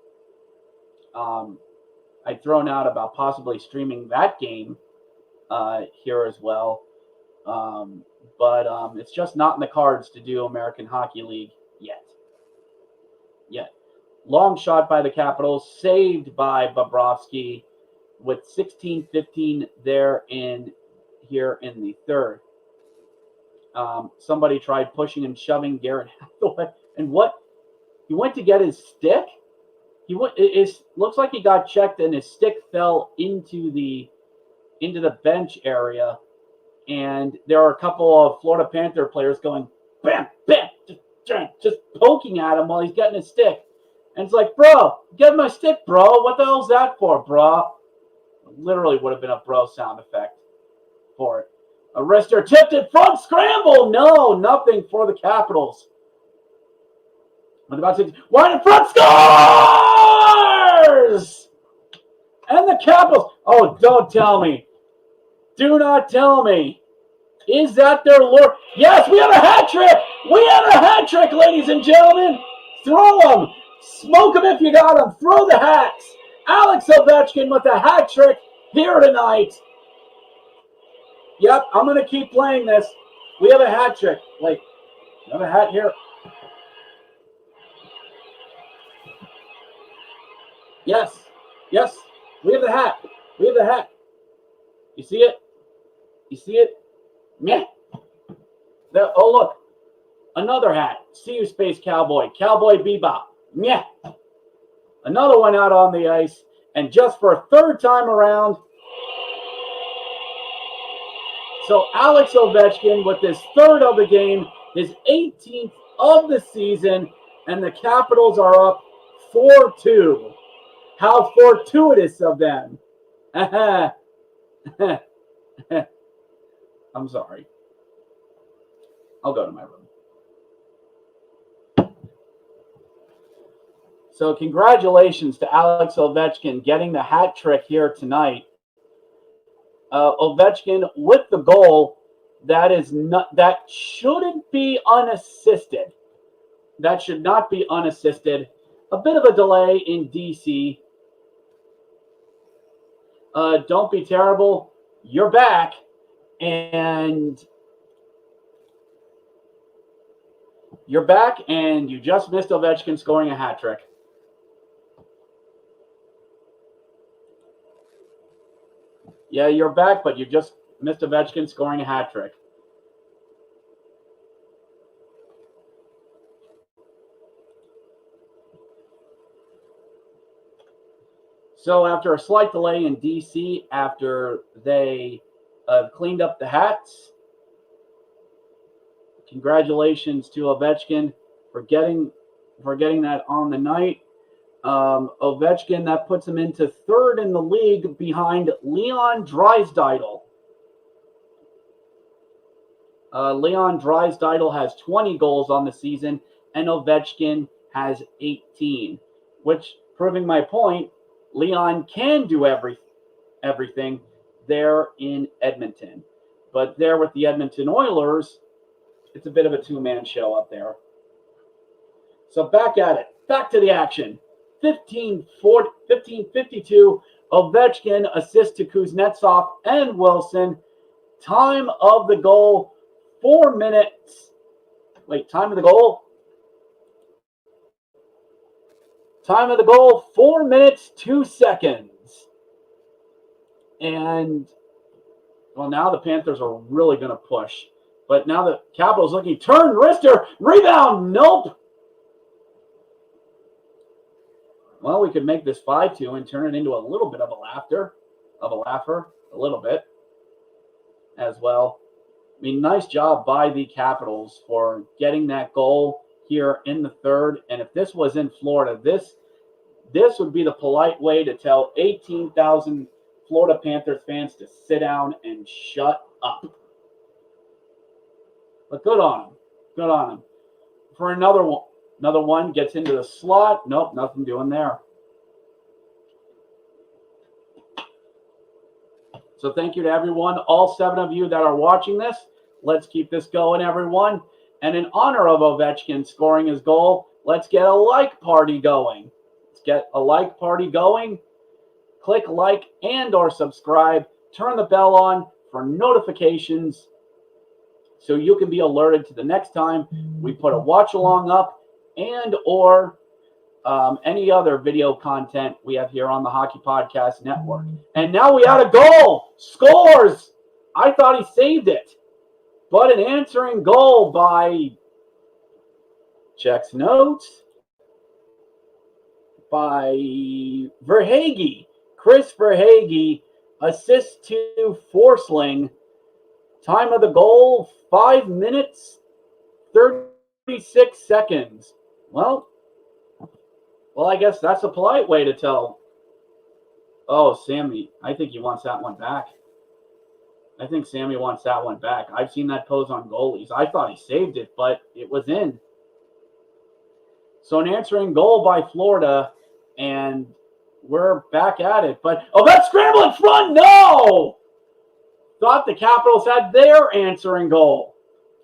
I'd thrown out about possibly streaming that game here as well. But it's just not in the cards to do American Hockey League yet. Long shot by the Capitals, saved by Bobrovsky with 16:15 there here in the third. Somebody tried pushing and shoving Garrett Hathaway. And what? He went to get his stick? It looks like he got checked and his stick fell into the bench area. And there are a couple of Florida Panther players going, bam, bam, just poking at him while he's getting his stick. And it's like, bro, get my stick, bro. What the hell's that for, bro? Literally would have been a bro sound effect for it. A wrister tipped it, front scramble. No, nothing for the Capitals. About to wide in front, scores! And the Capitals. Oh, don't tell me. Do not tell me. Is that their lure? Yes, we have a hat trick. We have a hat trick, ladies and gentlemen. Throw them. Smoke them if you got them. Throw the hats. Alex Ovechkin with a hat trick here tonight. Yep, I'm going to keep playing this. We have a hat trick. Like, we have a hat here. Yes. Yes. We have the hat. We have the hat. You see it? You see it? Meh. Oh, look. Another hat. See you, Space Cowboy. Cowboy Bebop. Meh. Another one out on the ice. And just for a third time around. So Alex Ovechkin with his third of the game, his 18th of the season, and the Capitals are up 4-2. How fortuitous of them. I'm sorry. I'll go to my room. So congratulations to Alex Ovechkin getting the hat trick here tonight. Ovechkin with the goal that shouldn't be unassisted. That should not be unassisted. A bit of a delay in DC. Don't be terrible. You're back. And you just missed Ovechkin scoring a hat trick. Yeah, you're back, but you just missed Ovechkin scoring a hat trick. So after a slight delay in DC, after they cleaned up the hats, congratulations to Ovechkin for getting that on the night. Ovechkin, that puts him into third in the league behind Leon Draisaitl. Leon Draisaitl has 20 goals on the season, and Ovechkin has 18, which, proving my point, Leon can do everything there in Edmonton. But there with the Edmonton Oilers, it's a bit of a two-man show up there. So back at it. Back to the action. 15-52. Ovechkin assist to Kuznetsov and Wilson. Time of the goal, 4 minutes. Wait, time of the goal? Time of the goal, 4 minutes, 2 seconds. And, well, now the Panthers are really going to push. But now the Capitals looking. Turn, wrister, rebound, nope. Well, we could make this 5-2 and turn it into a little bit of a laugher, a little bit as well. I mean, nice job by the Capitals for getting that goal here in the third. And if this was in Florida, this would be the polite way to tell 18,000 Florida Panthers fans to sit down and shut up. But good on them. Good on them. For another one gets into the slot. Nope, nothing doing there. So thank you to everyone, all 7 of you that are watching this. Let's keep this going, everyone. And in honor of Ovechkin scoring his goal, let's get a like party going. Let's get a like party going. Click like and or subscribe. Turn the bell on for notifications so you can be alerted to the next time we put a watch along up and or any other video content we have here on the Hockey Podcast Network. And now we had a goal. Scores. I thought he saved it. But an answering goal by checks notes by Verhaeghe. Chris Verhaeghe, assist to Forsling. Time of the goal, 5 minutes, 36 seconds. Well, I guess that's a polite way to tell. Oh, Sammy, I think he wants that one back. I think Sammy wants that one back. I've seen that pose on goalies. I thought he saved it, but it was in. So an answering goal by Florida, and we're back at it. But, that scramble in front, no! Thought the Capitals had their answering goal.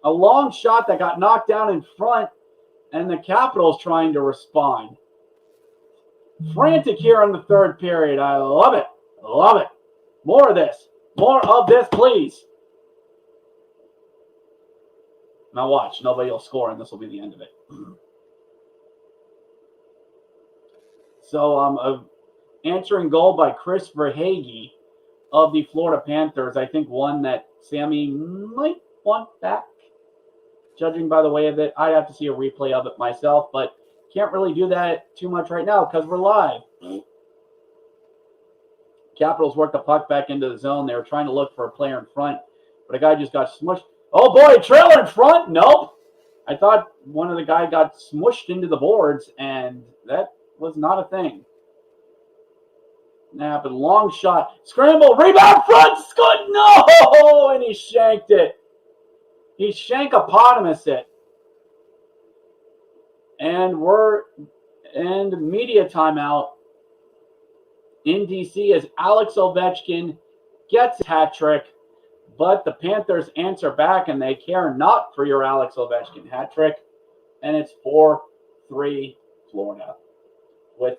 A long shot that got knocked down in front, and the Capitals trying to respond. Frantic here in the third period. I love it. Love it. More of this. More of this, please. Now watch. Nobody will score, and this will be the end of it. So, answering goal by Chris Verhaeghe of the Florida Panthers. I think one that Sammy might want back. Judging by the way of it, I'd have to see a replay of it myself, but can't really do that too much right now because we're live. Capitals worked the puck back into the zone. They were trying to look for a player in front, but a guy just got smushed. Oh boy, trailer in front? Nope. I thought one of the guy got smushed into the boards, and that was not a thing. That happened. Long shot. Scramble. Rebound front. Good. No! And he shanked it. He shankopotamus it. And media timeout in DC as Alex Ovechkin gets a hat trick, but the Panthers answer back and they care not for your Alex Ovechkin hat trick, and it's 4-3 Florida with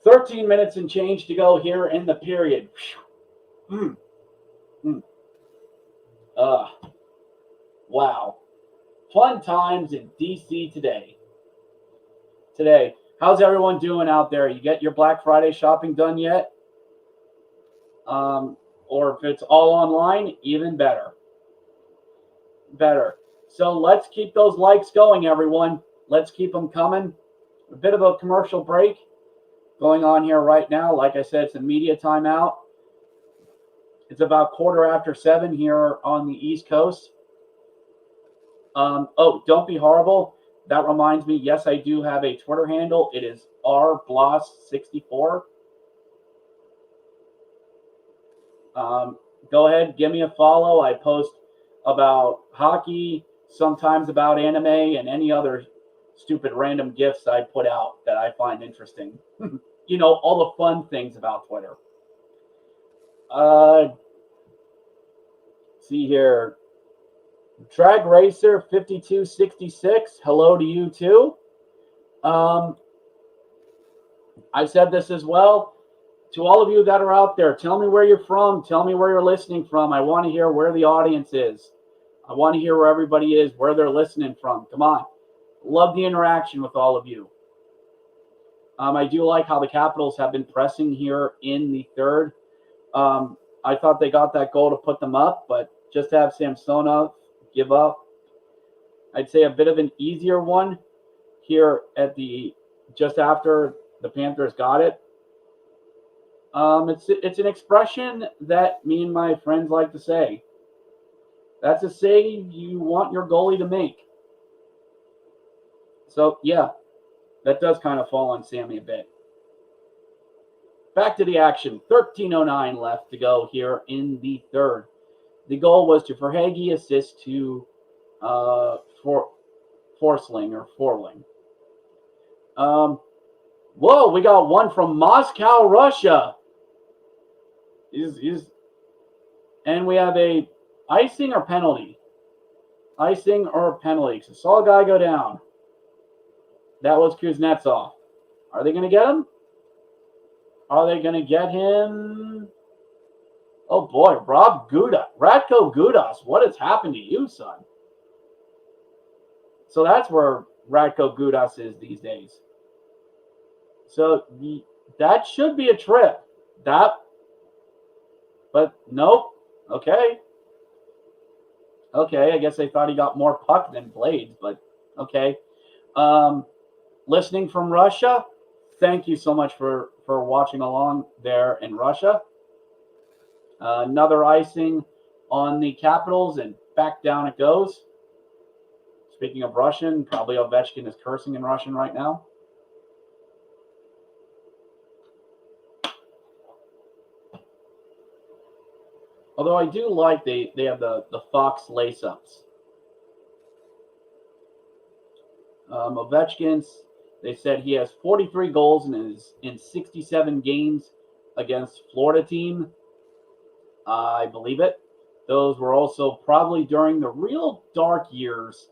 13 minutes and change to go here in the period. Wow. Fun times in DC today. How's everyone doing out there? You get your Black Friday shopping done yet? Or if it's all online, even better. So let's keep those likes going, everyone. Let's keep them coming. A bit of a commercial break going on here right now. Like I said, it's a media timeout. It's about 7:15 here on the East Coast. Don't be horrible. That reminds me, yes, I do have a Twitter handle. It is rbloss64. Go ahead, give me a follow. I post about hockey, sometimes about anime, and any other stupid random gifs I put out that I find interesting. You know, all the fun things about Twitter. See here. Drag Racer 5266. Hello to you too. I said this as well. To all of you that are out there, tell me where you're from. Tell me where you're listening from. I want to hear where the audience is. I want to hear where everybody is, where they're listening from. Come on. Love the interaction with all of you. I do like how the Capitals have been pressing here in the third. I thought they got that goal to put them up, but just to have Samsonov give up, I'd say a bit of an easier one here at just after the Panthers got it. It's an expression that me and my friends like to say. That's a save you want your goalie to make. So yeah, that does kind of fall on Sammy a bit. Back to the action. 13:09 left to go here in the third. The goal was to Verhaeghe, assist to Forling. Whoa, we got one from Moscow, Russia. And we have a icing or penalty. Icing or penalty. So saw a guy go down. That was Kuznetsov. Are they going to get him? Are they going to get him? Oh boy, Radko Gudas, what has happened to you, son? So that's where Radko Gudas is these days. So that should be a trip. But nope. Okay, I guess they thought he got more puck than blades, but okay. Listening from Russia, thank you so much for watching along there in Russia. Another icing on the Capitals, and back down it goes. Speaking of Russian, probably Ovechkin is cursing in Russian right now. Although I do like they have the Fox lace-ups. Ovechkin's, they said he has 43 goals in 67 games against Florida team. I believe it. Those were also probably during the real dark years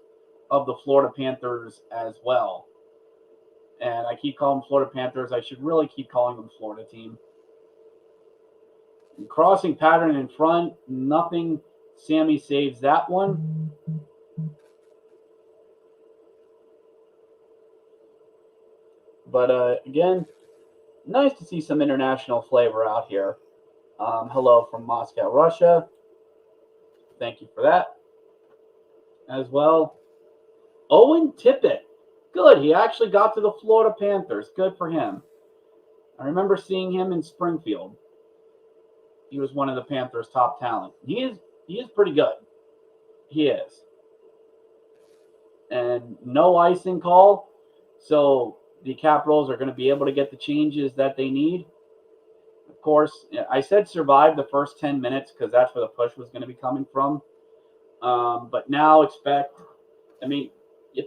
of the Florida Panthers as well. And I keep calling them Florida Panthers. I should really keep calling them Florida team. Crossing pattern in front, nothing. Sammy saves that one. But again, nice to see some international flavor out here. Hello from Moscow, Russia. Thank you for that as well. Owen Tippett. Good. He actually got to the Florida Panthers. Good for him. I remember seeing him in Springfield. He was one of the Panthers' top talent. He is pretty good. He is. And no icing call. So the Capitals are going to be able to get the changes that they need. Of course, I said survive the first 10 minutes because that's where the push was going to be coming from. But now expect, I mean, if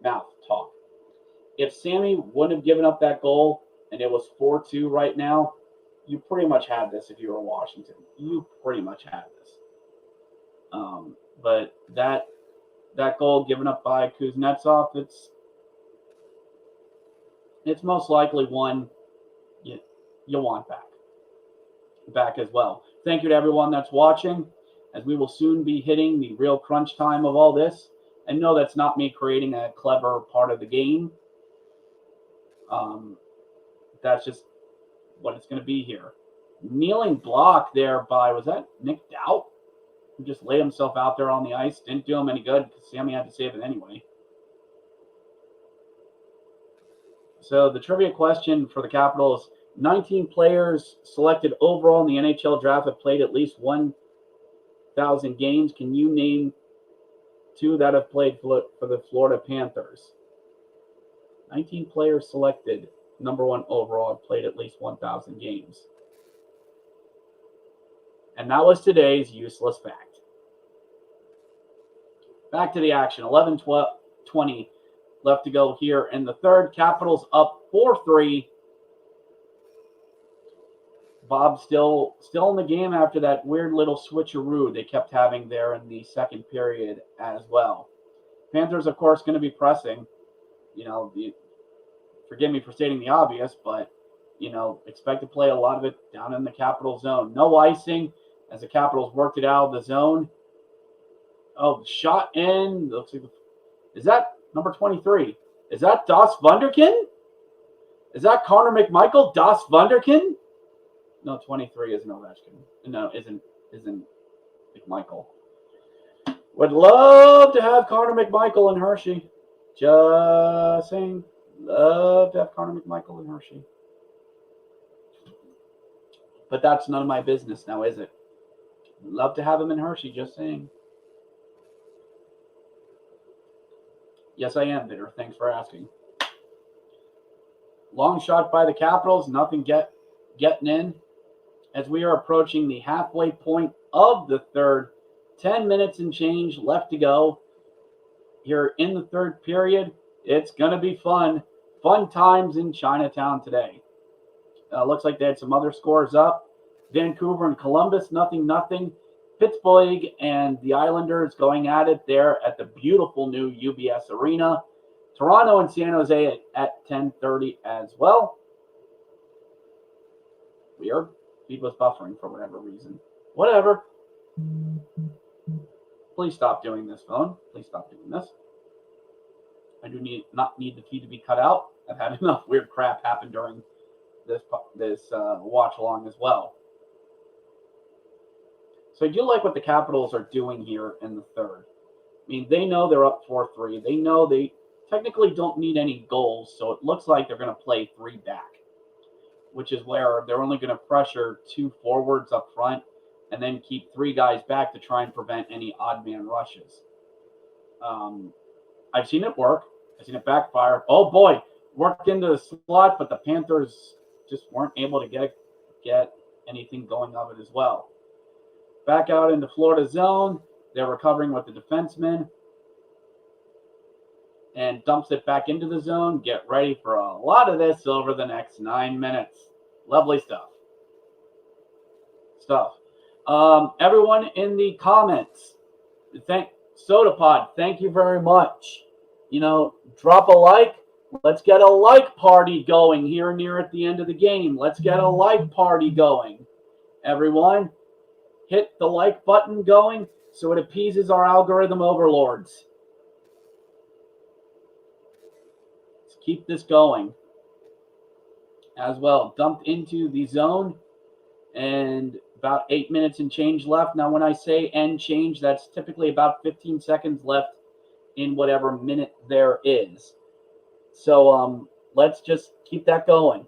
mouth talk. If Sammy wouldn't have given up that goal and it was 4-2 right now, you pretty much had this if you were Washington. You pretty much had this. But that goal given up by Kuznetsov, it's most likely one you want back as well. Thank you to everyone that's watching, as we will soon be hitting the real crunch time of all this. And no, that's not me creating a clever part of the game. That's just what it's going to be here. Kneeling block there by, was that Nick Doubt? Who just laid himself out there on the ice. Didn't do him any good because Sammy had to save it anyway. So the trivia question for the Capitals, 19 players selected overall in the NHL draft have played at least 1,000 games. Can you name 2 that have played for the Florida Panthers? 19 players selected, number 1 overall, have played at least 1,000 games. And that was today's useless fact. Back to the action. 11-20 left to go here in the third. Capitals up 4-3. Bob still in the game after that weird little switcheroo they kept having there in the second period as well. Panthers, of course, going to be pressing. Forgive me for stating the obvious, but, expect to play a lot of it down in the Capital zone. No icing as the Capitals worked it out of the zone. Oh, shot in. Looks like, is that number 23? Is that Das Wunderkind? Is that Connor McMichael? Das Wunderkind? No, 23 isn't Ovechkin. No, isn't McMichael. Would love to have Connor McMichael in Hershey. Just saying. Love to have Connor McMichael in Hershey. But that's none of my business now, is it? Love to have him in Hershey, just saying. Yes, I am bitter. Thanks for asking. Long shot by the Capitals. Nothing getting in. As we are approaching the halfway point of the third. 10 minutes and change left to go here in the third period. It's going to be fun. Fun times in Chinatown today. Looks like they had some other scores up. Vancouver and Columbus, 0-0. Pittsburgh and the Islanders going at it there at the beautiful new UBS Arena. Toronto and San Jose at 10:30 as well. Weird. Feed was buffering for whatever reason. Whatever. Please stop doing this, phone. Please stop doing this. I do not need the feed to be cut out. I've had enough weird crap happen during this watch along as well. So I do like what the Capitals are doing here in the third. I mean, they know they're up 4-3. They know they technically don't need any goals, so it looks like they're going to play 3 back, which is where they're only going to pressure 2 forwards up front and then keep 3 guys back to try and prevent any odd man rushes. I've seen it work. I've seen it backfire. Oh boy, worked into the slot, but the Panthers just weren't able to get anything going of it as well. Back out into Florida zone. They're recovering with the defenseman. And dumps it back into the zone. Get ready for a lot of this over the next 9 minutes. Lovely stuff. Everyone in the comments, SodaPod, thank you very much. Drop a like. Let's get a like party going here near at the end of the game. Let's get a like party going. Everyone, hit the like button going so it appeases our algorithm overlords. Let's keep this going as well. Dumped into the zone and about 8 minutes and change left. Now, when I say end change, that's typically about 15 seconds left in whatever minute there is. So let's just keep that going.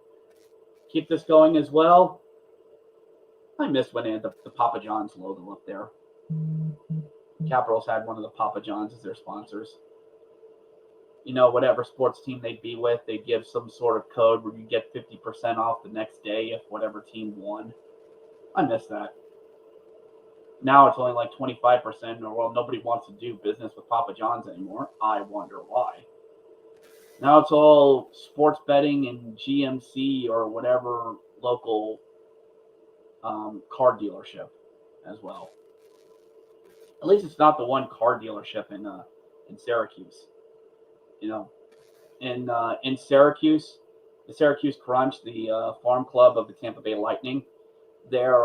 Keep this going as well. I missed when they had the Papa John's logo up there. Capitals had one of the Papa John's as their sponsors. Whatever sports team they'd be with, they'd give some sort of code where you get 50% off the next day if whatever team won. I miss that. Now it's only like 25%, or well, nobody wants to do business with Papa John's anymore. I wonder why. Now it's all sports betting and GMC or whatever local car dealership as well. At least it's not the one car dealership in Syracuse. In Syracuse, the Syracuse Crunch, the farm club of the Tampa Bay Lightning, their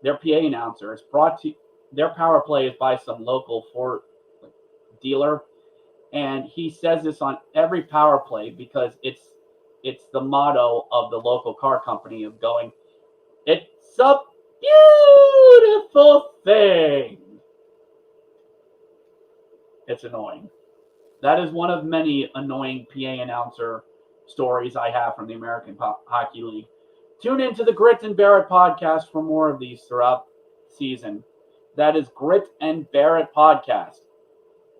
PA announcer is brought to their power play is by some local Ford dealer, and he says this on every power play because it's the motto of the local car company of going, it's a beautiful thing. It's annoying. That is one of many annoying PA announcer stories I have from the American Hockey League. Tune into the Grit and Barrett podcast for more of these throughout the season. That is Grit and Barrett podcast,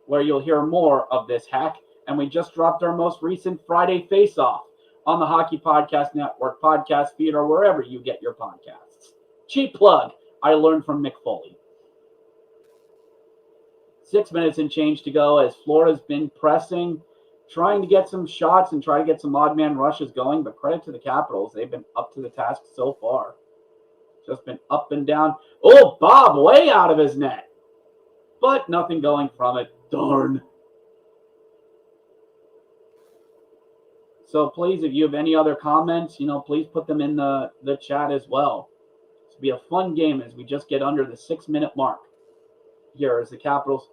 where you'll hear more of this hack. And we just dropped our most recent Friday face-off on the Hockey Podcast Network podcast feed or wherever you get your podcasts. Cheap plug. I learned from Mick Foley. 6 minutes and change to go as Florida's been pressing, trying to get some shots and try to get some odd man rushes going, but credit to the Capitals. They've been up to the task so far. Just been up and down. Oh, Bob way out of his net. But nothing going from it. Darn. So please, if you have any other comments, please put them in the chat as well. It's be a fun game as we just get under the 6 minute mark here as the Capitals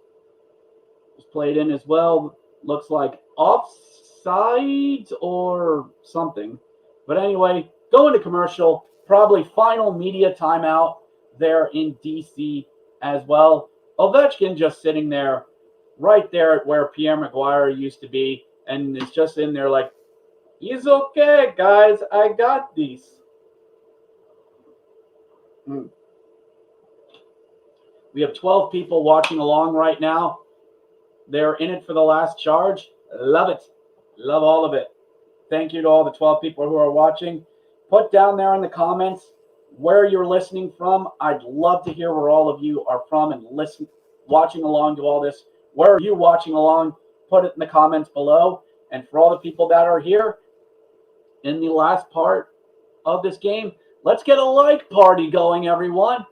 was played in as well. Looks like offsides or something. But anyway, going to commercial. Probably final media timeout there in DC as well. Ovechkin just sitting there, right there at where Pierre McGuire used to be, and is just in there like, he's okay, guys. I got these. We have 12 people watching along right now. They're in it for the last charge. Love it. Love all of it. Thank you to all the 12 people who are watching. Put down there in the comments where you're listening from. I'd love to hear where all of you are from and watching along to all this. Where are you watching along? Put it in the comments below. And for all the people that are here in the last part of this game, let's get a like party going, everyone.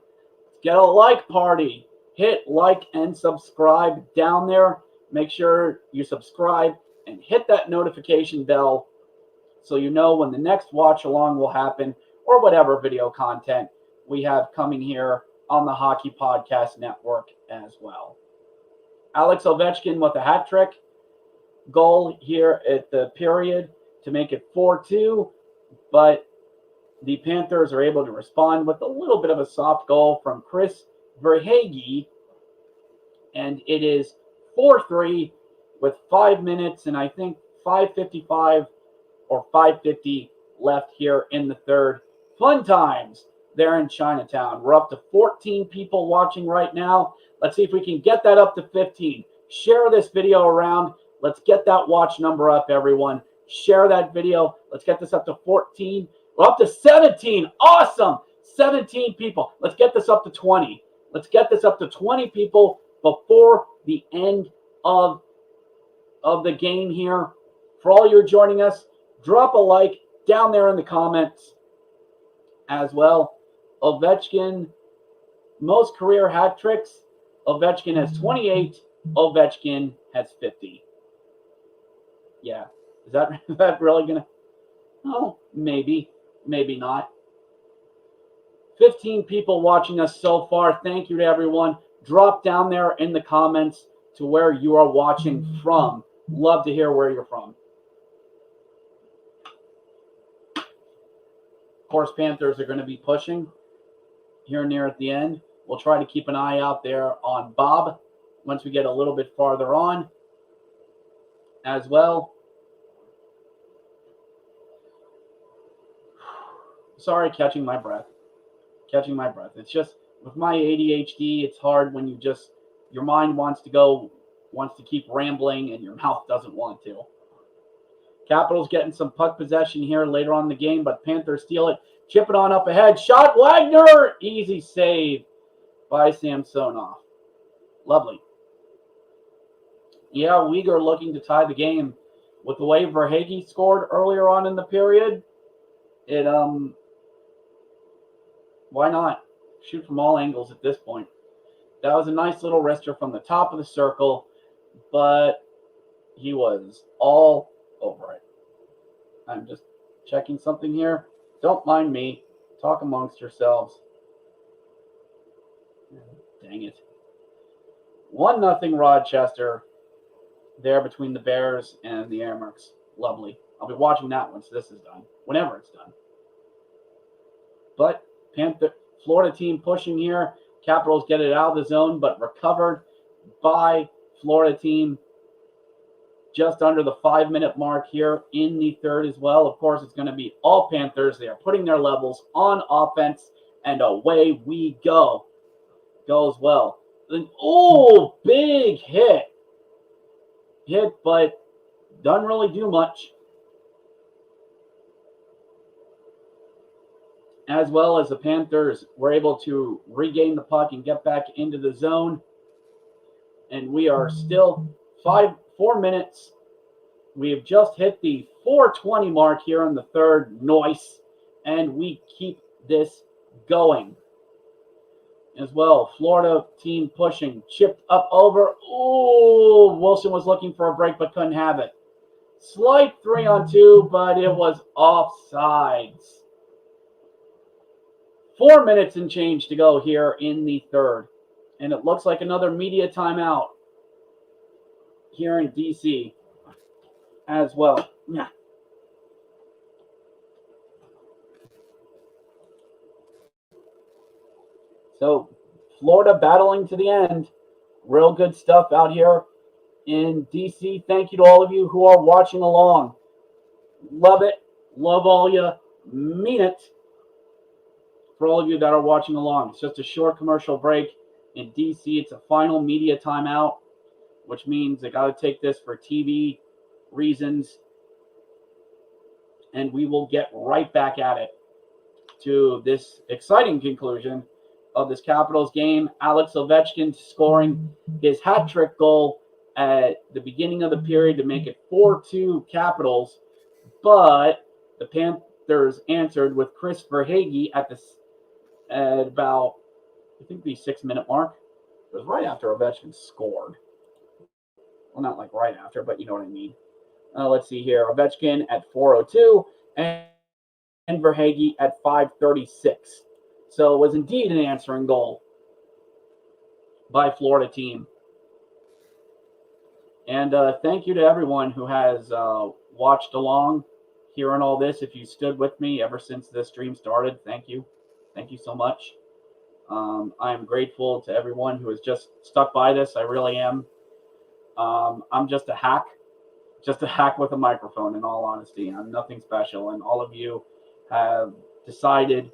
Let's get a like party. Hit like and subscribe down there. Make sure you subscribe and hit that notification bell so you know when the next watch along will happen or whatever video content we have coming here on the Hockey Podcast Network as well. Alex Ovechkin with a hat trick goal here at the period to make it 4-2, but the Panthers are able to respond with a little bit of a soft goal from Chris Verhaeghe, and it is 4-3 with 5 minutes and I think 5:55 or 5:50 left here in the third. Fun times there in Chinatown. We're up to 14 people watching right now. Let's see if we can get that up to 15. Share this video around. Let's get that watch number up, everyone. Share that video. Let's get this up to 14. We're up to 17. Awesome. 17 people. Let's get this up to 20. Let's get this up to 20 people before the end of the game here. For all you joining us, drop a like down there in the comments as well. Ovechkin, most career hat tricks. Ovechkin has 28. Ovechkin has 50. Yeah. Is that really going to? Oh, maybe. Maybe not. 15 people watching us so far. Thank you to everyone. Drop down there in the comments to where you are watching from. Love to hear where you're from. Of course, Panthers are going to be pushing here near at the end. We'll try to keep an eye out there on Bob once we get a little bit farther on as well. Sorry, catching my breath. It's just with my ADHD, it's hard when your mind wants to keep rambling and your mouth doesn't want to. Capitals getting some puck possession here later on in the game, but Panthers steal it. Chip it on up ahead. Shot Wagner. Easy save by Samsonov. Lovely. Yeah, Uyghur looking to tie the game. With the way Verhaeghe scored earlier on in the period, why not? Shoot from all angles at this point. That was a nice little wrister from the top of the circle, but he was all over it. I'm just checking something here. Don't mind me. Talk amongst yourselves. Dang it. 1-0 Rochester there between the Bears and the Amerks. Lovely. I'll be watching that once this is done, whenever it's done. But Florida team pushing here. Capitals get it out of the zone, but recovered by Florida team just under the 5-minute mark here in the third as well. Of course, it's going to be all Panthers. They are putting their levels on offense, and away we go. Goes well. Then, oh, big hit. But doesn't really do much. As well as the Panthers were able to regain the puck and get back into the zone. And we are still 4 minutes. We have just hit the 4:20 mark here in the third. Noise. And we keep this going. As well, Florida team pushing. Chipped up over. Oh, Wilson was looking for a break but couldn't have it. Slight 3-on-2, but it was offsides. 4 minutes and change to go here in the third. And it looks like another media timeout here in DC as well. Yeah. So Florida battling to the end. Real good stuff out here in DC. Thank you to all of you who are watching along. Love it. Love all you. Mean it. For all of you that are watching along, it's just a short commercial break. In DC, it's a final media timeout, which means they got to take this for TV reasons. And we will get right back at it to this exciting conclusion of this Capitals game. Alex Ovechkin scoring his hat trick goal at the beginning of the period to make it 4-2 Capitals. But the Panthers answered with Chris Verhaeghe at about, I think, the 6-minute mark. It was right after Ovechkin scored. Well, not like right after, but you know what I mean. Let's see here. Ovechkin at 4:02 and Verhaeghe at 5:36. So it was indeed an answering goal by Florida team. And thank you to everyone who has watched along, hearing all this. If you stood with me ever since this stream started, thank you. Thank you so much. I am grateful to everyone who has just stuck by this. I really am. I'm just a hack with a microphone, in all honesty. I'm nothing special. And all of you have decided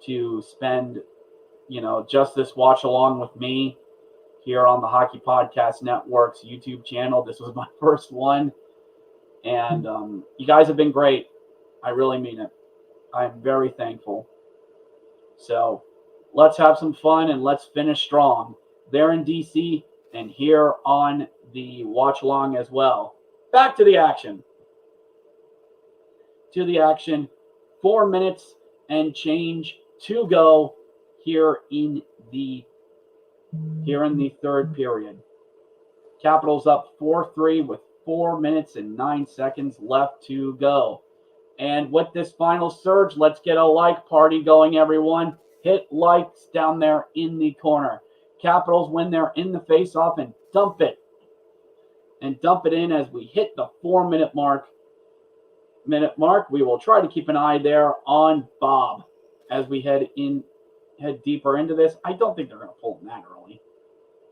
to spend, just this watch along with me here on the Hockey Podcast Network's YouTube channel. This was my first one. And you guys have been great. I really mean it. I'm very thankful. So let's have some fun and let's finish strong. They're in DC and here on the watch along as well. Back to the action. 4 minutes and change to go here in the third period. Capitals up 4-3 with 4 minutes and 9 seconds left to go. And with this final surge, let's get a like party going, everyone. Hit likes down there in the corner. Capitals when they're in the face-off and dump it. And dump it in as we hit the 4 minute mark. We will try to keep an eye there on Bob as we head deeper into this. I don't think they're going to pull him that early.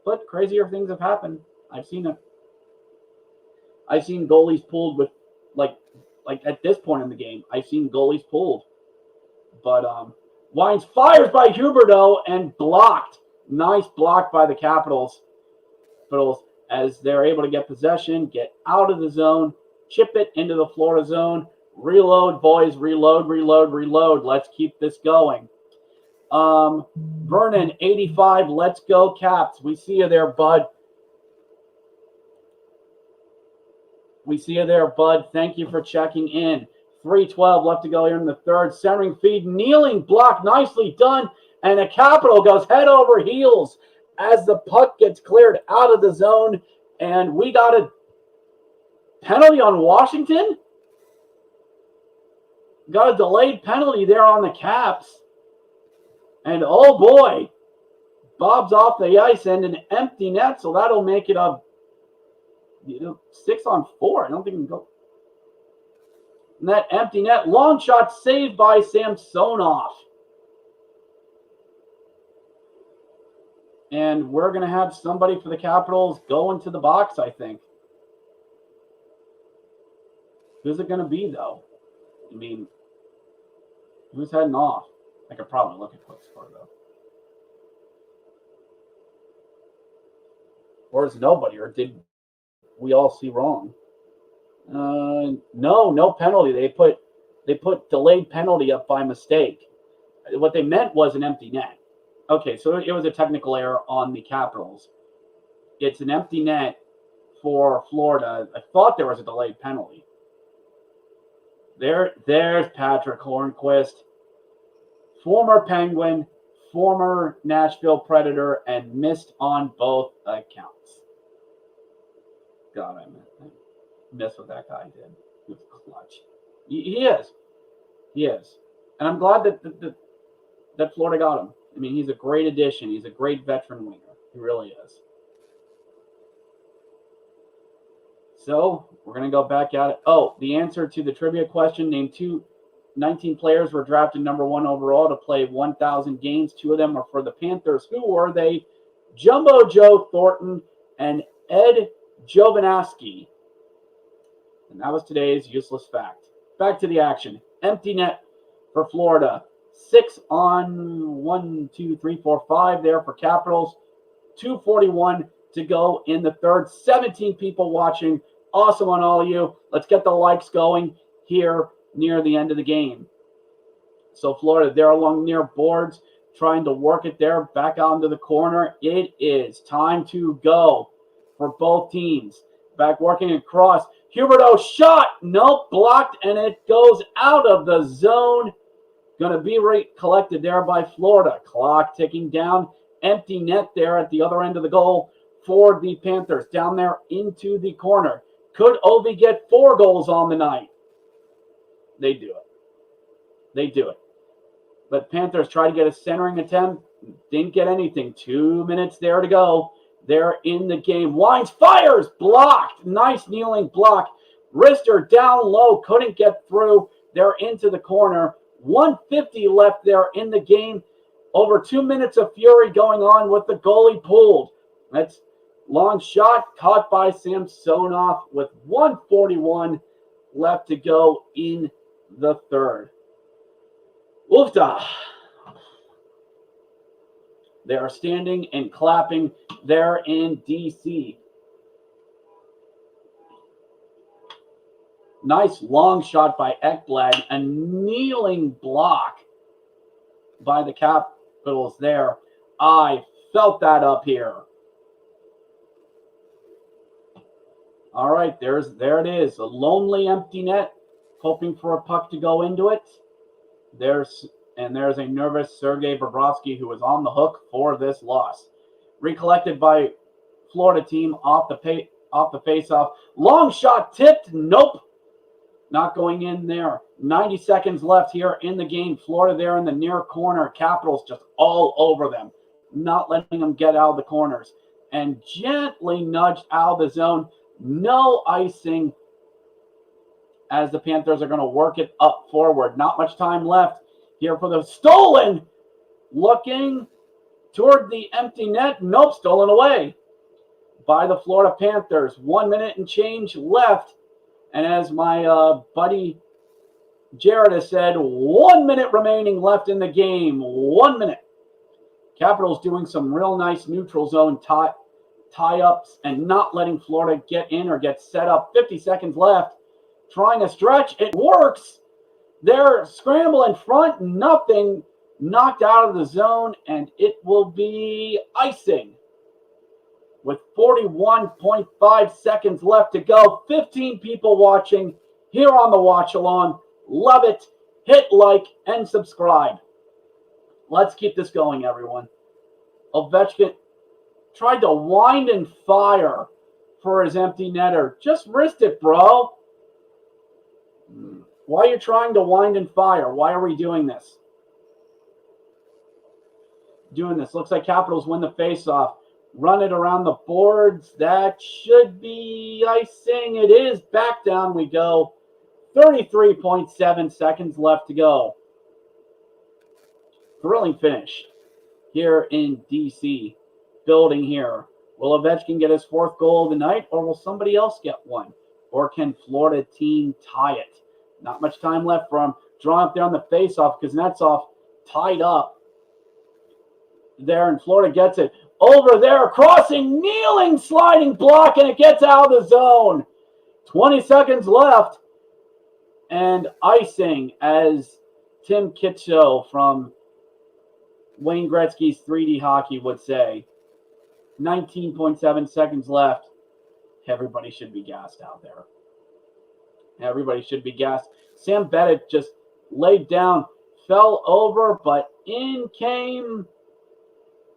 But crazier things have happened. I've seen it. I've seen goalies pulled with like at this point in the game. I've seen goalies pulled. But Wines fires by Huberdeau and blocked. Nice block by the Capitals. As they're able to get possession, get out of the zone, chip it into the Florida zone. Reload, boys. Reload. Let's keep this going. Vernon, 85. Let's go, Caps. We see you there, bud. Thank you for checking in. 3:12 left to go here in the third. Centering feed, kneeling block, nicely done. And the Capital goes head over heels as the puck gets cleared out of the zone. And we got a penalty on Washington. Got a delayed penalty there on the Caps. And oh boy, Bob's off the ice and an empty net. So that'll make it a 6-on-4. I don't think we can go. And that empty net, long shot saved by Samsonov. And we're going to have somebody for the Capitals go into the box, I think. Who's it going to be, though? I mean, who's heading off? I could probably look at quick score, though. Or is nobody? Or did we all see wrong? No penalty. They put delayed penalty up by mistake. What they meant was an empty net. Okay, so it was a technical error on the Capitals. It's an empty net for Florida. I thought there was a delayed penalty. There's Patrick Hornquist, former Penguin, former Nashville Predator, and missed on both accounts. God, I miss what that guy did. He was clutch. He is. And I'm glad that Florida got him. I mean, he's a great addition. He's a great veteran winger. He really is. So we're going to go back at it. Oh, the answer to the trivia question, name 19 players were drafted number 1 overall to play 1,000 games. 2 of them were for the Panthers. Who were they? Jumbo Joe Thornton and Ed Jovanovski. And that was today's useless fact. Back to the action. Empty net for Florida. 6 on 1, 2, 3, 4, 5 there for Capitals. 2:41 to go in the third. 17 people watching. Awesome on all of you. Let's get the likes going here near the end of the game. So Florida, they're along near boards, trying to work it there back onto the corner. It is time to go for both teams. Back working across. Huberdeau shot. Nope, blocked, and it goes out of the zone. Going to be collected there by Florida. Clock ticking down. Empty net there at the other end of the goal for the Panthers. Down there into the corner. Could Ovi get 4 goals on the night? They do it. But Panthers try to get a centering attempt. Didn't get anything. 2 minutes there to go. They're in the game. Wines fires. Blocked. Nice kneeling block. Wrister down low. Couldn't get through. They're into the corner. 1:50 left there in the game. Over 2 minutes of fury going on with the goalie pulled. That's long shot caught by Samsonov with 1:41 left to go in the third. Oofda. They are standing and clapping there in DC. Nice long shot by Ekblad. A kneeling block by the Capitals there. I felt that up here. All right, there it is. A lonely empty net, hoping for a puck to go into it. There's a nervous Sergei Bobrovsky who is on the hook for this loss. Recollected by Florida team off the face-off. Long shot tipped. Nope. Not going in there. 90 seconds left here in the game. Florida there in the near corner. Capitals just all over them. Not letting them get out of the corners. And gently nudged out of the zone. No icing as the Panthers are going to work it up forward. Not much time left here for the stolen. Looking toward the empty net. Nope, stolen away by the Florida Panthers. 1 minute and change left. And as my buddy Jared has said, 1 minute remaining left in the game. 1 minute. Capitals doing some real nice neutral zone tie-ups and not letting Florida get in or get set up. 50 seconds left. Trying to stretch. It works. They're scramble in front. Nothing. Knocked out of the zone. And it will be icing. With 41.5 seconds left to go. 15 people watching here on the Watchalong. Love it. Hit like and subscribe. Let's keep this going, everyone. Ovechkin tried to wind and fire for his empty netter. Just wrist it, bro. Why are you trying to wind and fire? Why are we doing this? Looks like Capitals win the faceoff. Run it around the boards. That should be icing. It is. Back down we go. 33.7 seconds left to go. Thrilling finish here in D.C. Building here. Will Ovechkin get his fourth goal of the night, or will somebody else get one? Or can Florida team tie it? Not much time left for him. Drawing up there on the faceoff. Kuznetsov tied up there, and Florida gets it. Over there, crossing, kneeling, sliding block, and it gets out of the zone. 20 seconds left. And icing, as Tim Kitcho from Wayne Gretzky's 3D Hockey would say. 19.7 seconds left. Everybody should be gassed out there. Everybody should be gassed. Sam Bennett just laid down, fell over, but in came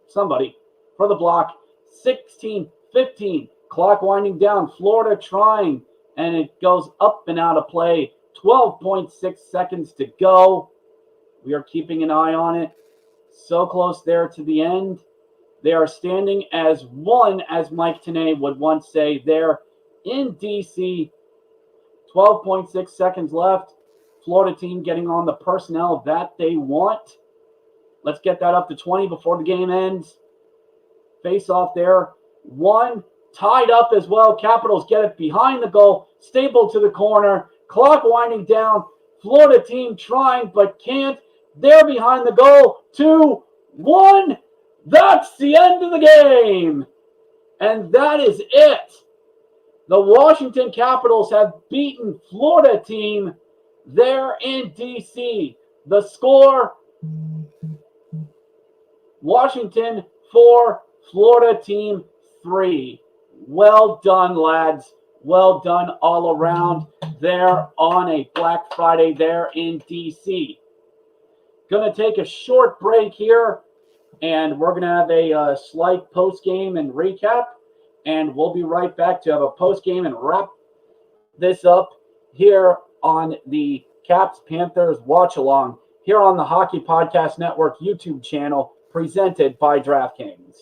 somebody for the block. 16, 15, clock winding down. Florida trying, and it goes up and out of play. 12.6 seconds to go. We are keeping an eye on it. So close there to the end. They are standing as one, as Mike Tenay would once say, there in D.C. 12.6 seconds left. Florida team getting on the personnel that they want. Let's get that up to 20 before the game ends. Face off there. One tied up as well. Capitals get it behind the goal. Stapled to the corner. Clock winding down. Florida team trying but can't. They're behind the goal. 2-1. That's the end of the game. And that is it. The Washington Capitals have beaten Florida team there in D.C. The score, Washington 4, Florida team 3. Well done, lads. Well done all around there on a Black Friday there in D.C. Going to take a short break here, and we're going to have a slight post-game and recap, and we'll be right back to have a post-game and wrap this up here on the Caps Panthers Watchalong here on the Hockey Podcast Network YouTube channel presented by DraftKings.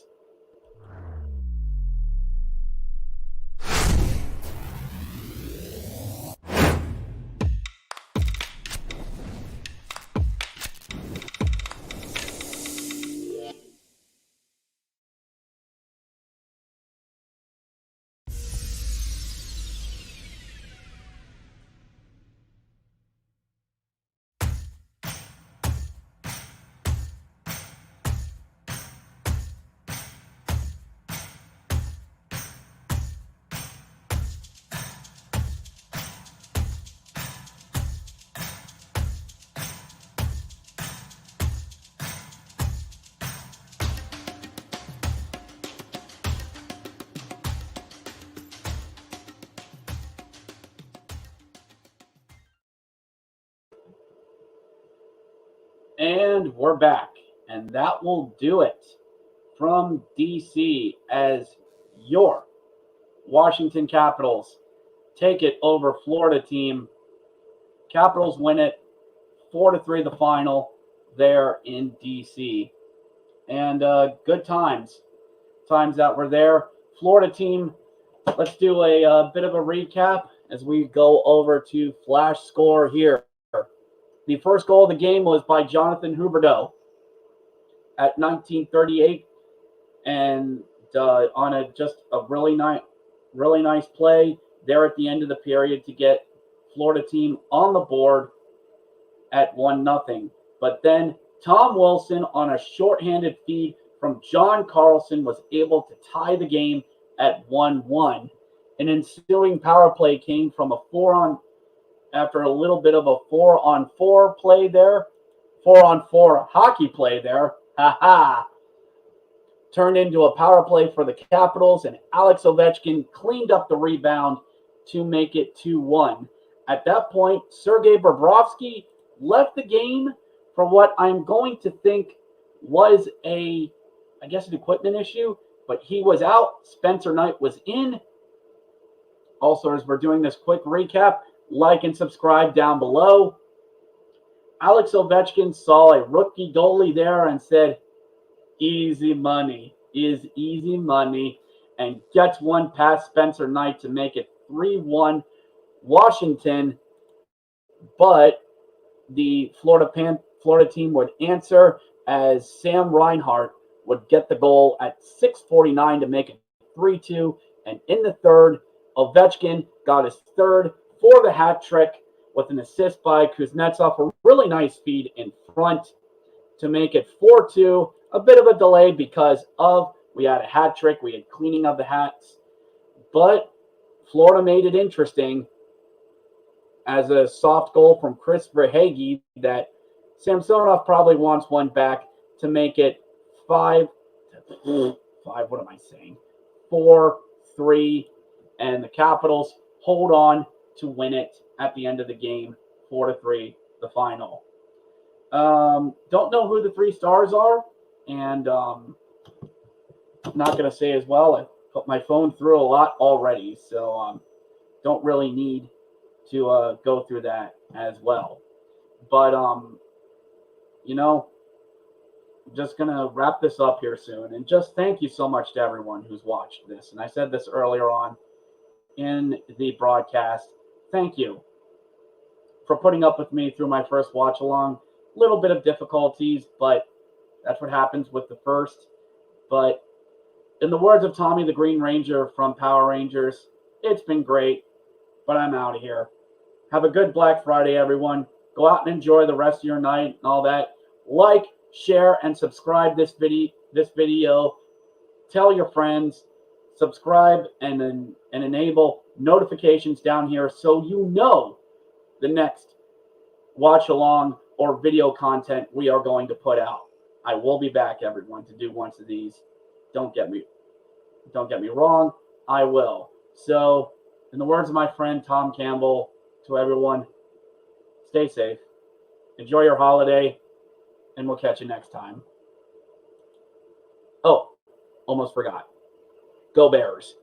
And we're back. And that will do it from DC as your Washington Capitals take it over Florida team. Capitals win it 4-3 the final there in DC. And good times that were there. Florida team, let's do a bit of a recap as we go over to flash score here. The first goal of the game was by Jonathan Huberdeau at 1938, and on just a really nice play there at the end of the period to get Florida team on the board at 1-0. But then Tom Wilson on a shorthanded feed from John Carlson was able to tie the game at 1-1. An ensuing power play came from after a little bit of a 4-on-4 play there, 4-on-4 hockey play there, turned into a power play for the Capitals, and Alex Ovechkin cleaned up the rebound to make it 2-1. At that point, Sergei Bobrovsky left the game for what I'm going to think was an equipment issue, but he was out. Spencer Knight was in. Also, as we're doing this quick recap, like and subscribe down below. Alex Ovechkin saw a rookie goalie there and said, easy money is easy money, and gets one past Spencer Knight to make it 3-1 Washington. But the Florida team would answer as Sam Reinhart would get the goal at 6:49 to make it 3-2. And in the third, Ovechkin got his third for the hat trick with an assist by Kuznetsov. A really nice feed in front to make it 4-2. A bit of a delay because we had a hat trick. We had cleaning of the hats. But Florida made it interesting as a soft goal from Chris Verhaeghe that Samsonov probably wants one back to make it 4-3, and the Capitals hold on to win it at the end of the game, 4-3, the final. Don't know who the 3 stars are, and I'm not going to say as well. I put my phone through a lot already, so don't really need to go through that as well. But, I'm just going to wrap this up here soon. And just thank you so much to everyone who's watched this. And I said this earlier on in the broadcast. Thank you for putting up with me through my first watch along. Little bit of difficulties, but that's what happens with the first. But in the words of Tommy the Green Ranger from Power Rangers, it's been great, but I'm out of here. Have a good Black Friday, everyone. Go out and enjoy the rest of your night and all that. Like, share, and subscribe this video. Tell your friends. Subscribe and enable notifications down here so you know the next watch along or video content we are going to put out. I will be back, everyone, to do one of these. Don't get me wrong, I will. So, in the words of my friend Tom Campbell, to everyone, stay safe, enjoy your holiday, and we'll catch you next time. Oh, almost forgot. Go Bears.